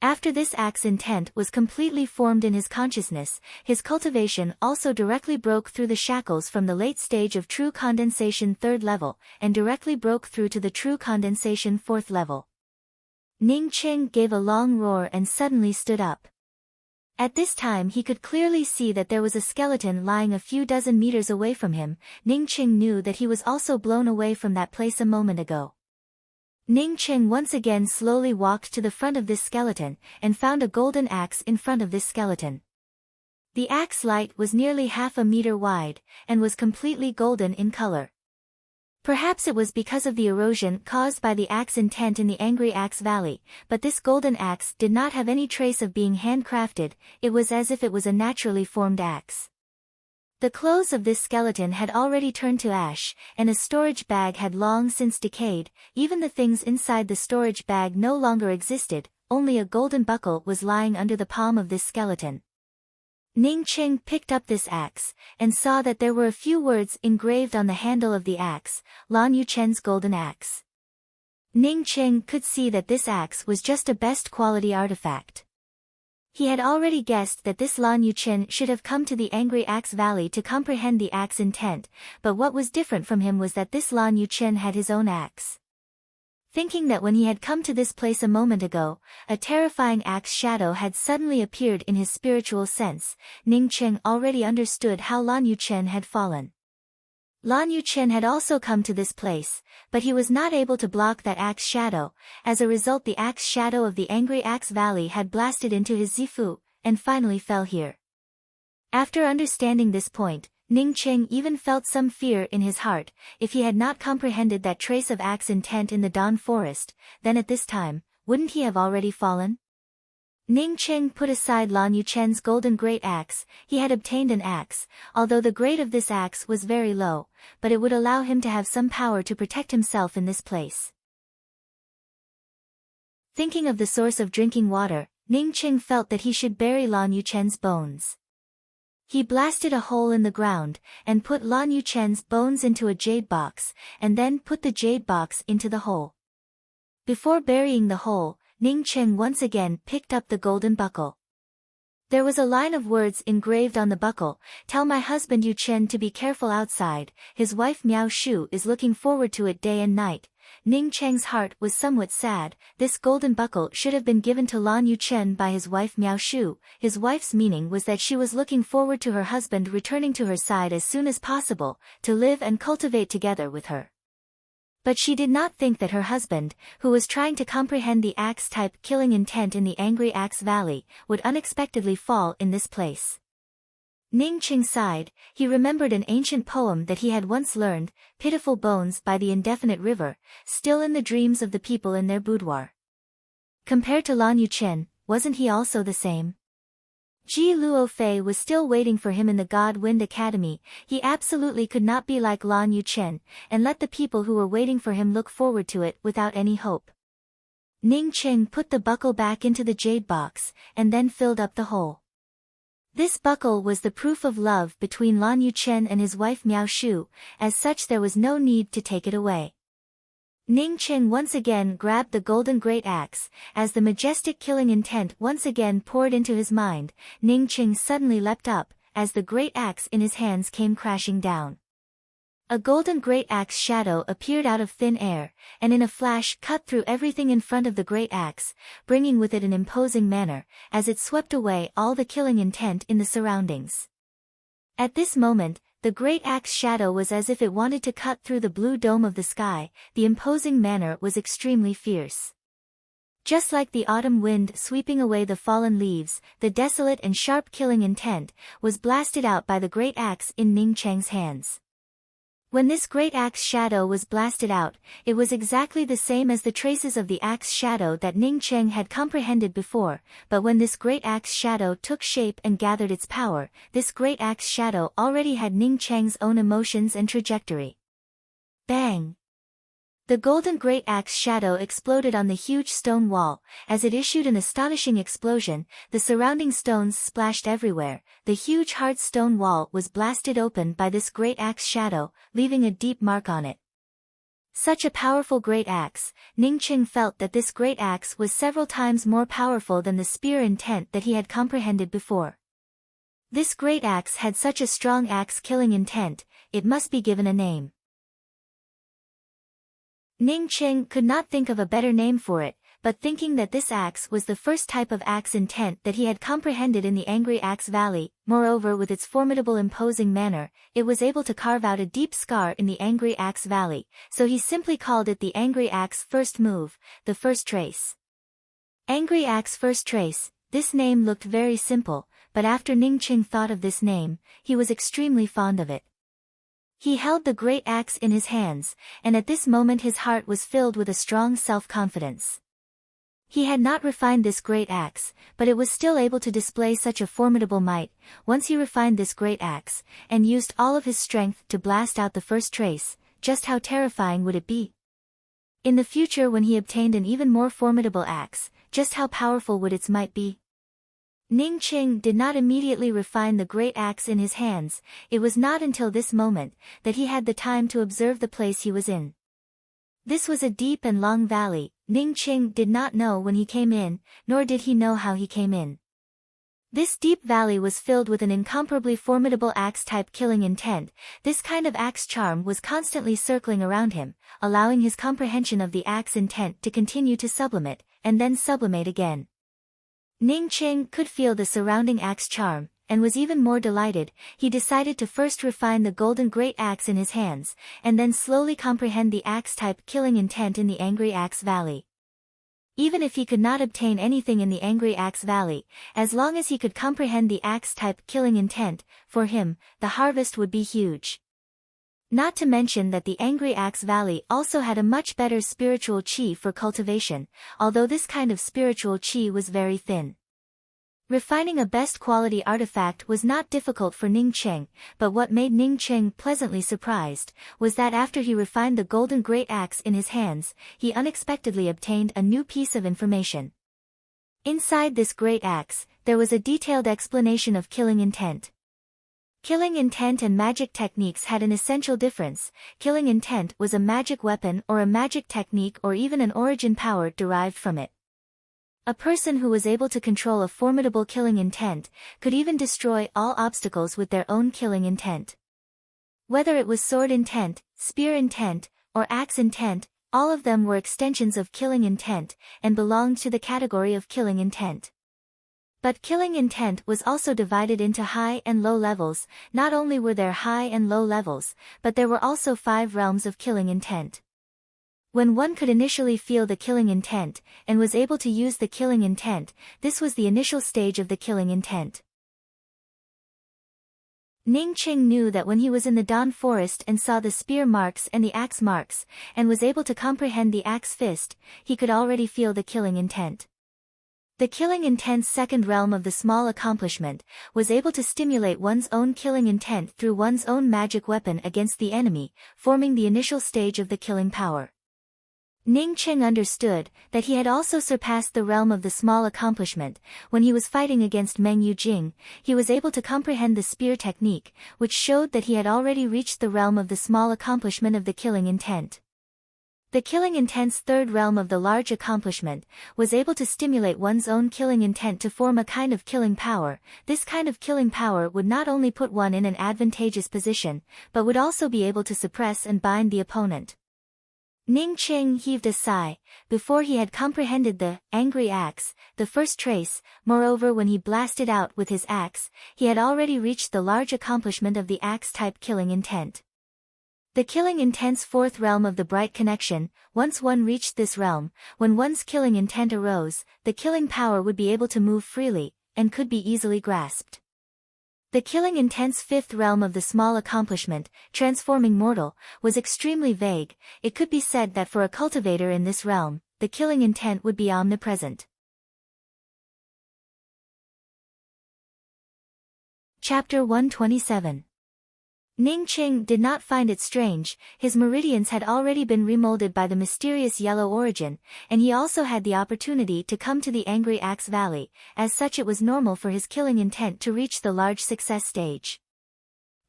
[SPEAKER 1] After this axe intent was completely formed in his consciousness, his cultivation also directly broke through the shackles from the late stage of true condensation third level, and directly broke through to the true condensation fourth level. Ning Cheng gave a long roar and suddenly stood up. At this time he could clearly see that there was a skeleton lying a few dozen meters away from him. Ning Cheng knew that he was also blown away from that place a moment ago. Ning Cheng once again slowly walked to the front of this skeleton, and found a golden axe in front of this skeleton. The axe light was nearly half a meter wide, and was completely golden in color. Perhaps it was because of the erosion caused by the axe intent in the Angry Axe Valley, but this golden axe did not have any trace of being handcrafted. It was as if it was a naturally formed axe. The clothes of this skeleton had already turned to ash, and a storage bag had long since decayed. Even the things inside the storage bag no longer existed, only a golden buckle was lying under the palm of this skeleton. Ning Cheng picked up this axe, and saw that there were a few words engraved on the handle of the axe, Lan Yuchen's golden axe. Ning Cheng could see that this axe was just a best quality artifact. He had already guessed that this Lan Yuchen should have come to the Angry Axe Valley to comprehend the axe intent, but what was different from him was that this Lan Yuchen had his own axe. Thinking that when he had come to this place a moment ago, a terrifying axe shadow had suddenly appeared in his spiritual sense, Ning Cheng already understood how Lan Yuchen had fallen. Lan Yuchen had also come to this place, but he was not able to block that axe shadow. As a result, the axe shadow of the Angry Axe Valley had blasted into his Zifu, and finally fell here. After understanding this point, Ning Cheng even felt some fear in his heart. If he had not comprehended that trace of axe intent in the Dawn Forest, then at this time, wouldn't he have already fallen? Ning Cheng put aside Lan Yuchen's golden great axe. He had obtained an axe, although the grade of this axe was very low, but it would allow him to have some power to protect himself in this place. Thinking of the source of drinking water, Ning Cheng felt that he should bury Lan Yuchen's bones. He blasted a hole in the ground, and put Lan Yuchen's bones into a jade box, and then put the jade box into the hole. Before burying the hole, Ning Cheng once again picked up the golden buckle. There was a line of words engraved on the buckle: "Tell my husband Yuchen to be careful outside, his wife Miao Shu is looking forward to it day and night." Ning Cheng's heart was somewhat sad. This golden buckle should have been given to Lan Yuchen by his wife Miao Shu. His wife's meaning was that she was looking forward to her husband returning to her side as soon as possible, to live and cultivate together with her. But she did not think that her husband, who was trying to comprehend the axe-type killing intent in the Angry Axe Valley, would unexpectedly fall in this place. Ning Cheng sighed. He remembered an ancient poem that he had once learned, "Pitiful Bones" by the Indefinite River, still in the dreams of the people in their boudoir. Compared to Lan Yuchen, wasn't he also the same? Ji Luofei was still waiting for him in the God Wind Academy. He absolutely could not be like Lan Yuchen, and let the people who were waiting for him look forward to it without any hope. Ning Cheng put the buckle back into the jade box, and then filled up the hole. This buckle was the proof of love between Lan Yuchen and his wife Miao Shu. As such, there was no need to take it away. Ning Cheng once again grabbed the golden great axe. As the majestic killing intent once again poured into his mind, Ning Cheng suddenly leapt up, as the great axe in his hands came crashing down. A golden great axe shadow appeared out of thin air, and in a flash cut through everything in front of the great axe, bringing with it an imposing manner, as it swept away all the killing intent in the surroundings. At this moment, the great axe shadow was as if it wanted to cut through the blue dome of the sky. The imposing manner was extremely fierce. Just like the autumn wind sweeping away the fallen leaves, the desolate and sharp killing intent was blasted out by the great axe in Ning Cheng's hands. When this great axe shadow was blasted out, it was exactly the same as the traces of the axe shadow that Ning Cheng had comprehended before, but when this great axe shadow took shape and gathered its power, this great axe shadow already had Ning Cheng's own emotions and trajectory. Bang! The golden great axe shadow exploded on the huge stone wall. As it issued an astonishing explosion, the surrounding stones splashed everywhere. The huge hard stone wall was blasted open by this great axe shadow, leaving a deep mark on it. Such a powerful great axe, Ning Cheng felt that this great axe was several times more powerful than the spear intent that he had comprehended before. This great axe had such a strong axe-killing intent, it must be given a name. Ning Cheng could not think of a better name for it, but thinking that this axe was the first type of axe intent that he had comprehended in the Angry Axe Valley, moreover with its formidable imposing manner, it was able to carve out a deep scar in the Angry Axe Valley, so he simply called it the Angry Axe First Move, the First Trace. Angry Axe First Trace, this name looked very simple, but after Ning Cheng thought of this name, he was extremely fond of it. He held the great axe in his hands, and at this moment his heart was filled with a strong self-confidence. He had not refined this great axe, but it was still able to display such a formidable might. Once he refined this great axe, and used all of his strength to blast out the first trace, just how terrifying would it be? In the future when he obtained an even more formidable axe, just how powerful would its might be? Ning Cheng did not immediately refine the great axe in his hands. It was not until this moment that he had the time to observe the place he was in. This was a deep and long valley. Ning Cheng did not know when he came in, nor did he know how he came in. This deep valley was filled with an incomparably formidable axe-type killing intent. This kind of axe charm was constantly circling around him, allowing his comprehension of the axe intent to continue to sublimate, and then sublimate again. Ning Cheng could feel the surrounding axe charm, and was even more delighted. He decided to first refine the golden great axe in his hands, and then slowly comprehend the axe-type killing intent in the Angry Axe Valley. Even if he could not obtain anything in the Angry Axe Valley, as long as he could comprehend the axe-type killing intent, for him, the harvest would be huge. Not to mention that the Angry Axe Valley also had a much better spiritual chi for cultivation, although this kind of spiritual chi was very thin. Refining a best quality artifact was not difficult for Ning Cheng, but what made Ning Cheng pleasantly surprised was that after he refined the golden great axe in his hands, he unexpectedly obtained a new piece of information. Inside this great axe, there was a detailed explanation of killing intent. Killing intent and magic techniques had an essential difference. Killing intent was a magic weapon or a magic technique or even an origin power derived from it. A person who was able to control a formidable killing intent could even destroy all obstacles with their own killing intent. Whether it was sword intent, spear intent, or axe intent, all of them were extensions of killing intent and belonged to the category of killing intent. But killing intent was also divided into high and low levels. Not only were there high and low levels, but there were also 5 realms of killing intent. When one could initially feel the killing intent, and was able to use the killing intent, this was the initial stage of the killing intent. Ning Cheng knew that when he was in the Dawn Forest and saw the spear marks and the axe marks, and was able to comprehend the axe fist, he could already feel the killing intent. The killing intent's second realm of the small accomplishment was able to stimulate one's own killing intent through one's own magic weapon against the enemy, forming the initial stage of the killing power. Ning Cheng understood that he had also surpassed the realm of the small accomplishment. When he was fighting against Meng Yujing, he was able to comprehend the spear technique, which showed that he had already reached the realm of the small accomplishment of the killing intent. The killing intent's third realm of the large accomplishment was able to stimulate one's own killing intent to form a kind of killing power. This kind of killing power would not only put one in an advantageous position, but would also be able to suppress and bind the opponent. Ning Qing heaved a sigh, before he had comprehended the angry axe, the first trace. Moreover, when he blasted out with his axe, he had already reached the large accomplishment of the axe-type killing intent. The killing intent's fourth realm of the bright connection. Once one reached this realm, when one's killing intent arose, the killing power would be able to move freely, and could be easily grasped. The killing intent's fifth realm of the small accomplishment, transforming mortal, was extremely vague. It could be said that for a cultivator in this realm, the killing intent would be omnipresent. Chapter 127. Ning Qing did not find it strange. His meridians had already been remolded by the mysterious yellow origin, and he also had the opportunity to come to the Angry Axe Valley. As such, it was normal for his killing intent to reach the large success stage.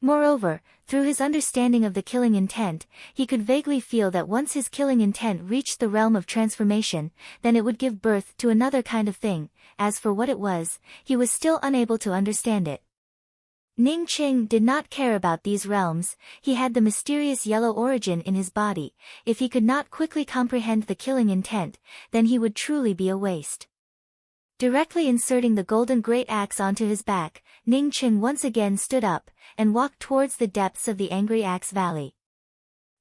[SPEAKER 1] Moreover, through his understanding of the killing intent, he could vaguely feel that once his killing intent reached the realm of transformation, then it would give birth to another kind of thing. As for what it was, he was still unable to understand it. Ning Qing did not care about these realms. He had the mysterious yellow origin in his body. If he could not quickly comprehend the killing intent, then he would truly be a waste. Directly inserting the golden great axe onto his back, Ning Qing once again stood up, and walked towards the depths of the Angry Axe Valley.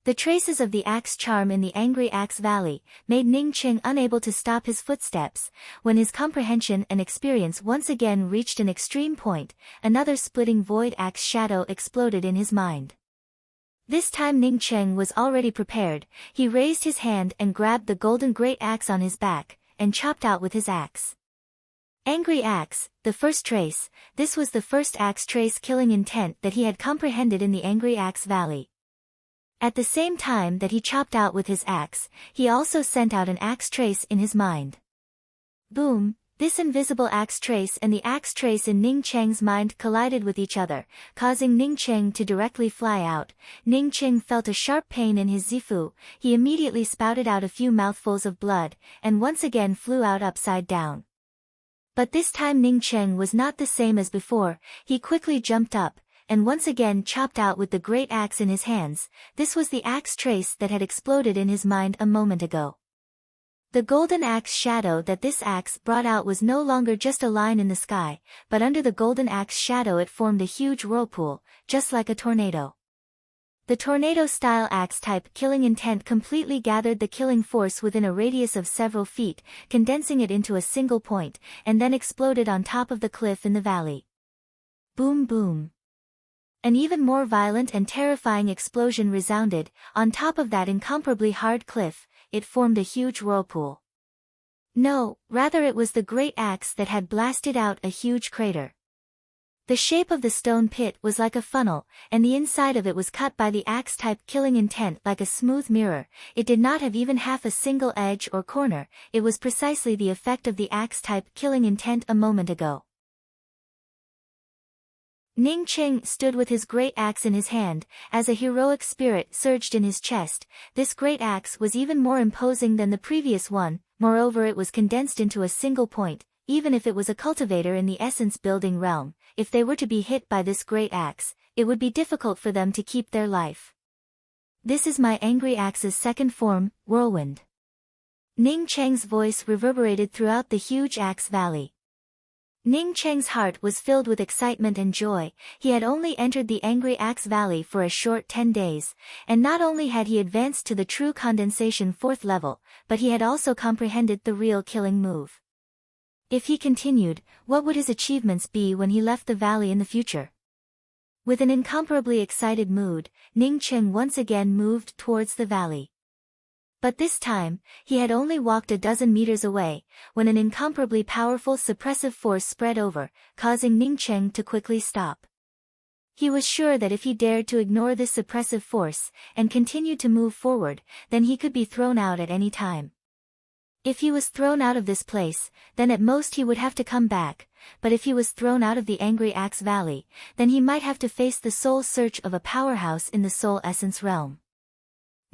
[SPEAKER 1] The traces of the axe charm in the Angry Axe Valley made Ning Qing unable to stop his footsteps. When his comprehension and experience once again reached an extreme point, another splitting void axe shadow exploded in his mind. This time Ning Qing was already prepared. He raised his hand and grabbed the golden great axe on his back, and chopped out with his axe. Angry axe, the first trace. This was the first axe trace killing intent that he had comprehended in the Angry Axe Valley. At the same time that he chopped out with his axe, he also sent out an axe trace in his mind. Boom! This invisible axe trace and the axe trace in Ning Cheng's mind collided with each other, causing Ning Cheng to directly fly out. Ning Cheng felt a sharp pain in his zifu. He immediately spouted out a few mouthfuls of blood, and once again flew out upside down. But this time Ning Cheng was not the same as before. He quickly jumped up, and once again chopped out with the great axe in his hands. This was the axe trace that had exploded in his mind a moment ago. The golden axe shadow that this axe brought out was no longer just a line in the sky, but under the golden axe shadow it formed a huge whirlpool, just like a tornado. The tornado-style axe-type killing intent completely gathered the killing force within a radius of several feet, condensing it into a single point, and then exploded on top of the cliff in the valley. Boom boom. An even more violent and terrifying explosion resounded. On top of that incomparably hard cliff, it formed a huge whirlpool. No, rather it was the great axe that had blasted out a huge crater. The shape of the stone pit was like a funnel, and the inside of it was cut by the axe-type killing intent like a smooth mirror. It did not have even half a single edge or corner. It was precisely the effect of the axe-type killing intent a moment ago. Ning Qing stood with his great axe in his hand, as a heroic spirit surged in his chest. This great axe was even more imposing than the previous one. Moreover, it was condensed into a single point. Even if it was a cultivator in the essence-building realm, if they were to be hit by this great axe, it would be difficult for them to keep their life. This is my angry axe's second form, Whirlwind. Ning Cheng's voice reverberated throughout the huge axe valley. Ning Cheng's heart was filled with excitement and joy. He had only entered the Angry Axe Valley for a short 10 days, and not only had he advanced to the true condensation 4th level, but he had also comprehended the real killing move. If he continued, what would his achievements be when he left the valley in the future? With an incomparably excited mood, Ning Cheng once again moved towards the valley. But this time, he had only walked a dozen meters away, when an incomparably powerful suppressive force spread over, causing Ning Cheng to quickly stop. He was sure that if he dared to ignore this suppressive force, and continued to move forward, then he could be thrown out at any time. If he was thrown out of this place, then at most he would have to come back, but if he was thrown out of the Angry Axe Valley, then he might have to face the soul search of a powerhouse in the soul essence realm.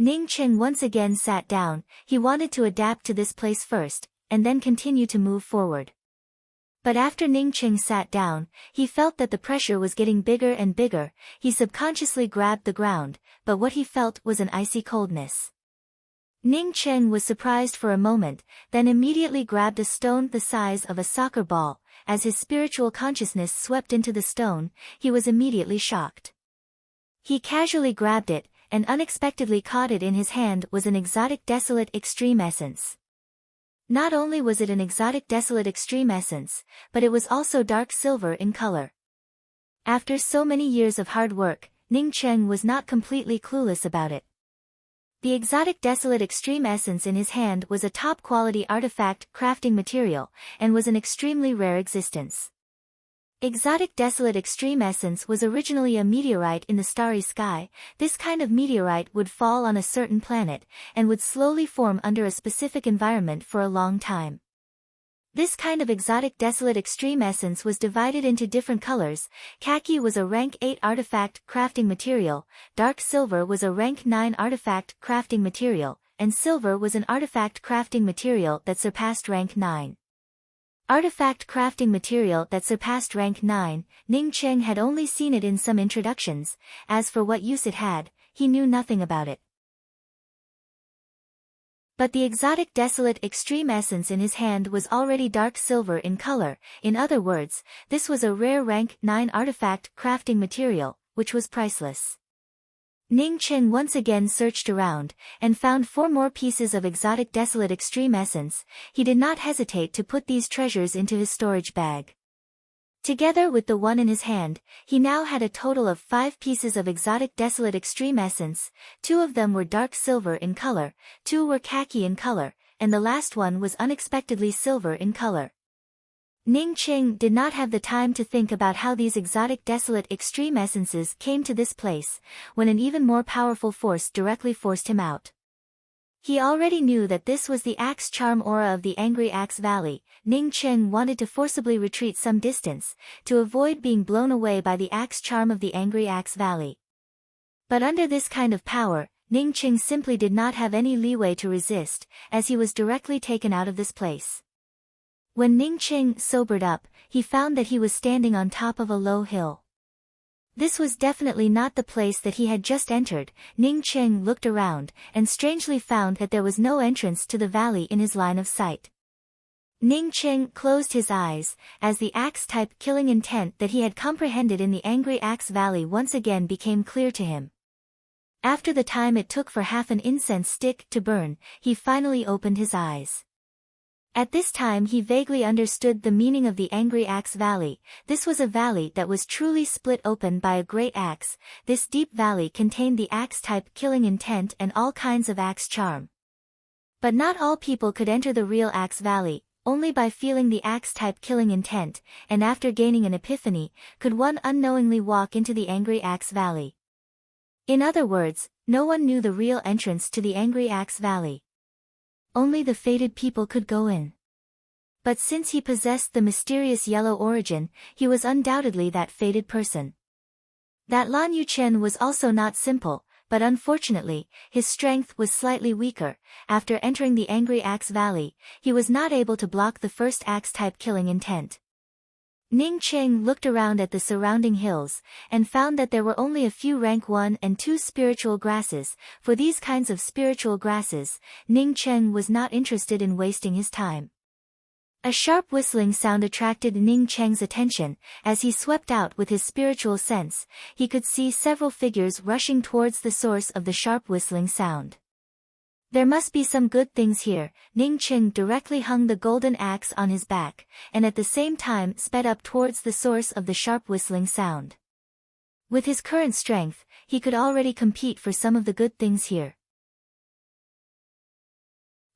[SPEAKER 1] Ning Cheng once again sat down. He wanted to adapt to this place first, and then continue to move forward. But after Ning Cheng sat down, he felt that the pressure was getting bigger and bigger. He subconsciously grabbed the ground, but what he felt was an icy coldness. Ning Cheng was surprised for a moment, then immediately grabbed a stone the size of a soccer ball. As his spiritual consciousness swept into the stone, he was immediately shocked. He casually grabbed it, and unexpectedly caught it in his hand was an exotic desolate extreme essence. Not only was it an exotic desolate extreme essence, but it was also dark silver in color. After so many years of hard work, Ning Cheng was not completely clueless about it. The exotic desolate extreme essence in his hand was a top-quality artifact crafting material, and was an extremely rare existence. Exotic desolate extreme essence was originally a meteorite in the starry sky. This kind of meteorite would fall on a certain planet, and would slowly form under a specific environment for a long time. This kind of exotic desolate extreme essence was divided into different colors. Khaki was a rank 8 artifact crafting material, dark silver was a rank 9 artifact crafting material, and silver was an artifact crafting material that surpassed rank 9. Artifact crafting material that surpassed rank 9, Ning Cheng had only seen it in some introductions. As for what use it had, he knew nothing about it. But the exotic desolate extreme essence in his hand was already dark silver in color. In other words, this was a rare rank 9 artifact crafting material, which was priceless. Ning Cheng once again searched around, and found 4 more pieces of exotic desolate extreme essence. He did not hesitate to put these treasures into his storage bag. Together with the one in his hand, he now had a total of 5 pieces of exotic desolate extreme essence. 2 of them were dark silver in color, 2 were khaki in color, and the last one was unexpectedly silver in color. Ning Cheng did not have the time to think about how these exotic desolate extreme essences came to this place, when an even more powerful force directly forced him out. He already knew that this was the axe charm aura of the Angry Axe Valley. Ning Cheng wanted to forcibly retreat some distance, to avoid being blown away by the axe charm of the Angry Axe Valley. But under this kind of power, Ning Cheng simply did not have any leeway to resist, as he was directly taken out of this place. When Ning Cheng sobered up, he found that he was standing on top of a low hill. This was definitely not the place that he had just entered. Ning Cheng looked around, and strangely found that there was no entrance to the valley in his line of sight. Ning Cheng closed his eyes, as the axe-type killing intent that he had comprehended in the Angry Axe Valley once again became clear to him. After the time it took for half an incense stick to burn, he finally opened his eyes. At this time he vaguely understood the meaning of the Angry Axe Valley. This was a valley that was truly split open by a great axe. This deep valley contained the axe-type killing intent and all kinds of axe charm. But not all people could enter the real Axe Valley. Only by feeling the axe-type killing intent, and after gaining an epiphany, could one unknowingly walk into the Angry Axe Valley. In other words, no one knew the real entrance to the Angry Axe Valley. Only the fated people could go in. But since he possessed the mysterious yellow origin, he was undoubtedly that fated person. That Lan Yuchen was also not simple, but unfortunately, his strength was slightly weaker. After entering the Angry Axe Valley, he was not able to block the first axe-type killing intent. Ning Cheng looked around at the surrounding hills, and found that there were only a few rank 1 and 2 spiritual grasses. For these kinds of spiritual grasses, Ning Cheng was not interested in wasting his time. A sharp whistling sound attracted Ning Cheng's attention. As he swept out with his spiritual sense, he could see several figures rushing towards the source of the sharp whistling sound. There must be some good things here. Ning Cheng directly hung the golden axe on his back, and at the same time sped up towards the source of the sharp whistling sound. With his current strength, he could already compete for some of the good things here.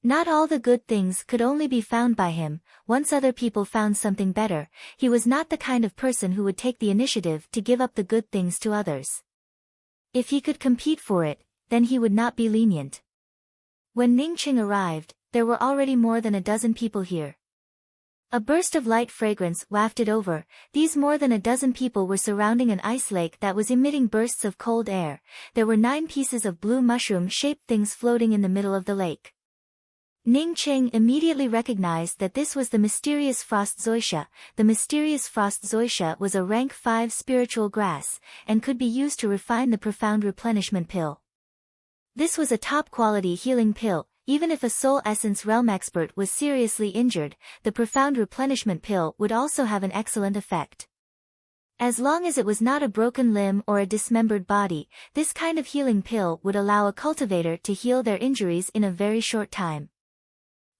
[SPEAKER 1] Not all the good things could only be found by him. Once other people found something better, he was not the kind of person who would take the initiative to give up the good things to others. If he could compete for it, then he would not be lenient. When Ning Cheng arrived, there were already more than a dozen people here. A burst of light fragrance wafted over. These more than a dozen people were surrounding an ice lake that was emitting bursts of cold air. There were 9 pieces of blue mushroom-shaped things floating in the middle of the lake. Ning Cheng immediately recognized that this was the mysterious frost zoysia. The mysterious frost zoysia was a rank 5 spiritual grass, and could be used to refine the profound replenishment pill. This was a top-quality healing pill. Even if a soul essence realm expert was seriously injured, the profound replenishment pill would also have an excellent effect. As long as it was not a broken limb or a dismembered body, this kind of healing pill would allow a cultivator to heal their injuries in a very short time.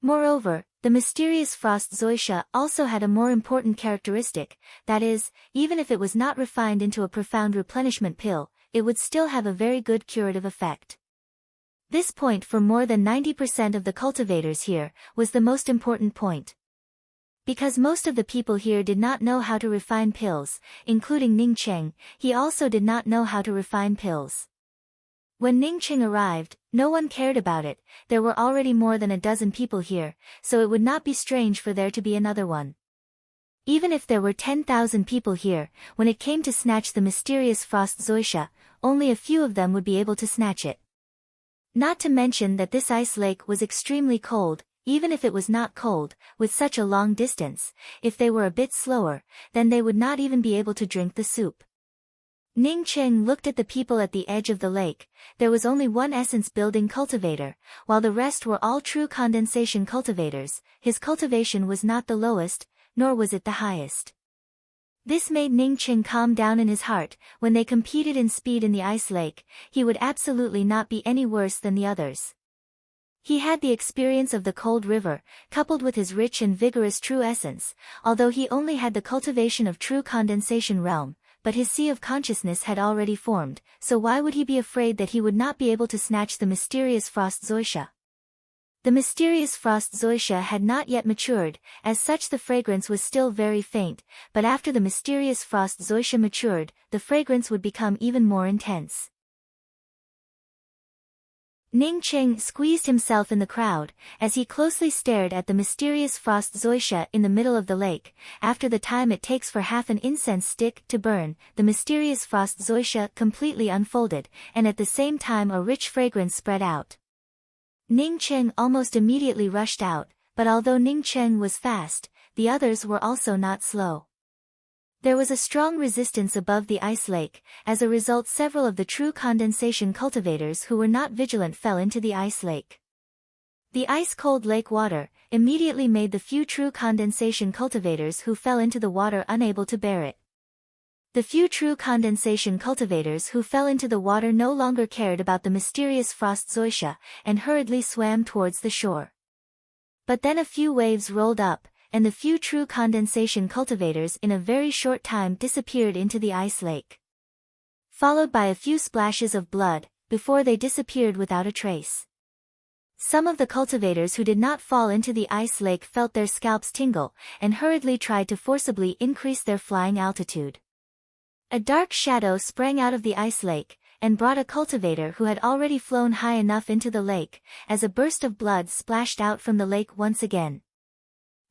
[SPEAKER 1] Moreover, the mysterious frost zoysia also had a more important characteristic, that is, even if it was not refined into a profound replenishment pill, it would still have a very good curative effect. This point for more than 90% of the cultivators here was the most important point. Because most of the people here did not know how to refine pills, including Ning Cheng, he also did not know how to refine pills. When Ning Cheng arrived, no one cared about it. There were already more than a dozen people here, so it would not be strange for there to be another one. Even if there were 10,000 people here, when it came to snatch the mysterious frost zoysia, only a few of them would be able to snatch it. Not to mention that this ice lake was extremely cold. Even if it was not cold, with such a long distance, if they were a bit slower, then they would not even be able to drink the soup. Ning Cheng looked at the people at the edge of the lake. There was only one essence-building cultivator, while the rest were all true condensation cultivators. His cultivation was not the lowest, nor was it the highest. This made Ning Cheng calm down in his heart. When they competed in speed in the ice lake, he would absolutely not be any worse than the others. He had the experience of the cold river, coupled with his rich and vigorous true essence, although he only had the cultivation of true condensation realm, but his sea of consciousness had already formed, so why would he be afraid that he would not be able to snatch the mysterious frost zoysia? The mysterious frost zoysia had not yet matured, as such the fragrance was still very faint, but after the mysterious frost zoysia matured, the fragrance would become even more intense. Ning Cheng squeezed himself in the crowd, as he closely stared at the mysterious frost zoysia in the middle of the lake. After the time it takes for half an incense stick to burn, the mysterious frost zoysia completely unfolded, and at the same time a rich fragrance spread out. Ning Cheng almost immediately rushed out, but although Ning Cheng was fast, the others were also not slow. There was a strong resistance above the ice lake. As a result, several of the true condensation cultivators who were not vigilant fell into the ice lake. The ice-cold lake water immediately made the few true condensation cultivators who fell into the water unable to bear it. The few true condensation cultivators who fell into the water no longer cared about the mysterious frost zoysia, and hurriedly swam towards the shore. But then a few waves rolled up, and the few true condensation cultivators in a very short time disappeared into the ice lake. Followed by a few splashes of blood, before they disappeared without a trace. Some of the cultivators who did not fall into the ice lake felt their scalps tingle, and hurriedly tried to forcibly increase their flying altitude. A dark shadow sprang out of the ice lake, and brought a cultivator who had already flown high enough into the lake, as a burst of blood splashed out from the lake once again.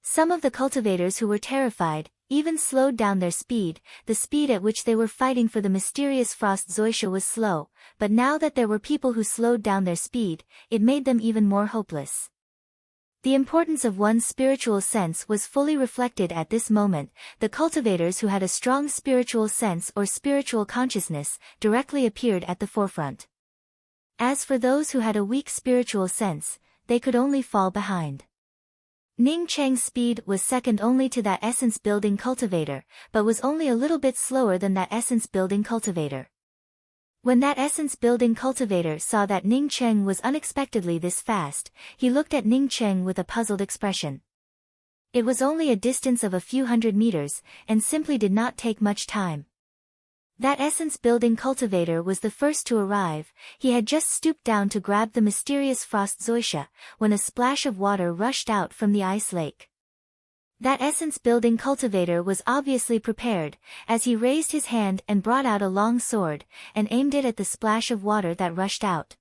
[SPEAKER 1] Some of the cultivators who were terrified, even slowed down their speed. The speed at which they were fighting for the mysterious frost zoysia was slow, but now that there were people who slowed down their speed, it made them even more hopeless. The importance of one's spiritual sense was fully reflected at this moment. The cultivators who had a strong spiritual sense or spiritual consciousness directly appeared at the forefront. As for those who had a weak spiritual sense, they could only fall behind. Ning Cheng's speed was second only to that essence-building cultivator, but was only a little bit slower than that essence-building cultivator. When that essence-building cultivator saw that Ning Cheng was unexpectedly this fast, he looked at Ning Cheng with a puzzled expression. It was only a distance of a few hundred meters, and simply did not take much time. That essence-building cultivator was the first to arrive. He had just stooped down to grab the mysterious frost zoysia, when a splash of water rushed out from the ice lake. That essence-building cultivator was obviously prepared, as he raised his hand and brought out a long sword, and aimed it at the splash of water that rushed out.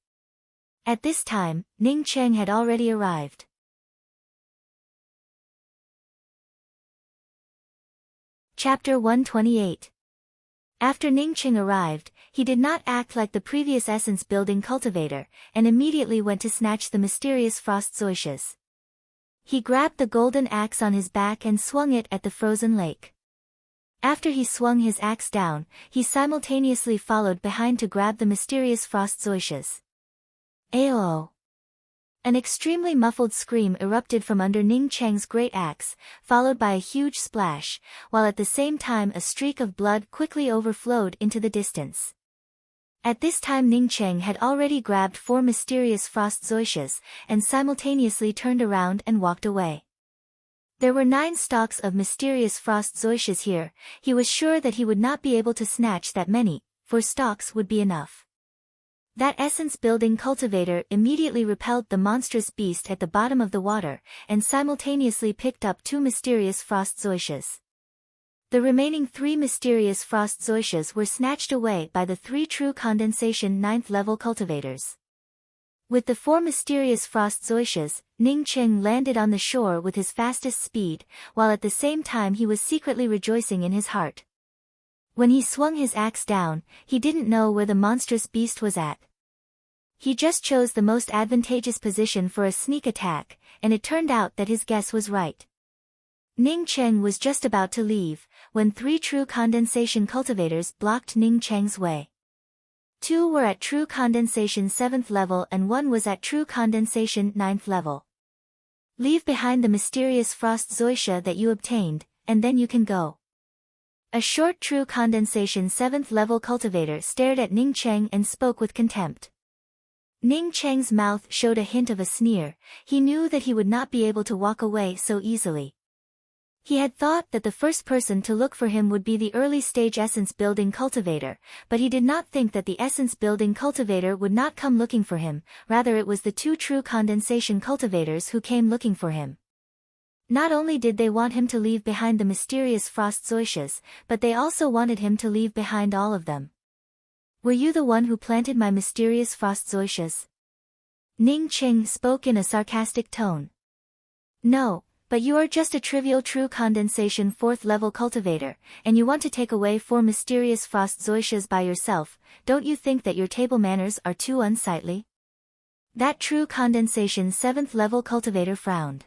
[SPEAKER 1] At this time, Ning Cheng had already arrived. Chapter 128. After Ningqing arrived, he did not act like the previous essence-building cultivator, and immediately went to snatch the mysterious frost zoishes. He grabbed the golden axe on his back and swung it at the frozen lake. After he swung his axe down, he simultaneously followed behind to grab the mysterious frost zoishes. Ayo! An extremely muffled scream erupted from under Ning Cheng's great axe, followed by a huge splash, while at the same time a streak of blood quickly overflowed into the distance. At this time Ning Cheng had already grabbed 4 mysterious frost zoishes, and simultaneously turned around and walked away. There were 9 stalks of mysterious frost zoishes here. He was sure that he would not be able to snatch that many, 4 stalks would be enough. That essence-building cultivator immediately repelled the monstrous beast at the bottom of the water, and simultaneously picked up 2 mysterious frost zoishes. The remaining 3 mysterious frost zoishes were snatched away by the 3 true condensation 9th level cultivators. With the 4 mysterious frost zoishes, Ning Cheng landed on the shore with his fastest speed, while at the same time he was secretly rejoicing in his heart. When he swung his axe down, he didn't know where the monstrous beast was at. He just chose the most advantageous position for a sneak attack, and it turned out that his guess was right. Ning Cheng was just about to leave, when 3 true condensation cultivators blocked Ning Cheng's way. 2 were at true condensation 7th level and 1 was at true condensation 9th level. Leave behind the mysterious frost zoisha that you obtained, and then you can go. A short true condensation 7th level cultivator stared at Ning Cheng and spoke with contempt. Ning Cheng's mouth showed a hint of a sneer. He knew that he would not be able to walk away so easily. He had thought that the first person to look for him would be the early-stage essence-building cultivator, but he did not think that the essence-building cultivator would not come looking for him, rather it was the 2 true condensation cultivators who came looking for him. Not only did they want him to leave behind the mysterious frost zoishes, but they also wanted him to leave behind all of them. Were you the one who planted my mysterious frost zoishes? Ning Cheng spoke in a sarcastic tone. No, but you are just a trivial true condensation 4th level cultivator, and you want to take away 4 mysterious frost zoishes by yourself. Don't you think that your table manners are too unsightly? That true condensation 7th level cultivator frowned.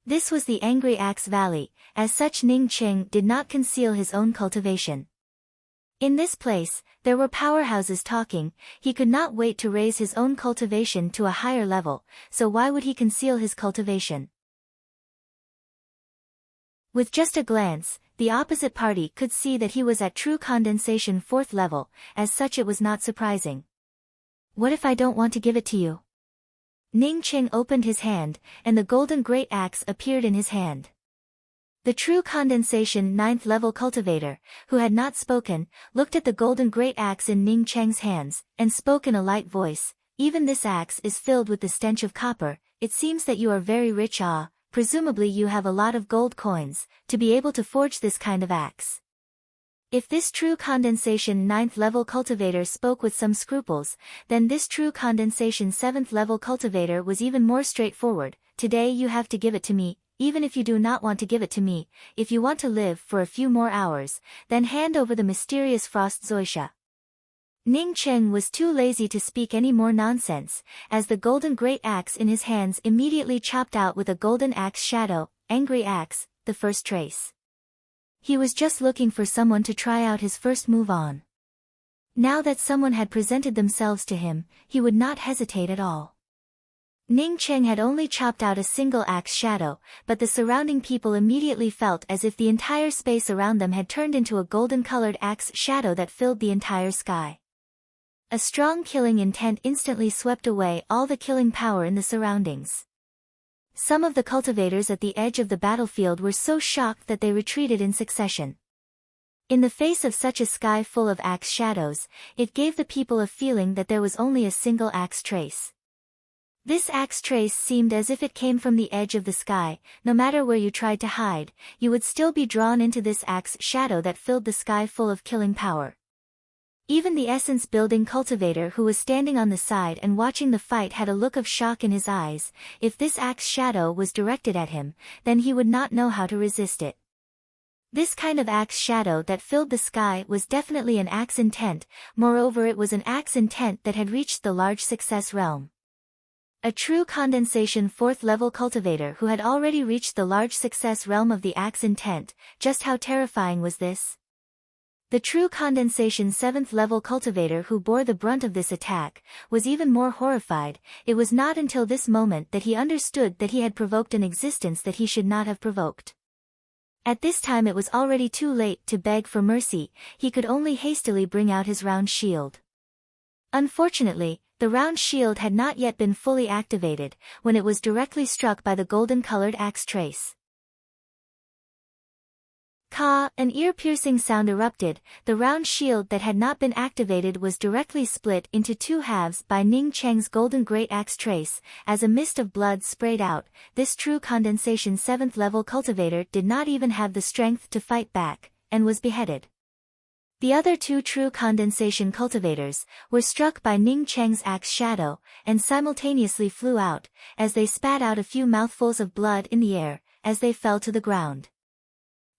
[SPEAKER 1] This was the Angry Axe Valley, as such Ning Cheng did not conceal his own cultivation. In this place, there were powerhouses talking. He could not wait to raise his own cultivation to a higher level, so why would he conceal his cultivation? With just a glance, the opposite party could see that he was at true condensation 4th level, as such it was not surprising. What if I don't want to give it to you? Ning Cheng opened his hand, and the golden great axe appeared in his hand. The true condensation 9th level cultivator, who had not spoken, looked at the golden great axe in Ning Cheng's hands, and spoke in a light voice. Even this axe is filled with the stench of copper. It seems that you are very rich. Presumably you have a lot of gold coins, to be able to forge this kind of axe. If this true condensation 9th level cultivator spoke with some scruples, then this true condensation 7th level cultivator was even more straightforward. Today you have to give it to me, even if you do not want to give it to me. If you want to live for a few more hours, then hand over the mysterious frost zoisha. Ning Cheng was too lazy to speak any more nonsense, as the golden great axe in his hands immediately chopped out with a golden axe shadow, angry axe, the first trace. He was just looking for someone to try out his first move on. Now that someone had presented themselves to him, he would not hesitate at all. Ning Cheng had only chopped out a single axe shadow, but the surrounding people immediately felt as if the entire space around them had turned into a golden-colored axe shadow that filled the entire sky. A strong killing intent instantly swept away all the killing power in the surroundings. Some of the cultivators at the edge of the battlefield were so shocked that they retreated in succession. In the face of such a sky full of axe shadows, it gave the people a feeling that there was only a single axe trace. This axe trace seemed as if it came from the edge of the sky. No matter where you tried to hide, you would still be drawn into this axe shadow that filled the sky full of killing power. Even the essence-building cultivator who was standing on the side and watching the fight had a look of shock in his eyes. If this axe shadow was directed at him, then he would not know how to resist it. This kind of axe shadow that filled the sky was definitely an axe intent, moreover it was an axe intent that had reached the large success realm. A true condensation 4th level cultivator who had already reached the large success realm of the axe intent. Just how terrifying was this? The true condensation 7th level cultivator who bore the brunt of this attack was even more horrified. It was not until this moment that he understood that he had provoked an existence that he should not have provoked. At this time it was already too late to beg for mercy, he could only hastily bring out his round shield. Unfortunately, the round shield had not yet been fully activated, when it was directly struck by the golden-colored axe trace. Ka, an ear-piercing sound erupted. The round shield that had not been activated was directly split into 2 halves by Ning Cheng's golden great axe trace. As a mist of blood sprayed out, this true condensation 7th level cultivator did not even have the strength to fight back, and was beheaded. The other 2 true condensation cultivators were struck by Ning Cheng's axe shadow, and simultaneously flew out, as they spat out a few mouthfuls of blood in the air, as they fell to the ground.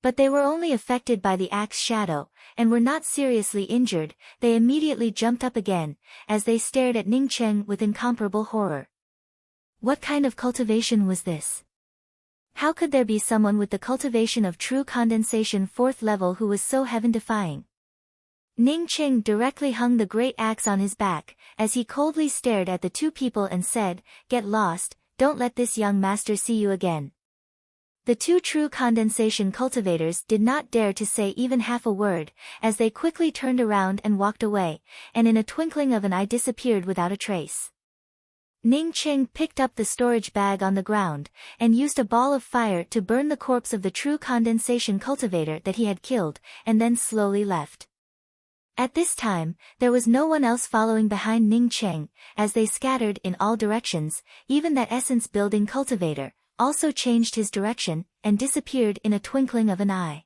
[SPEAKER 1] But they were only affected by the axe shadow, and were not seriously injured. They immediately jumped up again, as they stared at Ning Cheng with incomparable horror. What kind of cultivation was this? How could there be someone with the cultivation of true condensation 4th level who was so heaven-defying? Ning Cheng directly hung the great axe on his back, as he coldly stared at the 2 people and said, "Get lost, don't let this young master see you again." The 2 true condensation cultivators did not dare to say even half a word, as they quickly turned around and walked away, and in a twinkling of an eye disappeared without a trace. Ning Cheng picked up the storage bag on the ground, and used a ball of fire to burn the corpse of the true condensation cultivator that he had killed, and then slowly left. At this time, there was no one else following behind Ning Cheng, as they scattered in all directions. Even that essence-building cultivator also changed his direction, and disappeared in a twinkling of an eye.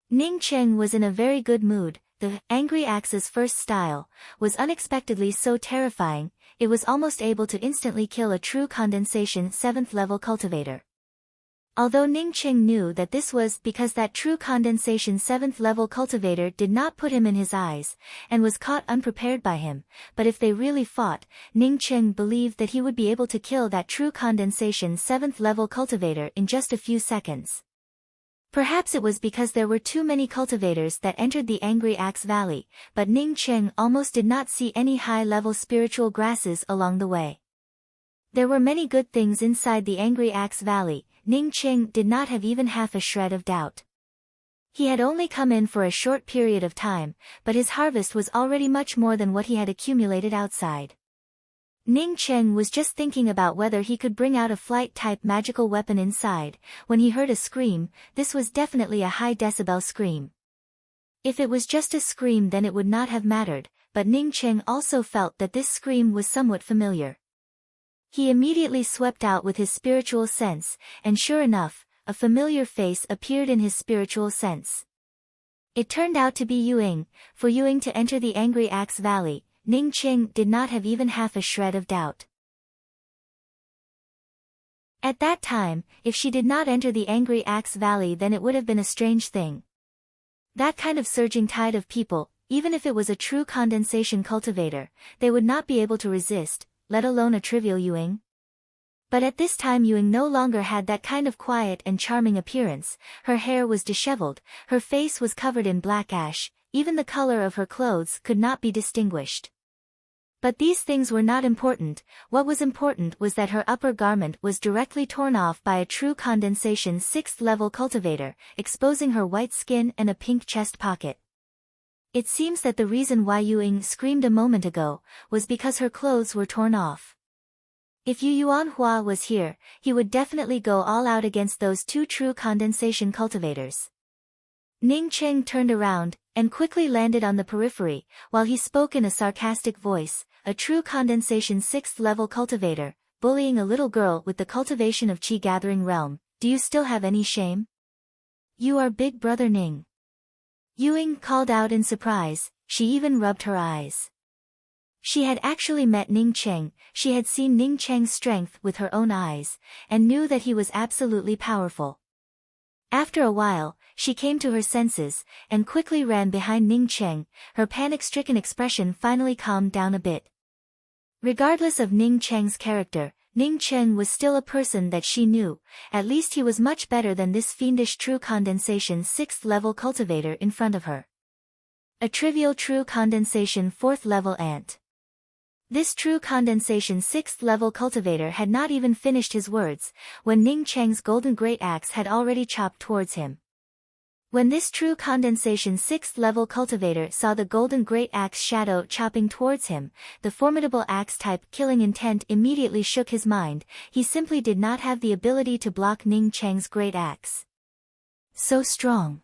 [SPEAKER 1] Ning Cheng was in a very good mood. The angry axe's first style was unexpectedly so terrifying, it was almost able to instantly kill a true condensation 7th level cultivator. Although Ning Cheng knew that this was because that true condensation 7th level cultivator did not put him in his eyes, and was caught unprepared by him, but if they really fought, Ning Cheng believed that he would be able to kill that true condensation 7th level cultivator in just a few seconds. Perhaps it was because there were too many cultivators that entered the Angry Axe Valley, but Ning Cheng almost did not see any high-level spiritual grasses along the way. There were many good things inside the Angry Axe Valley. Ning Cheng did not have even half a shred of doubt. He had only come in for a short period of time, but his harvest was already much more than what he had accumulated outside. Ning Cheng was just thinking about whether he could bring out a flight-type magical weapon inside, when he heard a scream. This was definitely a high-decibel scream. If it was just a scream then it would not have mattered, but Ning Cheng also felt that this scream was somewhat familiar. He immediately swept out with his spiritual sense, and sure enough, a familiar face appeared in his spiritual sense. It turned out to be Yuing. For Yuing to enter the Angry Axe Valley, Ning Cheng did not have even half a shred of doubt. At that time, if she did not enter the Angry Axe Valley then it would have been a strange thing. That kind of surging tide of people, even if it was a true condensation cultivator, they would not be able to resist, let alone a trivial Yuing. But at this time Yuing no longer had that kind of quiet and charming appearance. Her hair was disheveled, her face was covered in black ash, even the color of her clothes could not be distinguished. But these things were not important. What was important was that her upper garment was directly torn off by a true condensation 6th level cultivator, exposing her white skin and a pink chest pocket. It seems that the reason why Yuing screamed a moment ago was because her clothes were torn off. If Yu Yuanhua was here, he would definitely go all out against those 2 true condensation cultivators. Ning Cheng turned around, and quickly landed on the periphery, while he spoke in a sarcastic voice. A true condensation 6th level cultivator, bullying a little girl with the cultivation of Qi Gathering Realm, do you still have any shame? You are Big Brother Ning. Yuing called out in surprise. She even rubbed her eyes. She had actually met Ning Cheng, she had seen Ning Cheng's strength with her own eyes, and knew that he was absolutely powerful. After a while, she came to her senses, and quickly ran behind Ning Cheng. Her panic-stricken expression finally calmed down a bit. Regardless of Ning Cheng's character, Ning Cheng was still a person that she knew. At least he was much better than this fiendish true condensation 6th level cultivator in front of her. A trivial true condensation 4th level ant. This true condensation 6th level cultivator had not even finished his words, when Ning Cheng's golden great axe had already chopped towards him. When this true condensation 6th level cultivator saw the golden great axe shadow chopping towards him, the formidable axe-type killing intent immediately shook his mind. He simply did not have the ability to block Ning Cheng's great axe. So strong.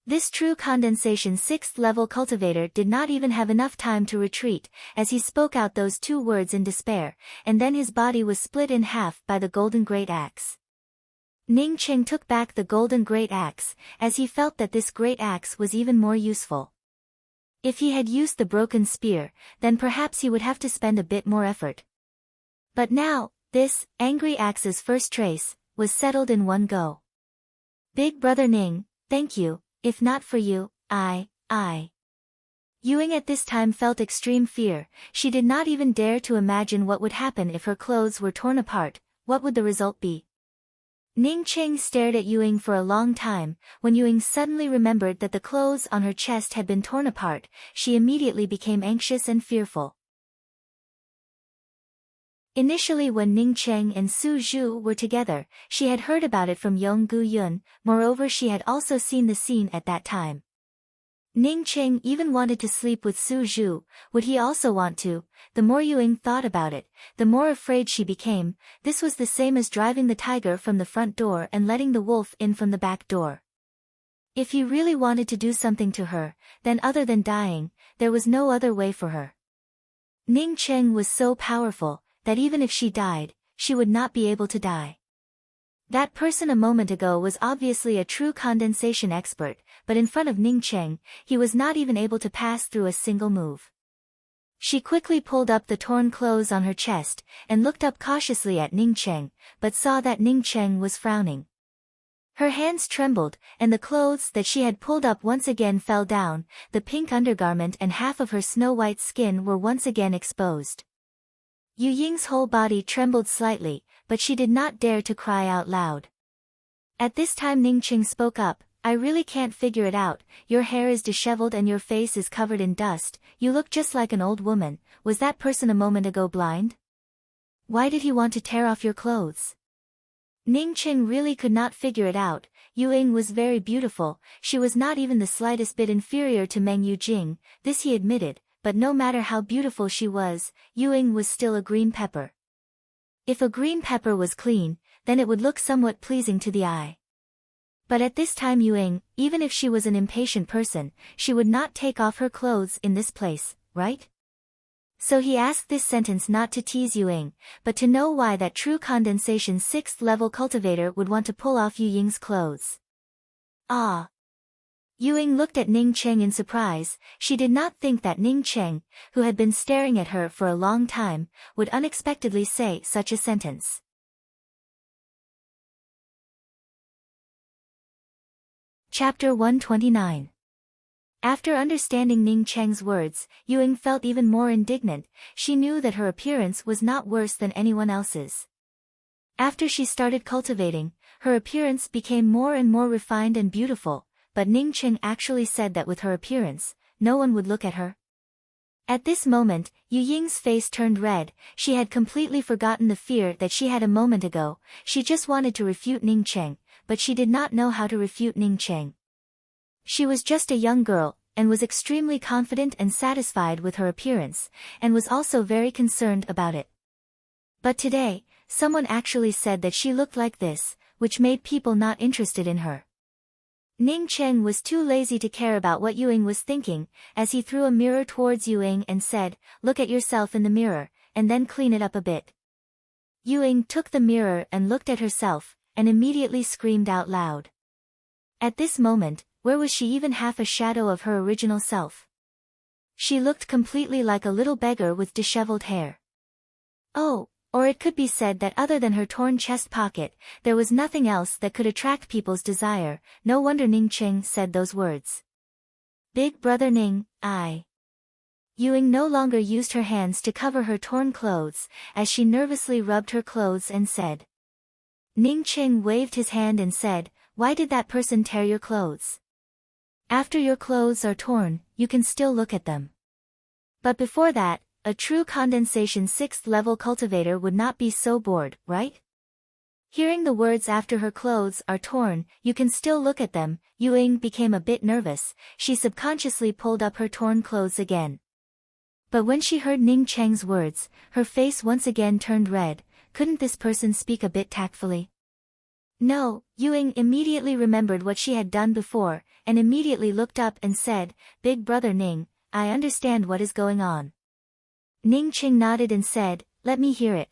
[SPEAKER 1] This true condensation 6th level cultivator did not even have enough time to retreat, as he spoke out those 2 words in despair, and then his body was split in half by the golden great axe. Ning Cheng took back the golden great axe, as he felt that this great axe was even more useful. If he had used the broken spear, then perhaps he would have to spend a bit more effort. But now, this, angry axe's first trace, was settled in one go. Big brother Ning, thank you. If not for you, Yuing at this time felt extreme fear. She did not even dare to imagine what would happen if her clothes were torn apart. What would the result be? Ning Cheng stared at Yuing for a long time. When Yuing suddenly remembered that the clothes on her chest had been torn apart, she immediately became anxious and fearful. Initially when Ning Cheng and Su Zhu were together, she had heard about it from Yong Gu Yun. Moreover, she had also seen the scene at that time. Ning Cheng even wanted to sleep with Su Zhu. Would he also want to? The more Yuing thought about it, the more afraid she became. This was the same as driving the tiger from the front door and letting the wolf in from the back door. If he really wanted to do something to her, then other than dying, there was no other way for her. Ning Cheng was so powerful that even if she died, she would not be able to die. That person a moment ago was obviously a true condensation expert, but in front of Ning Cheng, he was not even able to pass through a single move. She quickly pulled up the torn clothes on her chest, and looked up cautiously at Ning Cheng, but saw that Ning Cheng was frowning. Her hands trembled, and the clothes that she had pulled up once again fell down. The pink undergarment and half of her snow-white skin were once again exposed. Yu Ying's whole body trembled slightly, but she did not dare to cry out loud. At this time Ning Cheng spoke up, I really can't figure it out. Your hair is disheveled and your face is covered in dust. You look just like an old woman. Was that person a moment ago blind? Why did he want to tear off your clothes? Ning Cheng really could not figure it out. Yu Ying was very beautiful. She was not even the slightest bit inferior to Meng Yujing, this he admitted. But no matter how beautiful she was, Yu Ying was still a green pepper. If a green pepper was clean, then it would look somewhat pleasing to the eye. But at this time Yu Ying, even if she was an impatient person, she would not take off her clothes in this place, right? So he asked this sentence not to tease Yu Ying, but to know why that true condensation 6th level cultivator would want to pull off Yu Ying's clothes. Ah! Yu Ying looked at Ning Cheng in surprise. She did not think that Ning Cheng, who had been staring at her for a long time, would unexpectedly say such a sentence. Chapter 129. After understanding Ning Cheng's words, Yu Ying felt even more indignant. She knew that her appearance was not worse than anyone else's. After she started cultivating, her appearance became more and more refined and beautiful. But Ning Cheng actually said that with her appearance, no one would look at her. At this moment, Yu Ying's face turned red. She had completely forgotten the fear that she had a moment ago. She just wanted to refute Ning Cheng, but she did not know how to refute Ning Cheng. She was just a young girl, and was extremely confident and satisfied with her appearance, and was also very concerned about it. But today, someone actually said that she looked like this, which made people not interested in her. Ning Cheng was too lazy to care about what Yu Ying was thinking, as he threw a mirror towards Yu Ying and said, look at yourself in the mirror, and then clean it up a bit. Yu Ying took the mirror and looked at herself, and immediately screamed out loud. At this moment, where was she even half a shadow of her original self? She looked completely like a little beggar with disheveled hair. Oh, Or it could be said that other than her torn chest pocket, there was nothing else that could attract people's desire. No wonder Ning Cheng said those words. Big brother Ning, I. Yuing no longer used her hands to cover her torn clothes, as she nervously rubbed her clothes and said. Ning Cheng waved his hand and said, why did that person tear your clothes? After your clothes are torn, you can still look at them. But before that, a true condensation 6th level cultivator would not be so bored, right? Hearing the words after her clothes are torn, you can still look at them, Yuing became a bit nervous. She subconsciously pulled up her torn clothes again. But when she heard Ning Cheng's words, her face once again turned red. Couldn't this person speak a bit tactfully? No, Yuing immediately remembered what she had done before, and immediately looked up and said, Big brother Ning, I understand what is going on. Ning Cheng nodded and said, let me hear it.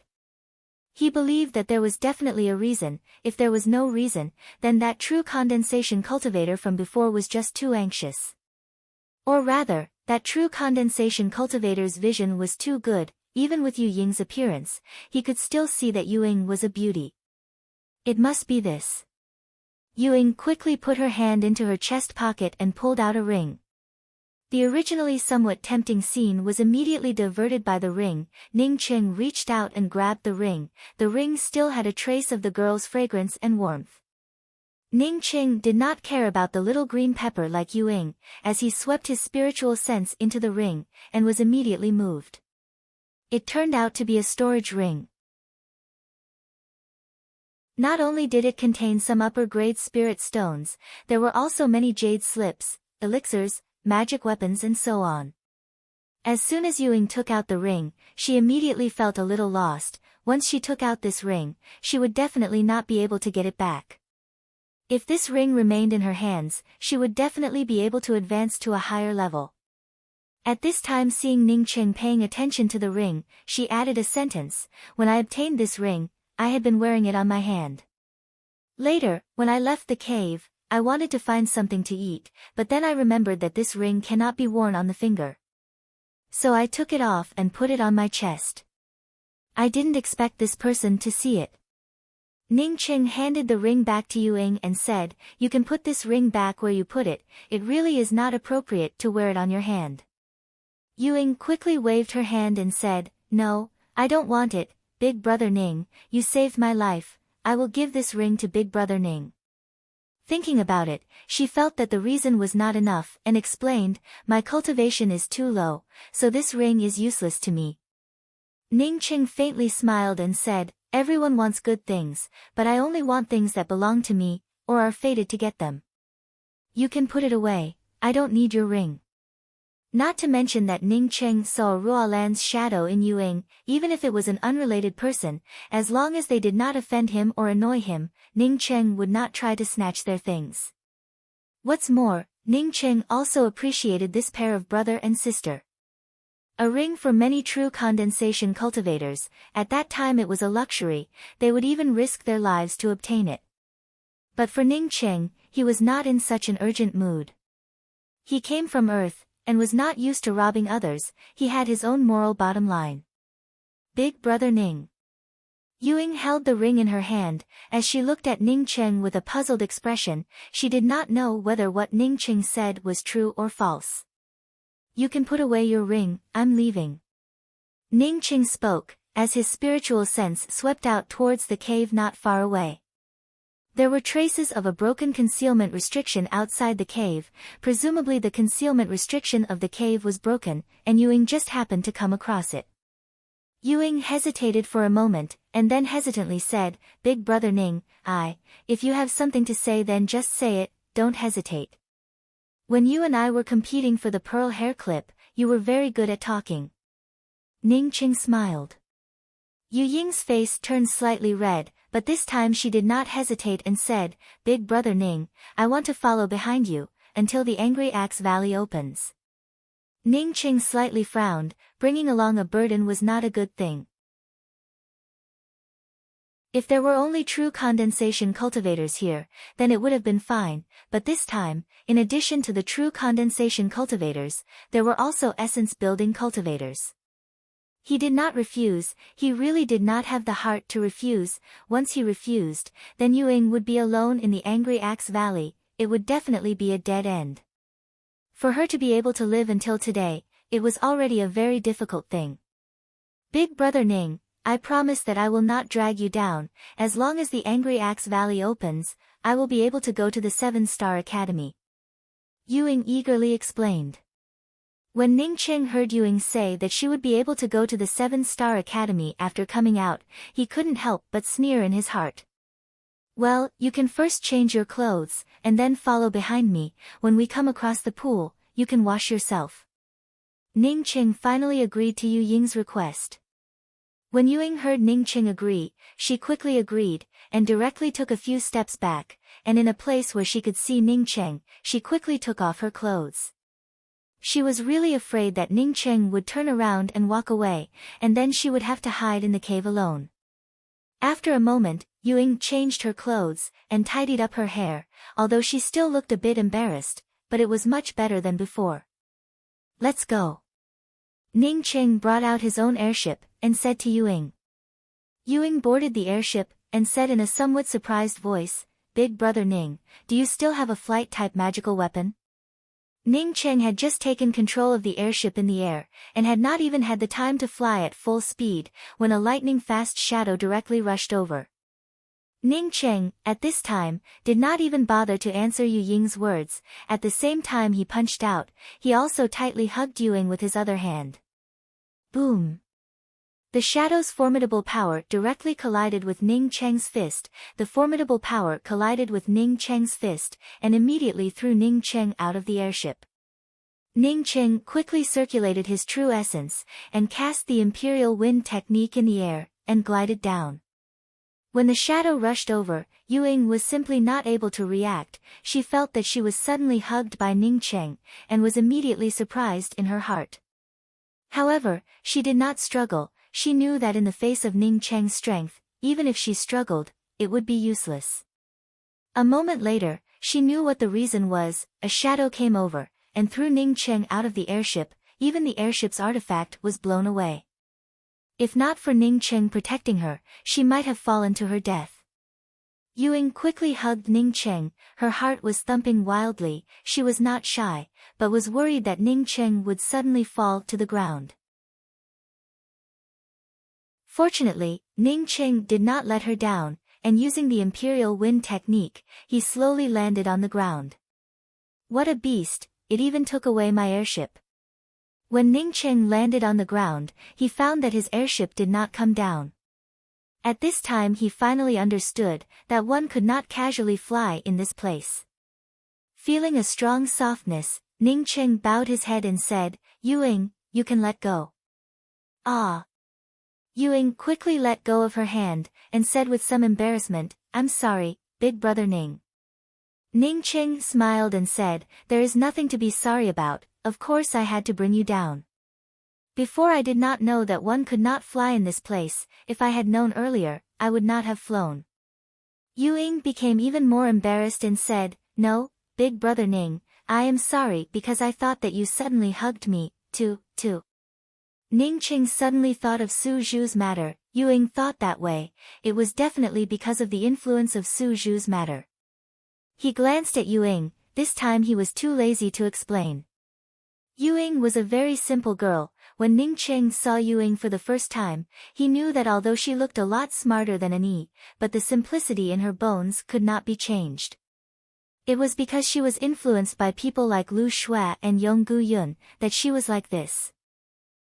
[SPEAKER 1] He believed that there was definitely a reason. If there was no reason, then that true condensation cultivator from before was just too anxious. Or rather, that true condensation cultivator's vision was too good. Even with Yu Ying's appearance, he could still see that Yuing was a beauty. It must be this. Yuing quickly put her hand into her chest pocket and pulled out a ring. The originally somewhat tempting scene was immediately diverted by the ring. Ning Cheng reached out and grabbed the ring. The ring still had a trace of the girl's fragrance and warmth. Ning Cheng did not care about the little green pepper like Yuing, as he swept his spiritual sense into the ring, and was immediately moved. It turned out to be a storage ring. Not only did it contain some upper-grade spirit stones, there were also many jade slips, elixirs, magic weapons and so on. As soon as Yuing took out the ring, she immediately felt a little lost. Once she took out this ring, she would definitely not be able to get it back. If this ring remained in her hands, she would definitely be able to advance to a higher level. At this time, seeing Ning Cheng paying attention to the ring, she added a sentence, when I obtained this ring, I had been wearing it on my hand. Later, when I left the cave, I wanted to find something to eat, but then I remembered that this ring cannot be worn on the finger. So I took it off and put it on my chest. I didn't expect this person to see it. Ning Cheng handed the ring back to Yuing and said, you can put this ring back where you put it. It really is not appropriate to wear it on your hand. Yuing quickly waved her hand and said, no, I don't want it. Big brother Ning, you saved my life. I will give this ring to Big brother Ning. Thinking about it, she felt that the reason was not enough and explained, my cultivation is too low, so this ring is useless to me. Ning Cheng faintly smiled and said, everyone wants good things, but I only want things that belong to me, or are fated to get them. You can put it away, I don't need your ring. Not to mention that Ning Cheng saw Ruolan's shadow in Yuing, even if it was an unrelated person, as long as they did not offend him or annoy him, Ning Cheng would not try to snatch their things. What's more, Ning Cheng also appreciated this pair of brother and sister. A ring for many true condensation cultivators, at that time it was a luxury, they would even risk their lives to obtain it. But for Ning Cheng, he was not in such an urgent mood. He came from Earth, and was not used to robbing others, he had his own moral bottom line. Big brother Ning. Yuing held the ring in her hand, as she looked at Ning Cheng with a puzzled expression, she did not know whether what Ning Cheng said was true or false. You can put away your ring, I'm leaving. Ning Cheng spoke, as his spiritual sense swept out towards the cave not far away. There were traces of a broken concealment restriction outside the cave, presumably the concealment restriction of the cave was broken, and Yuing just happened to come across it. Yuing hesitated for a moment, and then hesitantly said, Big brother Ning, if you have something to say then just say it, don't hesitate. When you and I were competing for the pearl hair clip, you were very good at talking. Ning Cheng smiled. Yu Ying's face turned slightly red, but this time she did not hesitate and said, Big brother Ning, I want to follow behind you, until the Angry Axe Valley opens. Ning Cheng slightly frowned, bringing along a burden was not a good thing. If there were only true condensation cultivators here, then it would have been fine, but this time, in addition to the true condensation cultivators, there were also essence building cultivators. He did not refuse, he really did not have the heart to refuse. Once he refused, then Ying would be alone in the Angry Axe Valley, it would definitely be a dead end. For her to be able to live until today, it was already a very difficult thing. Big Brother Ning, I promise that I will not drag you down. As long as the Angry Axe Valley opens, I will be able to go to the 7-Star Academy. Ying eagerly explained. When Ning Cheng heard Ying say that she would be able to go to the 7-Star Academy after coming out, he couldn't help but sneer in his heart. Well, you can first change your clothes, and then follow behind me. When we come across the pool, you can wash yourself. Ning Cheng finally agreed to Ying's request. When Ying heard Ning Cheng agree, she quickly agreed, and directly took a few steps back, and in a place where she could see Ning Cheng, she quickly took off her clothes. She was really afraid that Ning Cheng would turn around and walk away, and then she would have to hide in the cave alone. After a moment, Ying changed her clothes, and tidied up her hair, although she still looked a bit embarrassed, but it was much better than before. Let's go. Ning Cheng brought out his own airship, and said to Ying. Ying boarded the airship, and said in a somewhat surprised voice, Big Brother Ning, do you still have a flight-type magical weapon? Ning Cheng had just taken control of the airship in the air, and had not even had the time to fly at full speed, when a lightning-fast shadow directly rushed over. Ning Cheng, at this time, did not even bother to answer Ying's words. At the same time he punched out, he also tightly hugged Ying with his other hand. Boom! The shadow's formidable power directly collided with Ning Cheng's fist. The formidable power collided with Ning Cheng's fist, and immediately threw Ning Cheng out of the airship. Ning Cheng quickly circulated his true essence, and cast the Imperial Wind technique in the air, and glided down. When the shadow rushed over, Ying was simply not able to react. She felt that she was suddenly hugged by Ning Cheng, and was immediately surprised in her heart. However, she did not struggle. She knew that in the face of Ning Cheng's strength, even if she struggled, it would be useless. A moment later, she knew what the reason was. A shadow came over, and threw Ning Cheng out of the airship. Even the airship's artifact was blown away. If not for Ning Cheng protecting her, she might have fallen to her death. Ying quickly hugged Ning Cheng, her heart was thumping wildly. She was not shy, but was worried that Ning Cheng would suddenly fall to the ground. Fortunately, Ning Cheng did not let her down, and using the Imperial Wind technique, he slowly landed on the ground. What a beast, it even took away my airship. When Ning Cheng landed on the ground, he found that his airship did not come down. At this time he finally understood that one could not casually fly in this place. Feeling a strong softness, Ning Cheng bowed his head and said, Ying, you can let go. Ah! Ying quickly let go of her hand, and said with some embarrassment, I'm sorry, Big Brother Ning. Ning Cheng smiled and said, there is nothing to be sorry about, of course I had to bring you down. Before I did not know that one could not fly in this place. If I had known earlier, I would not have flown. Ying became even more embarrassed and said, no, Big Brother Ning, I am sorry because I thought that you suddenly hugged me, too. Ning Cheng suddenly thought of Su Zhu's matter. Ying thought that way, it was definitely because of the influence of Su Zhu's matter. He glanced at Ying, this time he was too lazy to explain. Ying was a very simple girl. When Ning Cheng saw Ying for the first time, he knew that although she looked a lot smarter than Annie, but the simplicity in her bones could not be changed. It was because she was influenced by people like Lu Shui and Yong Gu Yun that she was like this.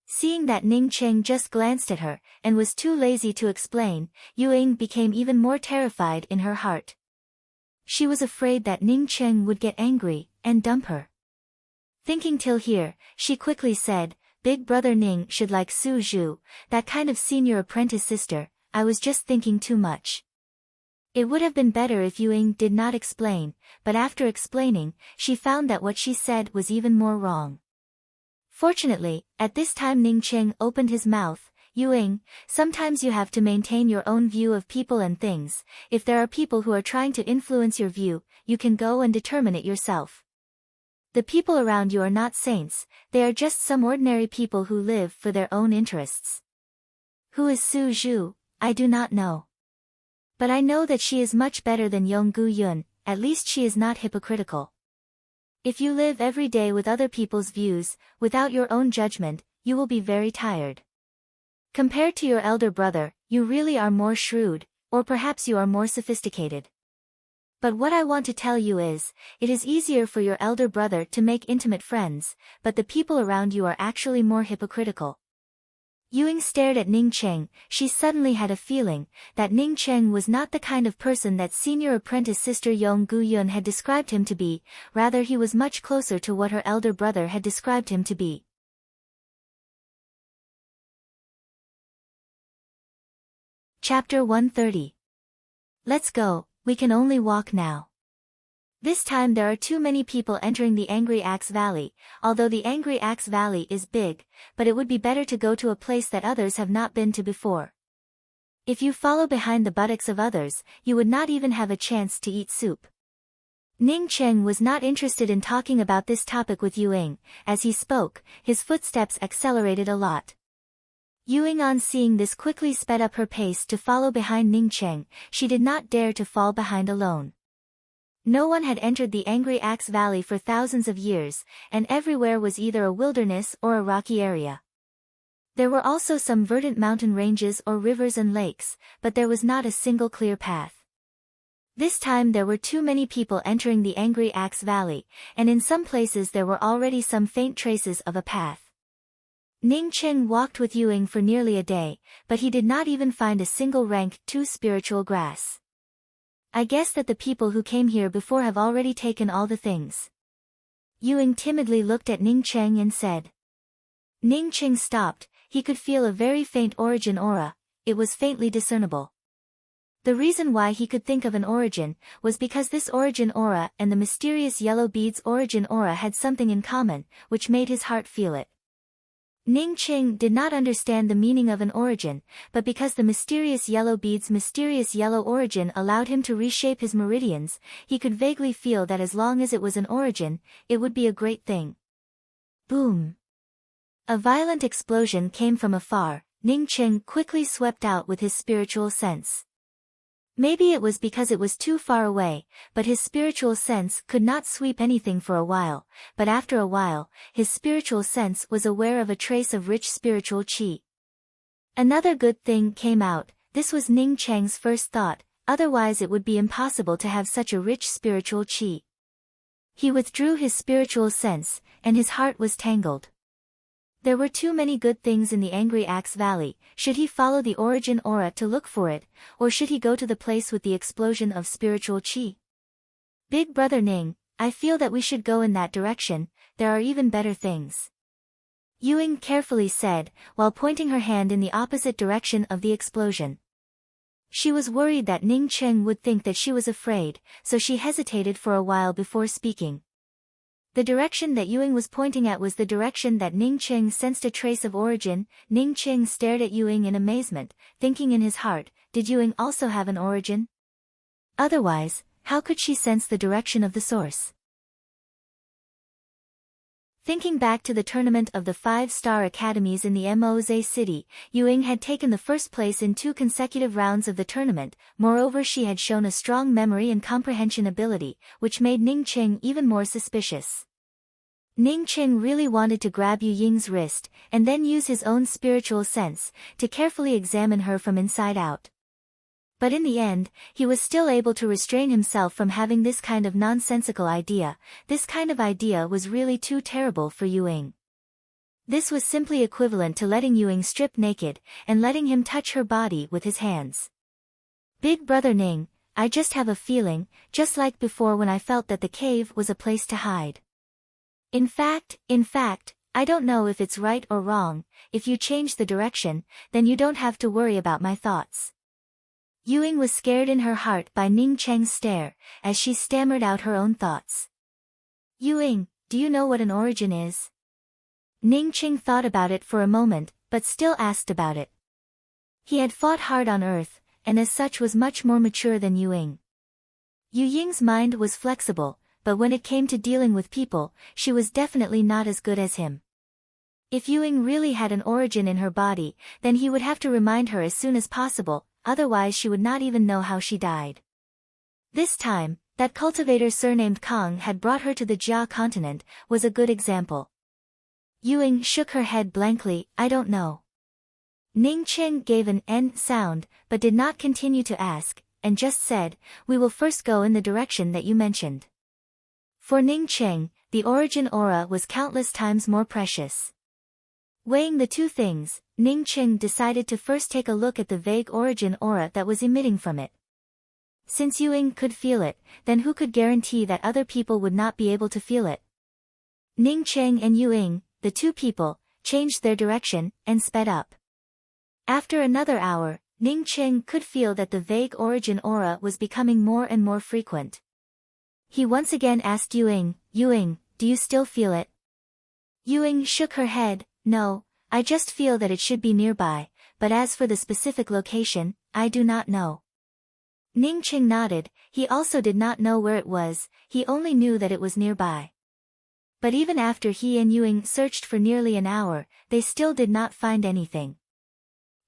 [SPEAKER 1] Seeing that Ning Cheng just glanced at her, and was too lazy to explain, Ying became even more terrified in her heart. She was afraid that Ning Cheng would get angry, and dump her. Thinking till here, she quickly said, Big Brother Ning should like Su Zhu, that kind of senior apprentice sister, I was just thinking too much. It would have been better if Ying did not explain, but after explaining, she found that what she said was even more wrong. Fortunately, at this time Ning Cheng opened his mouth, Ying, sometimes you have to maintain your own view of people and things. If there are people who are trying to influence your view, you can go and determine it yourself. The people around you are not saints, they are just some ordinary people who live for their own interests. Who is Su Zhu? I do not know. But I know that she is much better than Yong Gu Yun, at least she is not hypocritical. If you live every day with other people's views, without your own judgment, you will be very tired. Compared to your elder brother, you really are more shrewd, or perhaps you are more sophisticated. But what I want to tell you is, it is easier for your elder brother to make intimate friends, but the people around you are actually more hypocritical. Ewing stared at Ning Cheng. She suddenly had a feeling that Ning Cheng was not the kind of person that senior apprentice sister Yong Gu Yun had described him to be, rather he was much closer to what her elder brother had described him to be. Chapter 130. Let's go, we can only walk now. This time there are too many people entering the Angry Axe Valley, although the Angry Axe Valley is big, but it would be better to go to a place that others have not been to before. If you follow behind the buttocks of others, you would not even have a chance to eat soup. Ning Cheng was not interested in talking about this topic with Ewing. As he spoke, his footsteps accelerated a lot. Ewing on seeing this quickly sped up her pace to follow behind Ning Cheng. She did not dare to fall behind alone. No one had entered the Angry Axe Valley for thousands of years, and everywhere was either a wilderness or a rocky area. There were also some verdant mountain ranges or rivers and lakes, but there was not a single clear path. This time there were too many people entering the Angry Axe Valley, and in some places there were already some faint traces of a path. Ning Cheng walked with Ewing for nearly a day, but he did not even find a single rank 2 spiritual grass. I guess that the people who came here before have already taken all the things. Ewing timidly looked at Ning Cheng and said. Ning Cheng stopped. He could feel a very faint origin aura. It was faintly discernible. The reason why he could think of an origin was because this origin aura and the mysterious yellow bead's origin aura had something in common, which made his heart feel it. Ning Cheng did not understand the meaning of an origin, but because the mysterious yellow bead's mysterious yellow origin allowed him to reshape his meridians, he could vaguely feel that as long as it was an origin, it would be a great thing. Boom! A violent explosion came from afar. Ning Cheng quickly swept out with his spiritual sense. Maybe it was because it was too far away, but his spiritual sense could not sweep anything for a while, but after a while, his spiritual sense was aware of a trace of rich spiritual qi. Another good thing came out. This was Ning Cheng's first thought, otherwise it would be impossible to have such a rich spiritual qi. He withdrew his spiritual sense, and his heart was tangled. There were too many good things in the Angry Axe Valley. Should he follow the origin aura to look for it, or should he go to the place with the explosion of spiritual qi? Big Brother Ning, I feel that we should go in that direction, there are even better things. Ewing carefully said, while pointing her hand in the opposite direction of the explosion. She was worried that Ning Cheng would think that she was afraid, so she hesitated for a while before speaking. The direction that Ewing was pointing at was the direction that Ning Cheng sensed a trace of origin. Ning Cheng stared at Ewing in amazement, thinking in his heart, did Ewing also have an origin? Otherwise, how could she sense the direction of the source? Thinking back to the tournament of the 5-star academies in the Moze city, Ewing had taken the first place in 2 consecutive rounds of the tournament. Moreover, she had shown a strong memory and comprehension ability, which made Ning Cheng even more suspicious. Ning Cheng really wanted to grab Yu Ying's wrist, and then use his own spiritual sense, to carefully examine her from inside out. But in the end, he was still able to restrain himself from having this kind of nonsensical idea. This kind of idea was really too terrible for Ewing. This was simply equivalent to letting Ewing strip naked, and letting him touch her body with his hands. Big Brother Ning, I just have a feeling, just like before when I felt that the cave was a place to hide. In fact, I don't know if it's right or wrong. If you change the direction, then you don't have to worry about my thoughts. Ewing was scared in her heart by Ning Cheng's stare, as she stammered out her own thoughts. Ewing, do you know what an origin is? Ning Cheng thought about it for a moment, but still asked about it. He had fought hard on Earth, and as such was much more mature than Ewing. Yu Ying's mind was flexible, but when it came to dealing with people, she was definitely not as good as him. If Ewing really had an origin in her body, then he would have to remind her as soon as possible, otherwise she would not even know how she died. This time, that cultivator surnamed Kong had brought her to the Jia continent, was a good example. Ewing shook her head blankly, I don't know. Ning Cheng gave an N sound, but did not continue to ask, and just said, we will first go in the direction that you mentioned. For Ning Cheng, the origin aura was countless times more precious. Weighing the two things, Ning Cheng decided to first take a look at the vague origin aura that was emitting from it. Since Ewing could feel it, then who could guarantee that other people would not be able to feel it? Ning Cheng and Ewing, the two people, changed their direction, and sped up. After another hour, Ning Cheng could feel that the vague origin aura was becoming more and more frequent. He once again asked Ewing, Ewing, do you still feel it? Ewing shook her head, no, I just feel that it should be nearby, but as for the specific location, I do not know. Ning Cheng nodded, he also did not know where it was, he only knew that it was nearby. But even after he and Ewing searched for nearly an hour, they still did not find anything.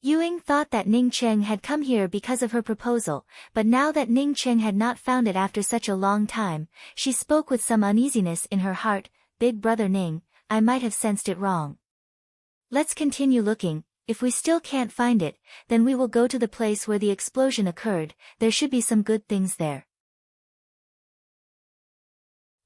[SPEAKER 1] Ewing thought that Ning Cheng had come here because of her proposal, but now that Ning Cheng had not found it after such a long time, she spoke with some uneasiness in her heart, Big Brother Ning, I might have sensed it wrong. Let's continue looking, if we still can't find it, then we will go to the place where the explosion occurred, there should be some good things there.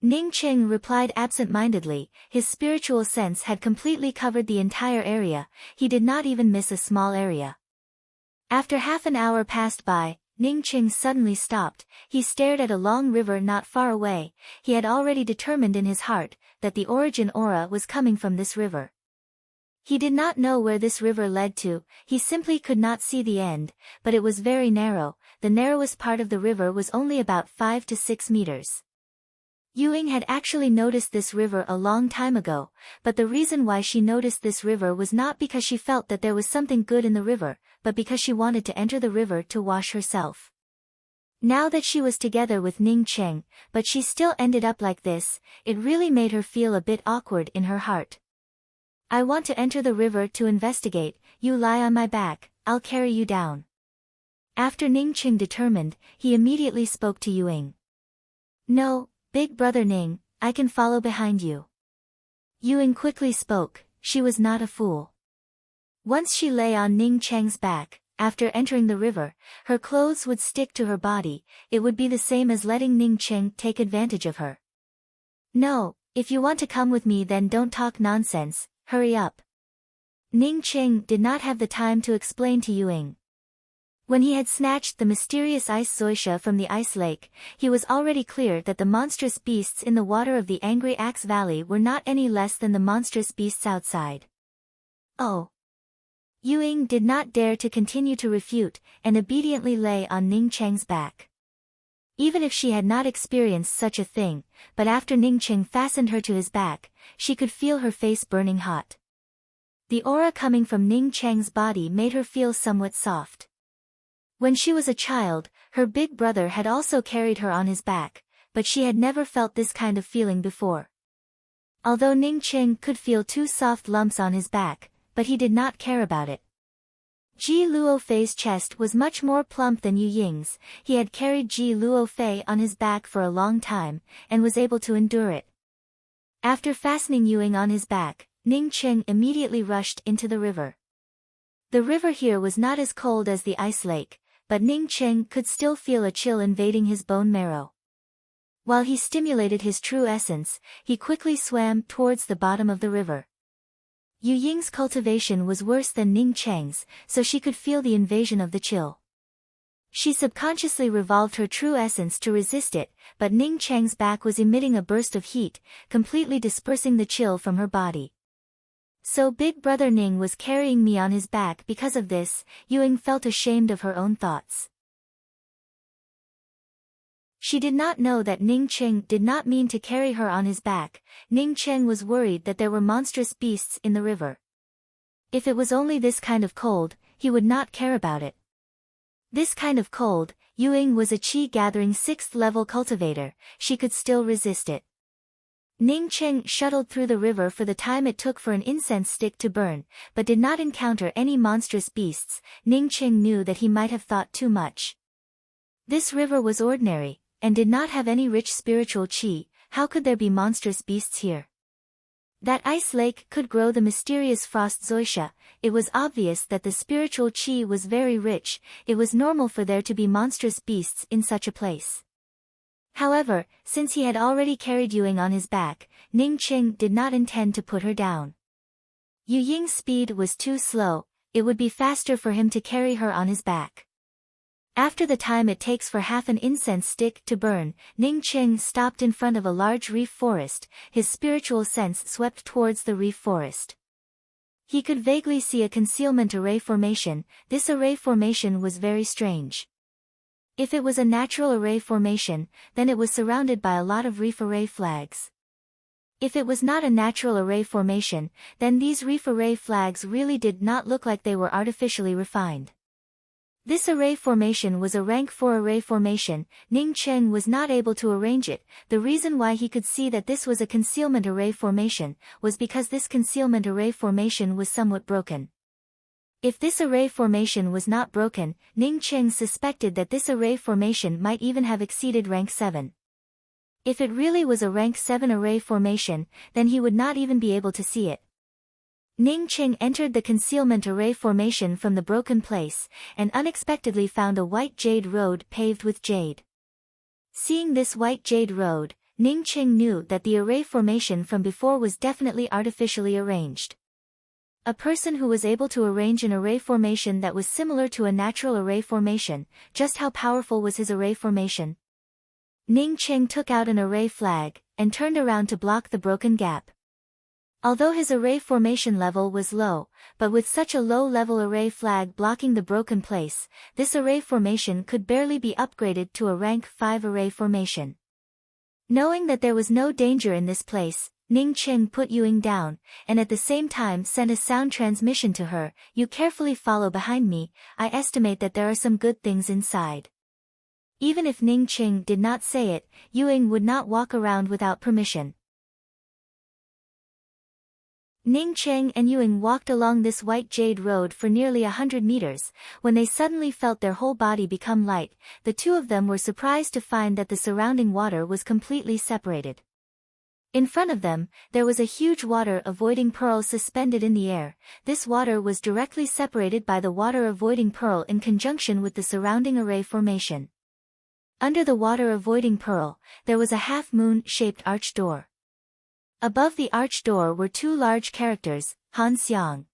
[SPEAKER 1] Ning Cheng replied absent-mindedly, his spiritual sense had completely covered the entire area, he did not even miss a small area. After half an hour passed by, Ning Cheng suddenly stopped, he stared at a long river not far away, he had already determined in his heart, that the origin aura was coming from this river. He did not know where this river led to, he simply could not see the end, but it was very narrow, the narrowest part of the river was only about 5 to 6 meters. Ewing had actually noticed this river a long time ago, but the reason why she noticed this river was not because she felt that there was something good in the river, but because she wanted to enter the river to wash herself. Now that she was together with Ning Cheng, but she still ended up like this, it really made her feel a bit awkward in her heart. I want to enter the river to investigate, you lie on my back, I'll carry you down. After Ning Cheng determined, he immediately spoke to Ewing. No, Big Brother Ning, I can follow behind you. Ewing quickly spoke, she was not a fool. Once she lay on Ning Cheng's back, after entering the river, her clothes would stick to her body, it would be the same as letting Ning Cheng take advantage of her. No, if you want to come with me then don't talk nonsense, hurry up. Ning Cheng did not have the time to explain to Ewing. When he had snatched the mysterious ice zoysha from the ice lake, he was already clear that the monstrous beasts in the water of the Angry Axe Valley were not any less than the monstrous beasts outside. Oh. Ewing did not dare to continue to refute, and obediently lay on Ning Cheng's back. Even if she had not experienced such a thing, but after Ning Cheng fastened her to his back, she could feel her face burning hot. The aura coming from Ning Cheng's body made her feel somewhat soft. When she was a child, her big brother had also carried her on his back, but she had never felt this kind of feeling before. Although Ning Cheng could feel 2 soft lumps on his back, but he did not care about it. Ji Luofei's chest was much more plump than Yu Ying's, he had carried Ji Luofei on his back for a long time, and was able to endure it. After fastening Ewing on his back, Ning Cheng immediately rushed into the river. The river here was not as cold as the ice lake, but Ning Cheng could still feel a chill invading his bone marrow. While he stimulated his true essence, he quickly swam towards the bottom of the river. Yu Ying's cultivation was worse than Ning Cheng's, so she could feel the invasion of the chill. She subconsciously revolved her true essence to resist it, but Ning Cheng's back was emitting a burst of heat, completely dispersing the chill from her body. So Big Brother Ning was carrying me on his back because of this, Ewing felt ashamed of her own thoughts. She did not know that Ning Cheng did not mean to carry her on his back, Ning Cheng was worried that there were monstrous beasts in the river. If it was only this kind of cold, he would not care about it. This kind of cold, Yuying was a qi-gathering 6th-level cultivator, she could still resist it. Ning Cheng shuttled through the river for the time it took for an incense stick to burn, but did not encounter any monstrous beasts. Ning Cheng knew that he might have thought too much. This river was ordinary, and did not have any rich spiritual qi. How could there be monstrous beasts here? That ice lake could grow the mysterious frost zoysia. It was obvious that the spiritual qi was very rich. It was normal for there to be monstrous beasts in such a place. However, since he had already carried Yuying on his back, Ning Cheng did not intend to put her down. Yu Ying's speed was too slow, it would be faster for him to carry her on his back. After the time it takes for half an incense stick to burn, Ning Cheng stopped in front of a large reef forest. His spiritual sense swept towards the reef forest. He could vaguely see a concealment array formation. This array formation was very strange. If it was a natural array formation, then it was surrounded by a lot of reef array flags. If it was not a natural array formation, then these reef array flags really did not look like they were artificially refined. This array formation was a rank 4 array formation. Ning Cheng was not able to arrange it. The reason why he could see that this was a concealment array formation was because this concealment array formation was somewhat broken. If this array formation was not broken, Ning Cheng suspected that this array formation might even have exceeded rank 7. If it really was a rank 7 array formation, then he would not even be able to see it. Ning Cheng entered the concealment array formation from the broken place, and unexpectedly found a white jade road paved with jade. Seeing this white jade road, Ning Cheng knew that the array formation from before was definitely artificially arranged. A person who was able to arrange an array formation that was similar to a natural array formation, just how powerful was his array formation? Ning Cheng took out an array flag, and turned around to block the broken gap. Although his array formation level was low, but with such a low-level array flag blocking the broken place, this array formation could barely be upgraded to a rank 5 array formation. Knowing that there was no danger in this place, Ning Cheng put Yuying down, and at the same time sent a sound transmission to her. You carefully follow behind me, I estimate that there are some good things inside. Even if Ning Cheng did not say it, Yuying would not walk around without permission. Ning Cheng and Yuying walked along this white jade road for nearly 100 meters, when they suddenly felt their whole body become light. The two of them were surprised to find that the surrounding water was completely separated. In front of them, there was a huge water-avoiding pearl suspended in the air. This water was directly separated by the water-avoiding pearl in conjunction with the surrounding array formation. Under the water-avoiding pearl, there was a half-moon-shaped arch door. Above the arch door were two large characters, Han Xiang.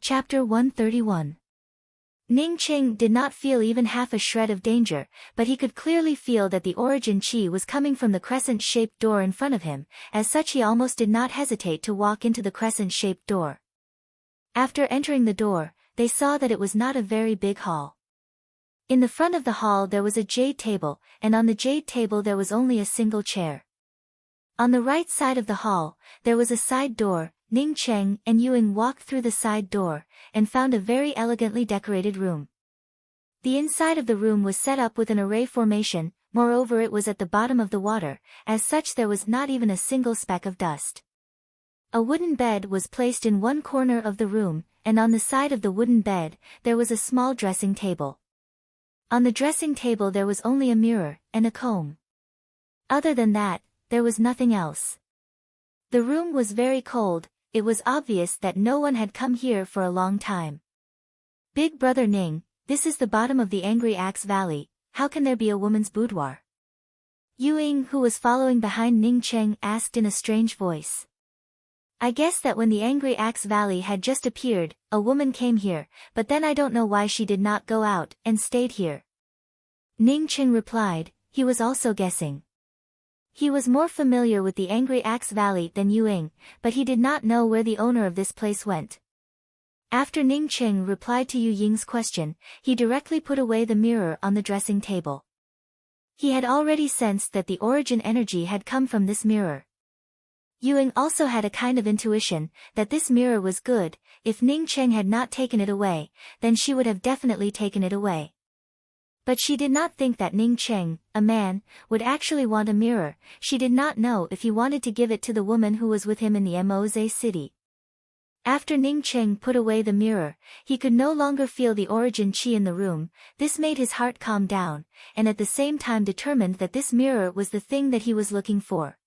[SPEAKER 1] Chapter 131. Ning Cheng did not feel even half a shred of danger, but he could clearly feel that the origin qi was coming from the crescent-shaped door in front of him. As such, he almost did not hesitate to walk into the crescent-shaped door. After entering the door, they saw that it was not a very big hall. In the front of the hall there was a jade table, and on the jade table there was only a single chair. On the right side of the hall, there was a side door. Ning Cheng and Yuying walked through the side door, and found a very elegantly decorated room. The inside of the room was set up with an array formation, moreover it was at the bottom of the water, as such there was not even a single speck of dust. A wooden bed was placed in one corner of the room, and on the side of the wooden bed, there was a small dressing table. On the dressing table there was only a mirror, and a comb. Other than that, there was nothing else. The room was very cold. It was obvious that no one had come here for a long time. Big Brother Ning, this is the bottom of the Angry Axe Valley, how can there be a woman's boudoir? Yuying, who was following behind Ning Cheng, asked in a strange voice. I guess that when the Angry Axe Valley had just appeared, a woman came here, but then I don't know why she did not go out and stayed here. Ning Cheng replied, he was also guessing. He was more familiar with the Angry Axe Valley than Yuying, but he did not know where the owner of this place went. After Ning Cheng replied to Yuying's question, he directly put away the mirror on the dressing table. He had already sensed that the origin energy had come from this mirror. Ying also had a kind of intuition that this mirror was good. If Ning Cheng had not taken it away, then she would have definitely taken it away. But she did not think that Ning Cheng, a man, would actually want a mirror. She did not know if he wanted to give it to the woman who was with him in the Moze city. After Ning Cheng put away the mirror, he could no longer feel the origin chi in the room. This made his heart calm down, and at the same time determined that this mirror was the thing that he was looking for.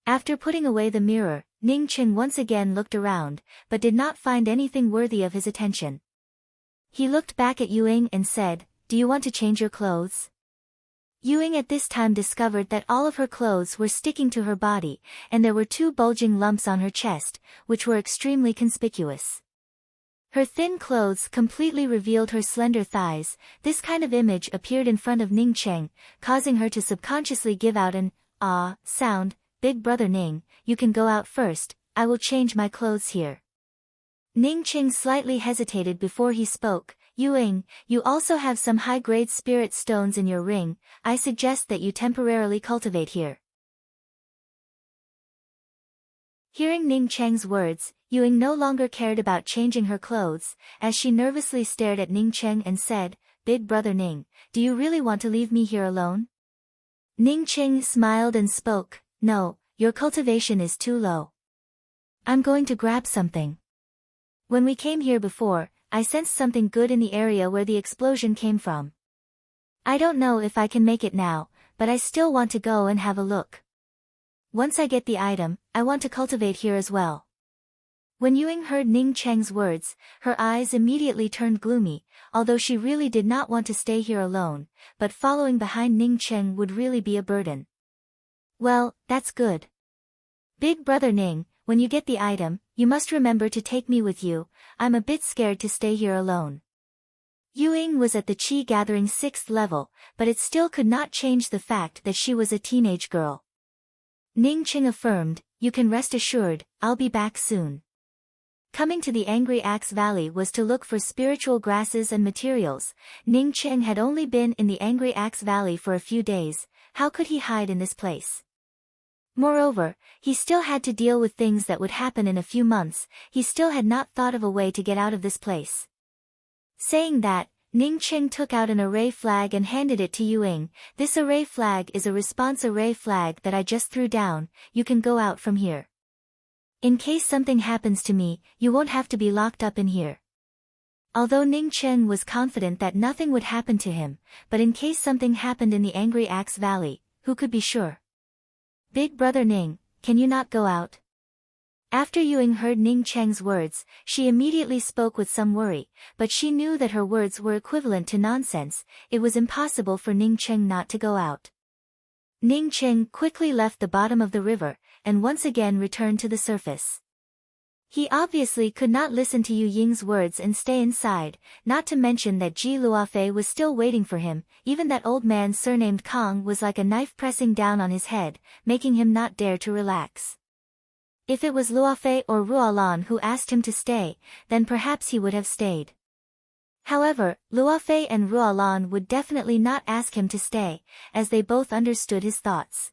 [SPEAKER 1] After putting away the mirror, Ning Cheng once again looked around, but did not find anything worthy of his attention. He looked back at Ying and said, "Do you want to change your clothes?" Ying at this time discovered that all of her clothes were sticking to her body, and there were 2 bulging lumps on her chest, which were extremely conspicuous. Her thin clothes completely revealed her slender thighs. This kind of image appeared in front of Ning Cheng, causing her to subconsciously give out an "ah" sound. "Big brother Ning, you can go out first, I will change my clothes here." Ning Cheng slightly hesitated before he spoke. "Ying, you also have some high-grade spirit stones in your ring. I suggest that you temporarily cultivate here." Hearing Ning Cheng's words, Ying no longer cared about changing her clothes, as she nervously stared at Ning Cheng and said, "Big brother Ning, do you really want to leave me here alone?" Ning Cheng smiled and spoke, "No, your cultivation is too low. I'm going to grab something. When we came here before, I sensed something good in the area where the explosion came from. I don't know if I can make it now, but I still want to go and have a look. Once I get the item, I want to cultivate here as well." When Ying heard Ning Cheng's words, her eyes immediately turned gloomy, although she really did not want to stay here alone, but following behind Ning Cheng would really be a burden. "Well, that's good. Big brother Ning, when you get the item, you must remember to take me with you. I'm a bit scared to stay here alone." Ying was at the Qi Gathering 6th level, but it still could not change the fact that she was a teenage girl. Ning Cheng affirmed, "You can rest assured, I'll be back soon." Coming to the Angry Axe Valley was to look for spiritual grasses and materials. Ning Cheng had only been in the Angry Axe Valley for a few days. How could he hide in this place? Moreover, he still had to deal with things that would happen in a few months. He still had not thought of a way to get out of this place. Saying that, Ning Cheng took out an array flag and handed it to Ying. "This array flag is a response array flag that I just threw down. You can go out from here. In case something happens to me, you won't have to be locked up in here." Although Ning Cheng was confident that nothing would happen to him, but in case something happened in the Angry Axe Valley, who could be sure? "Big brother Ning, can you not go out?" After Ying heard Ning Cheng's words, she immediately spoke with some worry, but she knew that her words were equivalent to nonsense. It was impossible for Ning Cheng not to go out. Ning Cheng quickly left the bottom of the river, and once again returned to the surface. He obviously could not listen to Ying's words and stay inside, not to mention that Ji Luofei was still waiting for him. Even that old man surnamed Kong was like a knife pressing down on his head, making him not dare to relax. If it was Luofei or Ruolan who asked him to stay, then perhaps he would have stayed. However, Luofei and Ruolan would definitely not ask him to stay, as they both understood his thoughts.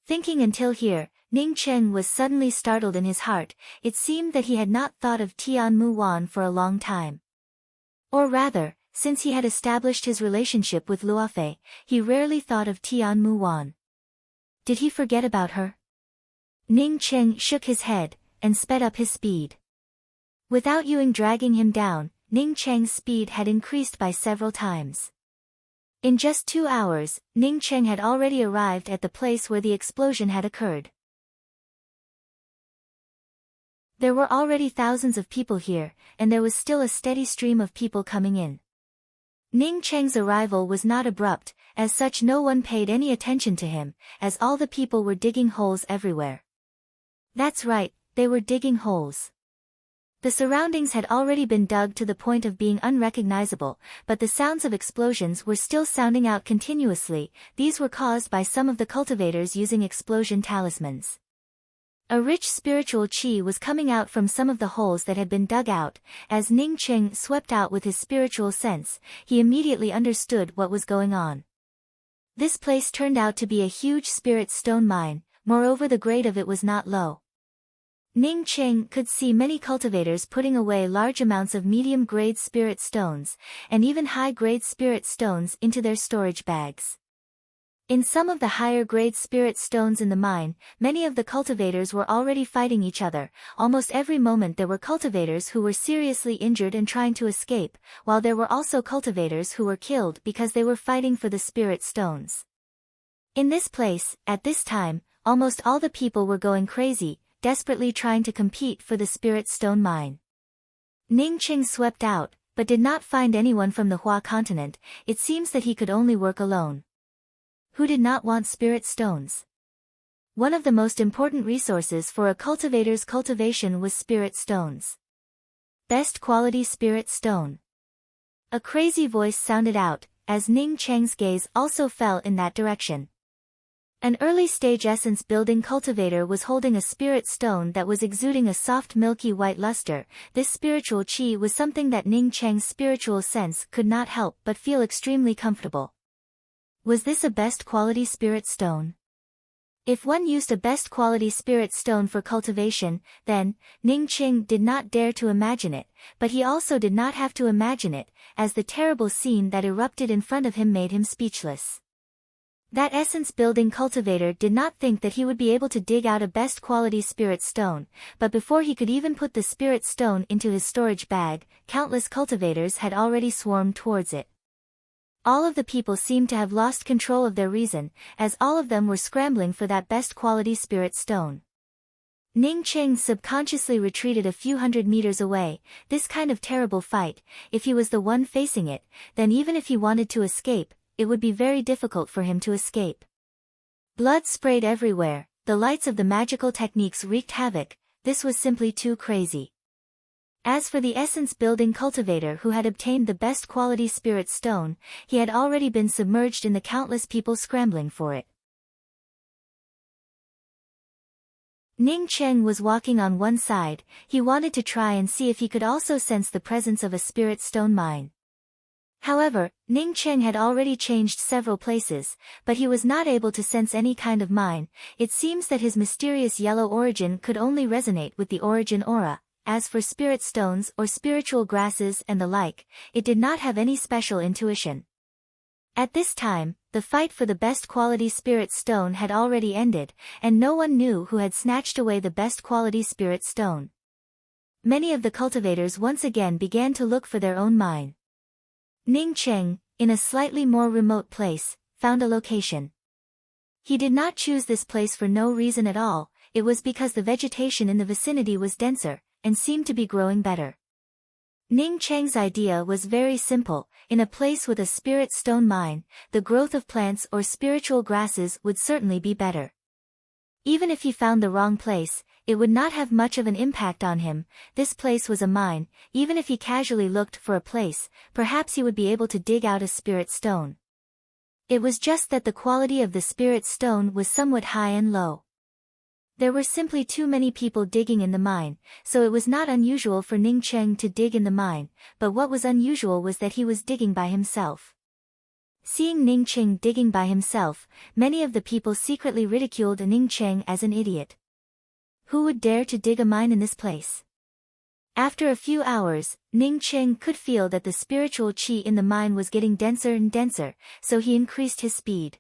[SPEAKER 1] Thinking until here, Ning Cheng was suddenly startled in his heart. It seemed that he had not thought of Tian Mu Wan for a long time. Or rather, since he had established his relationship with Luofei, he rarely thought of Tian Mu Wan. Did he forget about her? Ning Cheng shook his head, and sped up his speed. Without Ying dragging him down, Ning Cheng's speed had increased by several times. In just 2 hours, Ning Cheng had already arrived at the place where the explosion had occurred. There were already thousands of people here, and there was still a steady stream of people coming in. Ning Cheng's arrival was not abrupt, as such no one paid any attention to him, as all the people were digging holes everywhere. That's right, they were digging holes. The surroundings had already been dug to the point of being unrecognizable, but the sounds of explosions were still sounding out continuously. These were caused by some of the cultivators using explosion talismans. A rich spiritual chi was coming out from some of the holes that had been dug out. As Ning Cheng swept out with his spiritual sense, he immediately understood what was going on. This place turned out to be a huge spirit stone mine. moreover the grade of it was not low. Ning Cheng could see many cultivators putting away large amounts of medium-grade spirit stones, and even high-grade spirit stones into their storage bags. In some of the higher-grade spirit stones in the mine, many of the cultivators were already fighting each other. Almost every moment there were cultivators who were seriously injured and trying to escape, while there were also cultivators who were killed because they were fighting for the spirit stones. In this place, at this time, almost all the people were going crazy, desperately trying to compete for the spirit stone mine. Ning Cheng swept out, but did not find anyone from the Hua continent. It seems that he could only work alone. Who did not want spirit stones? One of the most important resources for a cultivator's cultivation was spirit stones. Best quality spirit stone. A crazy voice sounded out, as Ning Cheng's gaze also fell in that direction. An early-stage essence-building cultivator was holding a spirit stone that was exuding a soft milky white luster. This spiritual qi was something that Ning Cheng's spiritual sense could not help but feel extremely comfortable. Was this a best-quality spirit stone? If one used a best-quality spirit stone for cultivation, then, Ning Cheng did not dare to imagine it, but he also did not have to imagine it, as the terrible scene that erupted in front of him made him speechless. That essence-building cultivator did not think that he would be able to dig out a best-quality spirit stone, but before he could even put the spirit stone into his storage bag, countless cultivators had already swarmed towards it. All of the people seemed to have lost control of their reason, as all of them were scrambling for that best-quality spirit stone. Ning Cheng subconsciously retreated a few hundred meters away. This kind of terrible fight, if he was the one facing it, then even if he wanted to escape, it would be very difficult for him to escape. Blood sprayed everywhere, the lights of the magical techniques wreaked havoc. This was simply too crazy. As for the essence-building cultivator who had obtained the best quality spirit stone, he had already been submerged in the countless people scrambling for it. Ning Cheng was walking on one side. He wanted to try and see if he could also sense the presence of a spirit stone mine. However, Ning Cheng had already changed several places, but he was not able to sense any kind of mine. It seems that his mysterious yellow origin could only resonate with the origin aura. As for spirit stones or spiritual grasses and the like, it did not have any special intuition. At this time, the fight for the best quality spirit stone had already ended, and no one knew who had snatched away the best quality spirit stone. Many of the cultivators once again began to look for their own mine. Ning Cheng, in a slightly more remote place, found a location. He did not choose this place for no reason at all. It was because the vegetation in the vicinity was denser, and seemed to be growing better. Ning Cheng's idea was very simple. In a place with a spirit stone mine, the growth of plants or spiritual grasses would certainly be better. Even if he found the wrong place, it would not have much of an impact on him. This place was a mine. Even if he casually looked for a place, perhaps he would be able to dig out a spirit stone. It was just that the quality of the spirit stone was somewhat high and low. There were simply too many people digging in the mine, so it was not unusual for Ning Cheng to dig in the mine, but what was unusual was that he was digging by himself. Seeing Ning Cheng digging by himself, many of the people secretly ridiculed Ning Cheng as an idiot. Who would dare to dig a mine in this place? After a few hours, Ning Cheng could feel that the spiritual qi in the mine was getting denser and denser, so he increased his speed.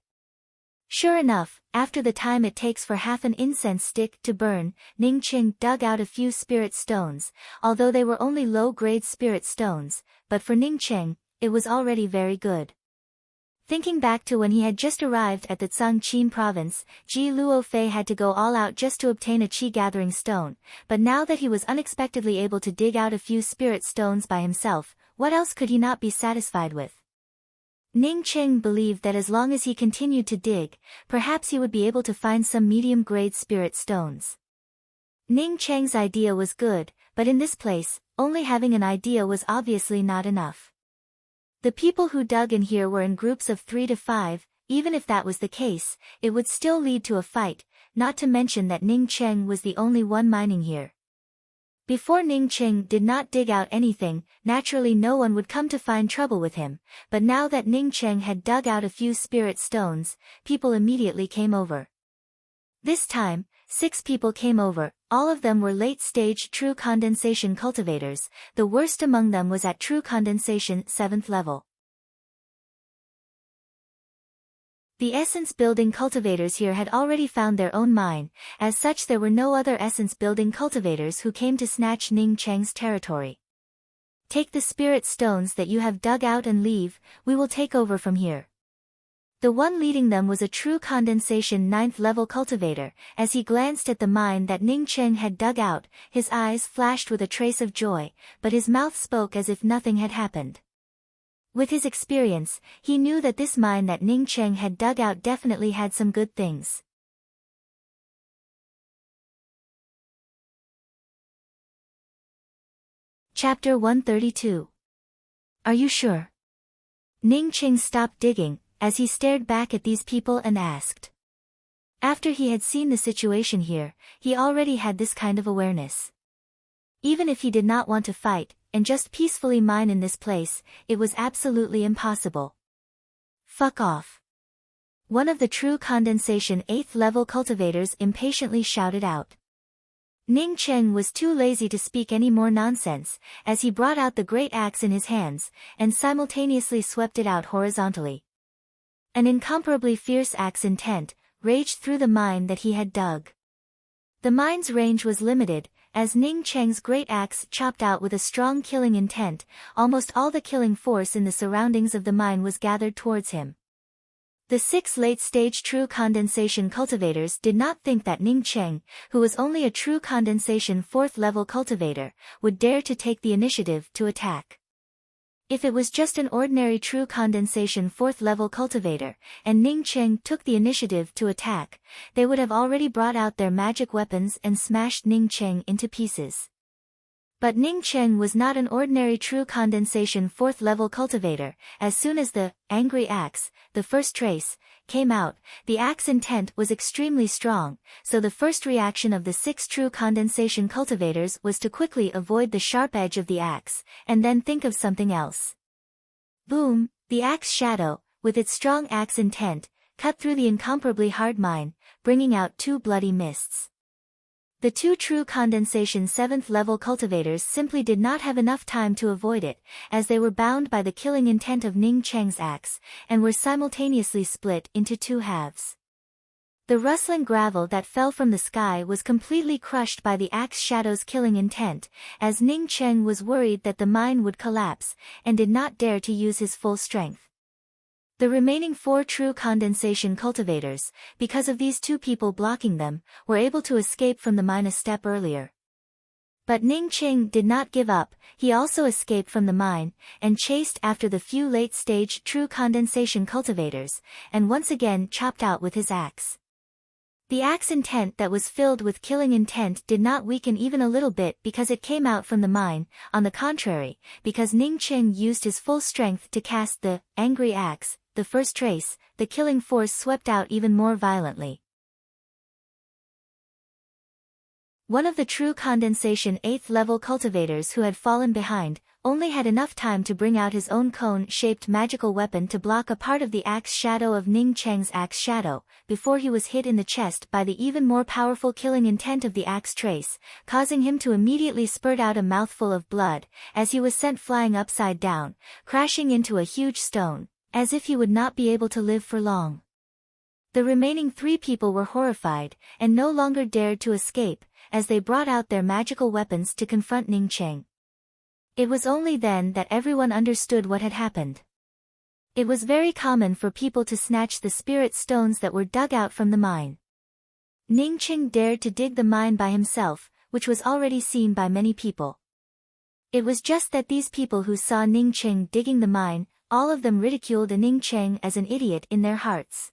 [SPEAKER 1] Sure enough, after the time it takes for half an incense stick to burn, Ning Cheng dug out a few spirit stones, although they were only low-grade spirit stones, but for Ning Cheng, it was already very good. Thinking back to when he had just arrived at the Changqing province, Ji Luofei had to go all out just to obtain a qi-gathering stone, but now that he was unexpectedly able to dig out a few spirit stones by himself, what else could he not be satisfied with? Ning Cheng believed that as long as he continued to dig, perhaps he would be able to find some medium-grade spirit stones. Ning Cheng's idea was good, but in this place, only having an idea was obviously not enough. The people who dug in here were in groups of 3 to 5, even if that was the case, it would still lead to a fight, not to mention that Ning Cheng was the only one mining here. Before Ning Cheng did not dig out anything, naturally no one would come to find trouble with him, but now that Ning Cheng had dug out a few spirit stones, people immediately came over. This time, 6 people came over. All of them were late-stage true condensation cultivators. The worst among them was at true condensation 7th level. The essence-building cultivators here had already found their own mine. As such, there were no other essence-building cultivators who came to snatch Ning Cheng's territory. Take the spirit stones that you have dug out and leave, we will take over from here. The one leading them was a true condensation 9th level cultivator. As he glanced at the mine that Ning Cheng had dug out, his eyes flashed with a trace of joy, but his mouth spoke as if nothing had happened. With his experience, he knew that this mine that Ning Cheng had dug out definitely had some good things. Chapter 132. Are you sure? Ning Cheng stopped digging, as he stared back at these people and asked. After he had seen the situation here, he already had this kind of awareness. Even if he did not want to fight, and just peacefully mine in this place, it was absolutely impossible. Fuck off. One of the true condensation 8th level cultivators impatiently shouted out. Ning Cheng was too lazy to speak any more nonsense, as he brought out the great axe in his hands, and simultaneously swept it out horizontally. An incomparably fierce axe intent raged through the mine that he had dug. The mine's range was limited, as Ning Cheng's great axe chopped out with a strong killing intent. Almost all the killing force in the surroundings of the mine was gathered towards him. The 6 late-stage true condensation cultivators did not think that Ning Cheng, who was only a true condensation 4th level cultivator, would dare to take the initiative to attack. If it was just an ordinary true condensation 4th level cultivator, and Ning Cheng took the initiative to attack, they would have already brought out their magic weapons and smashed Ning Cheng into pieces. But Ning Cheng was not an ordinary true condensation 4th level cultivator. As soon as the angry axe, the first trace, came out, the axe intent was extremely strong, so the first reaction of the 6 true condensation cultivators was to quickly avoid the sharp edge of the axe, and then think of something else. Boom, the axe shadow, with its strong axe intent, cut through the incomparably hard mine, bringing out 2 bloody mists. The 2 true condensation 7th level cultivators simply did not have enough time to avoid it, as they were bound by the killing intent of Ning Cheng's axe, and were simultaneously split into 2 halves. The rustling gravel that fell from the sky was completely crushed by the axe shadow's killing intent, as Ning Cheng was worried that the mine would collapse, and did not dare to use his full strength. The remaining 4 true condensation cultivators, because of these 2 people blocking them, were able to escape from the mine a step earlier. But Ning Cheng did not give up. He also escaped from the mine, and chased after the few late-stage true condensation cultivators, and once again chopped out with his axe. The axe intent that was filled with killing intent did not weaken even a little bit because it came out from the mine. On the contrary, because Ning Cheng used his full strength to cast the angry axe, the first trace, the killing force swept out even more violently. One of the true condensation 8th level cultivators who had fallen behind, only had enough time to bring out his own cone-shaped magical weapon to block a part of the axe shadow of Ning Cheng's axe shadow, before he was hit in the chest by the even more powerful killing intent of the axe trace, causing him to immediately spurt out a mouthful of blood, as he was sent flying upside down, crashing into a huge stone, as if he would not be able to live for long. The remaining 3 people were horrified, and no longer dared to escape, as they brought out their magical weapons to confront Ning Cheng. It was only then that everyone understood what had happened. It was very common for people to snatch the spirit stones that were dug out from the mine. Ning Cheng dared to dig the mine by himself, which was already seen by many people. It was just that these people who saw Ning Cheng digging the mine, all of them ridiculed Ning Cheng as an idiot in their hearts.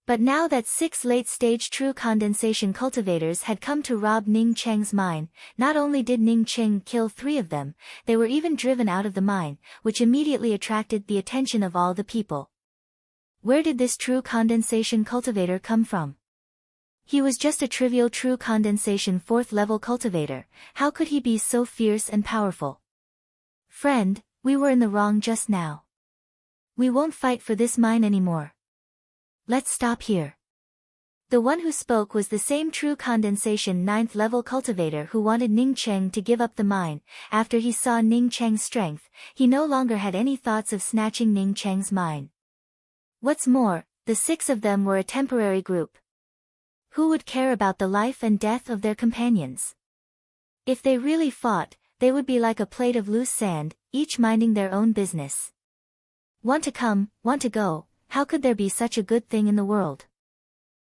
[SPEAKER 1] But now that 6 late-stage true condensation cultivators had come to rob Ning Cheng's mine, not only did Ning Cheng kill 3 of them, they were even driven out of the mine, which immediately attracted the attention of all the people. Where did this true condensation cultivator come from? He was just a trivial true condensation 4th level cultivator. How could he be so fierce and powerful? Friend, we were in the wrong just now. We won't fight for this mine anymore. Let's stop here. The one who spoke was the same true condensation 9th level cultivator who wanted Ning Cheng to give up the mine. After he saw Ning Cheng's strength, he no longer had any thoughts of snatching Ning Cheng's mine. What's more, the 6 of them were a temporary group. Who would care about the life and death of their companions? If they really fought, they would be like a plate of loose sand, each minding their own business. Want to come, want to go, how could there be such a good thing in the world?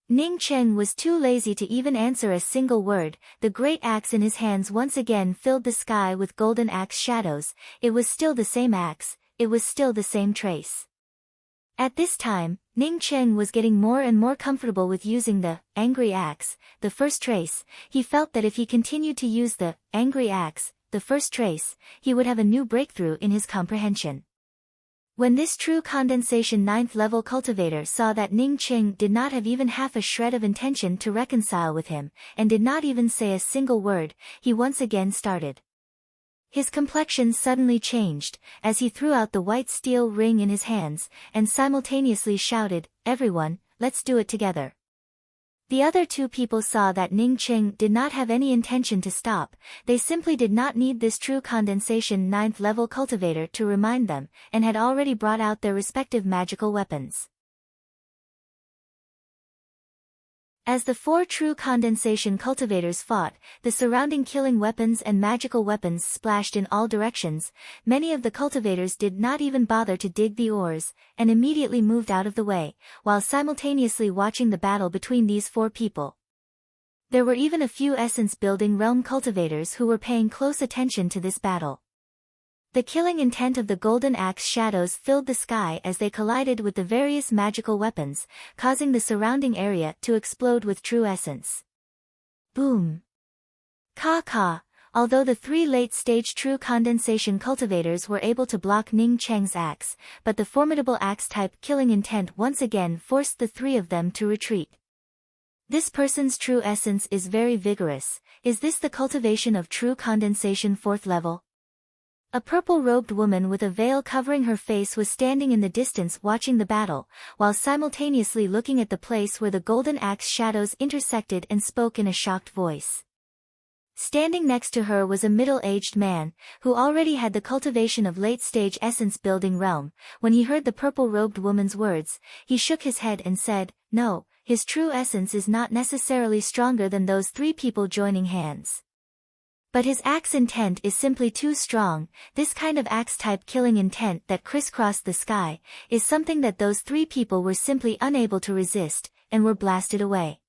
[SPEAKER 1] Ning Cheng was too lazy to even answer a single word. The great axe in his hands once again filled the sky with golden axe shadows. It was still the same axe, it was still the same trace. At this time, Ning Cheng was getting more and more comfortable with using the angry axe, the first trace. He felt that if he continued to use the angry axe, the first trace, he would have a new breakthrough in his comprehension. When this true condensation 9th level cultivator saw that Ning Cheng did not have even half a shred of intention to reconcile with him, and did not even say a single word, he once again started. His complexion suddenly changed, as he threw out the white steel ring in his hands, and simultaneously shouted, "Everyone, let's do it together." The other 2 people saw that Ning Cheng did not have any intention to stop. They simply did not need this true condensation 9th level cultivator to remind them, and had already brought out their respective magical weapons. As the 4 true condensation cultivators fought, the surrounding killing weapons and magical weapons splashed in all directions. Many of the cultivators did not even bother to dig the ores, and immediately moved out of the way, while simultaneously watching the battle between these 4 people. There were even a few essence-building realm cultivators who were paying close attention to this battle. The killing intent of the golden axe shadows filled the sky as they collided with the various magical weapons, causing the surrounding area to explode with true essence. Boom! Ka. Although the 3 late-stage true condensation cultivators were able to block Ning Cheng's axe, but the formidable axe-type killing intent once again forced the 3 of them to retreat. This person's true essence is very vigorous. Is this the cultivation of true condensation 4th level? A purple-robed woman with a veil covering her face was standing in the distance watching the battle, while simultaneously looking at the place where the golden axe shadows intersected and spoke in a shocked voice. Standing next to her was a middle-aged man, who already had the cultivation of late-stage essence-building realm. When he heard the purple-robed woman's words, he shook his head and said, "No, his true essence is not necessarily stronger than those 3 people joining hands. But his axe intent is simply too strong. This kind of axe-type killing intent that crisscrossed the sky is something that those 3 people were simply unable to resist, and were blasted away.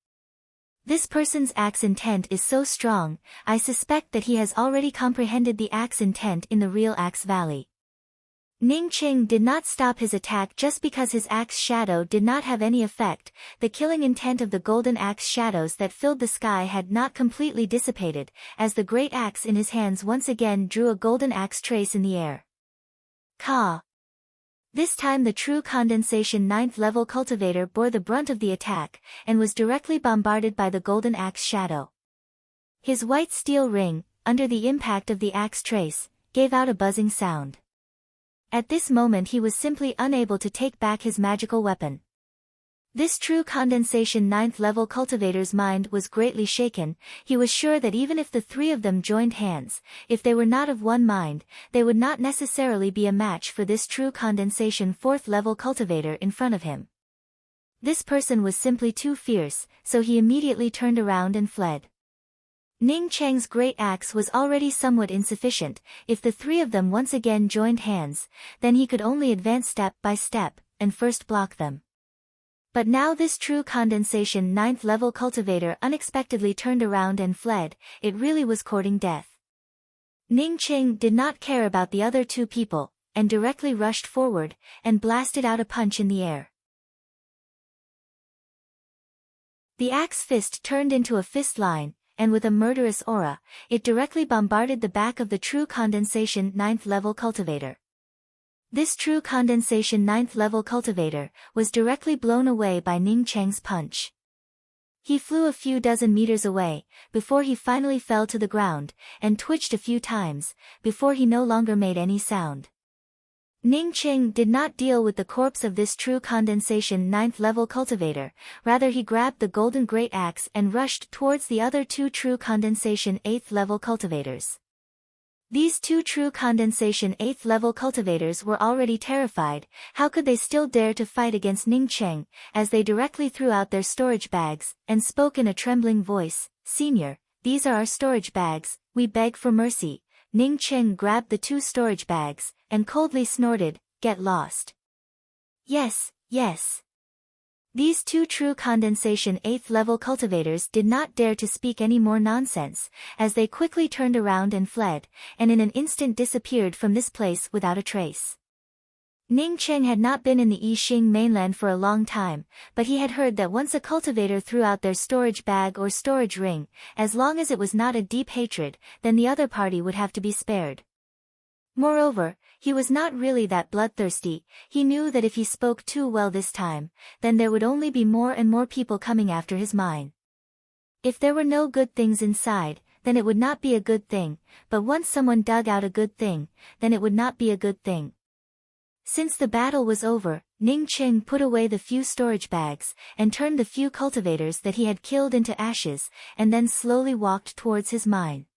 [SPEAKER 1] This person's axe intent is so strong, I suspect that he has already comprehended the axe intent in the real Axe Valley." Ning Cheng did not stop his attack just because his axe shadow did not have any effect. The killing intent of the golden axe shadows that filled the sky had not completely dissipated, as the great axe in his hands once again drew a golden axe trace in the air. Ka. This time the true condensation 9th level cultivator bore the brunt of the attack, and was directly bombarded by the golden axe shadow. His white steel ring, under the impact of the axe trace, gave out a buzzing sound. At this moment he was simply unable to take back his magical weapon. This true condensation 9th level cultivator's mind was greatly shaken. He was sure that even if the 3 of them joined hands, if they were not of one mind, they would not necessarily be a match for this true condensation 4th level cultivator in front of him. This person was simply too fierce, so he immediately turned around and fled. Ning Cheng's great axe was already somewhat insufficient. If the 3 of them once again joined hands, then he could only advance step by step, and first block them. But now this true condensation 9th level cultivator unexpectedly turned around and fled. It really was courting death. Ning Cheng did not care about the other 2 people, and directly rushed forward, and blasted out a punch in the air. The axe fist turned into a fist line, and with a murderous aura, it directly bombarded the back of the true condensation 9th level cultivator. This true condensation 9th level cultivator was directly blown away by Ning Cheng's punch. He flew a few dozen meters away, before he finally fell to the ground, and twitched a few times, before he no longer made any sound. Ning Qing did not deal with the corpse of this true condensation 9th level cultivator, rather he grabbed the golden great axe and rushed towards the other 2 true condensation 8th level cultivators. These 2 true condensation 8th level cultivators were already terrified. How could they still dare to fight against Ning Qing, as they directly threw out their storage bags, and spoke in a trembling voice, "Senior, these are our storage bags, we beg for mercy." Ning Qing grabbed the 2 storage bags, and coldly snorted, "Get lost." Yes, yes. These 2 true condensation 8th level cultivators did not dare to speak any more nonsense, as they quickly turned around and fled, and in an instant disappeared from this place without a trace. Ning Qing had not been in the Yixing mainland for a long time, but he had heard that once a cultivator threw out their storage bag or storage ring, as long as it was not a deep hatred, then the other party would have to be spared. Moreover, he was not really that bloodthirsty. He knew that if he spoke too well this time, then there would only be more and more people coming after his mine. If there were no good things inside, then it would not be a good thing, but once someone dug out a good thing, then it would not be a good thing. Since the battle was over, Ning Qing put away the few storage bags, and turned the few cultivators that he had killed into ashes, and then slowly walked towards his mine.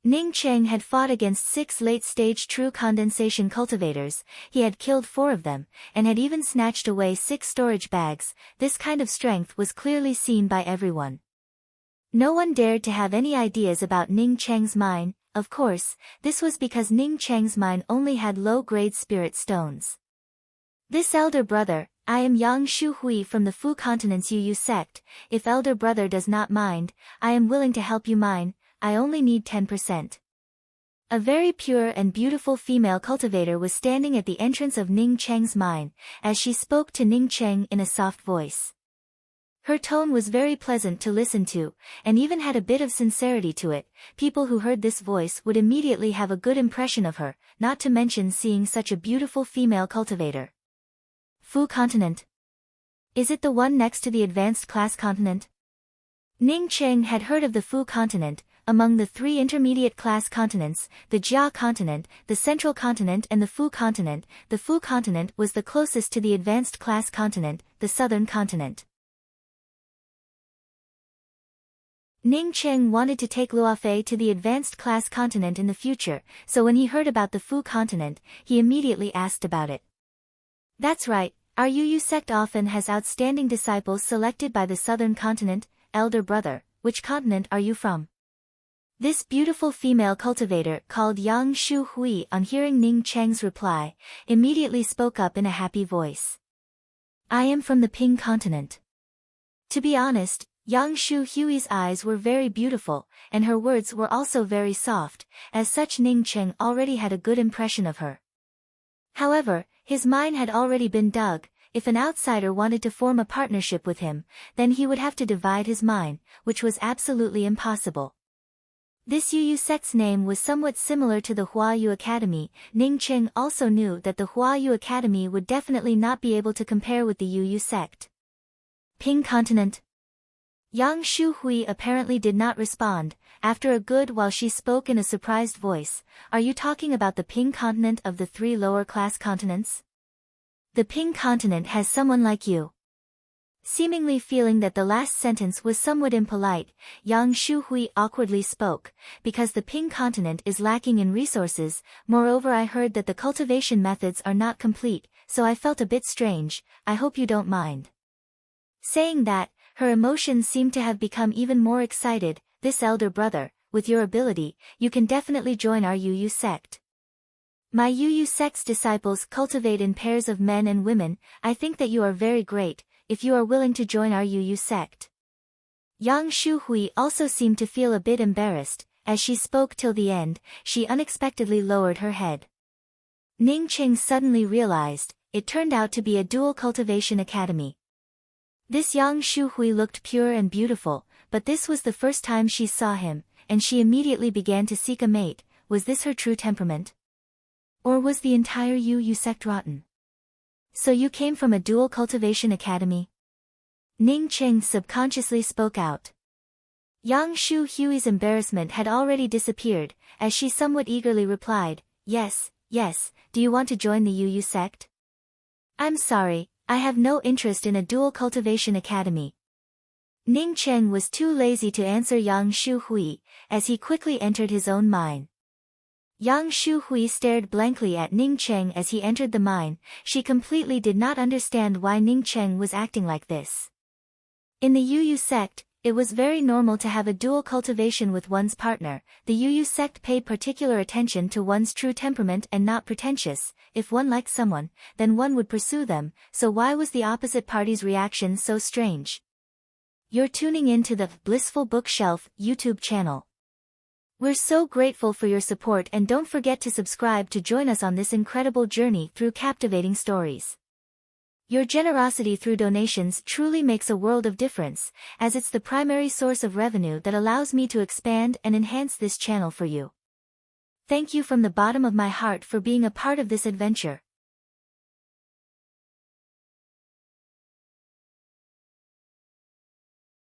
[SPEAKER 1] Ning Qing had fought against 6 late-stage true condensation cultivators. He had killed 4 of them, and had even snatched away 6 storage bags. This kind of strength was clearly seen by everyone. No one dared to have any ideas about Ning Cheng's mine. Of course, this was because Ning Cheng's mine only had low-grade spirit stones. This elder brother, "I am Yang Shu Hui from the Fu Continent's Yu sect. If elder brother does not mind, I am willing to help you mine. I only need 10%. A very pure and beautiful female cultivator was standing at the entrance of Ning Cheng's mine, as she spoke to Ning Cheng in a soft voice. Her tone was very pleasant to listen to, and even had a bit of sincerity to it. People who heard this voice would immediately have a good impression of her, not to mention seeing such a beautiful female cultivator. Fu Continent. Is it the one next to the advanced class continent? Ning Cheng had heard of the Fu Continent. Among the 3 intermediate class continents, the Jia continent, the Central continent and the Fu continent, the Fu continent was the closest to the advanced class continent, the Southern continent. Ning Cheng wanted to take Luofei to the advanced class continent in the future, so when he heard about the Fu continent, he immediately asked about it. That's right, our Yu sect often has outstanding disciples selected by the Southern continent. Elder brother, which continent are you from? This beautiful female cultivator called Yang Shu Hui, on hearing Ning Cheng's reply, immediately spoke up in a happy voice. I am from the Ping continent. To be honest, Yang Shu Hui's eyes were very beautiful, and her words were also very soft. As such, Ning Cheng already had a good impression of her. However, his mine had already been dug. If an outsider wanted to form a partnership with him, then he would have to divide his mine, which was absolutely impossible. This Yu sect's name was somewhat similar to the Huayu Academy. Ning Cheng also knew that the Huayu Academy would definitely not be able to compare with the Yu sect. Ping continent. Yang Shu Hui apparently did not respond. After a good while she spoke in a surprised voice, are you talking about the Ping continent of the 3 lower class continents? The Ping continent has someone like you. Seemingly feeling that the last sentence was somewhat impolite, Yang Shu Hui awkwardly spoke, because the Ping continent is lacking in resources. Moreover, I heard that the cultivation methods are not complete, so I felt a bit strange. I hope you don't mind. Saying that, her emotions seemed to have become even more excited. This elder brother, with your ability, you can definitely join our Yu sect. My Yu sect's disciples cultivate in pairs of men and women. I think that you are very great, if you are willing to join our Yu sect. Yang Shu Hui also seemed to feel a bit embarrassed. As she spoke till the end, she unexpectedly lowered her head. Ning Cheng suddenly realized, it turned out to be a dual cultivation academy. This Yang Shu Hui looked pure and beautiful, but this was the first time she saw him, and she immediately began to seek a mate. Was this her true temperament? Or was the entire Yu sect rotten? So you came from a dual cultivation academy? Ning Cheng subconsciously spoke out. Yang Shu Hui's embarrassment had already disappeared, as she somewhat eagerly replied, yes, Yes, do you want to join the Yu sect? I'm sorry, I have no interest in a dual cultivation academy. Ning Cheng was too lazy to answer Yang Shuhui, as he quickly entered his own mine. Yang Shuhui stared blankly at Ning Cheng as he entered the mine. She completely did not understand why Ning Cheng was acting like this. In the Yu sect, it was very normal to have a dual cultivation with one's partner. The Yu sect paid particular attention to one's true temperament and not pretentious. If one liked someone, then one would pursue them, so why was the opposite party's reaction so strange? You're tuning in to the Blissful Bookshelf YouTube channel. We're so grateful for your support, and don't forget to subscribe to join us on this incredible journey through captivating stories. Your generosity through donations truly makes a world of difference, as it's the primary source of revenue that allows me to expand and enhance this channel for you. Thank you from the bottom of my heart for being a part of this adventure.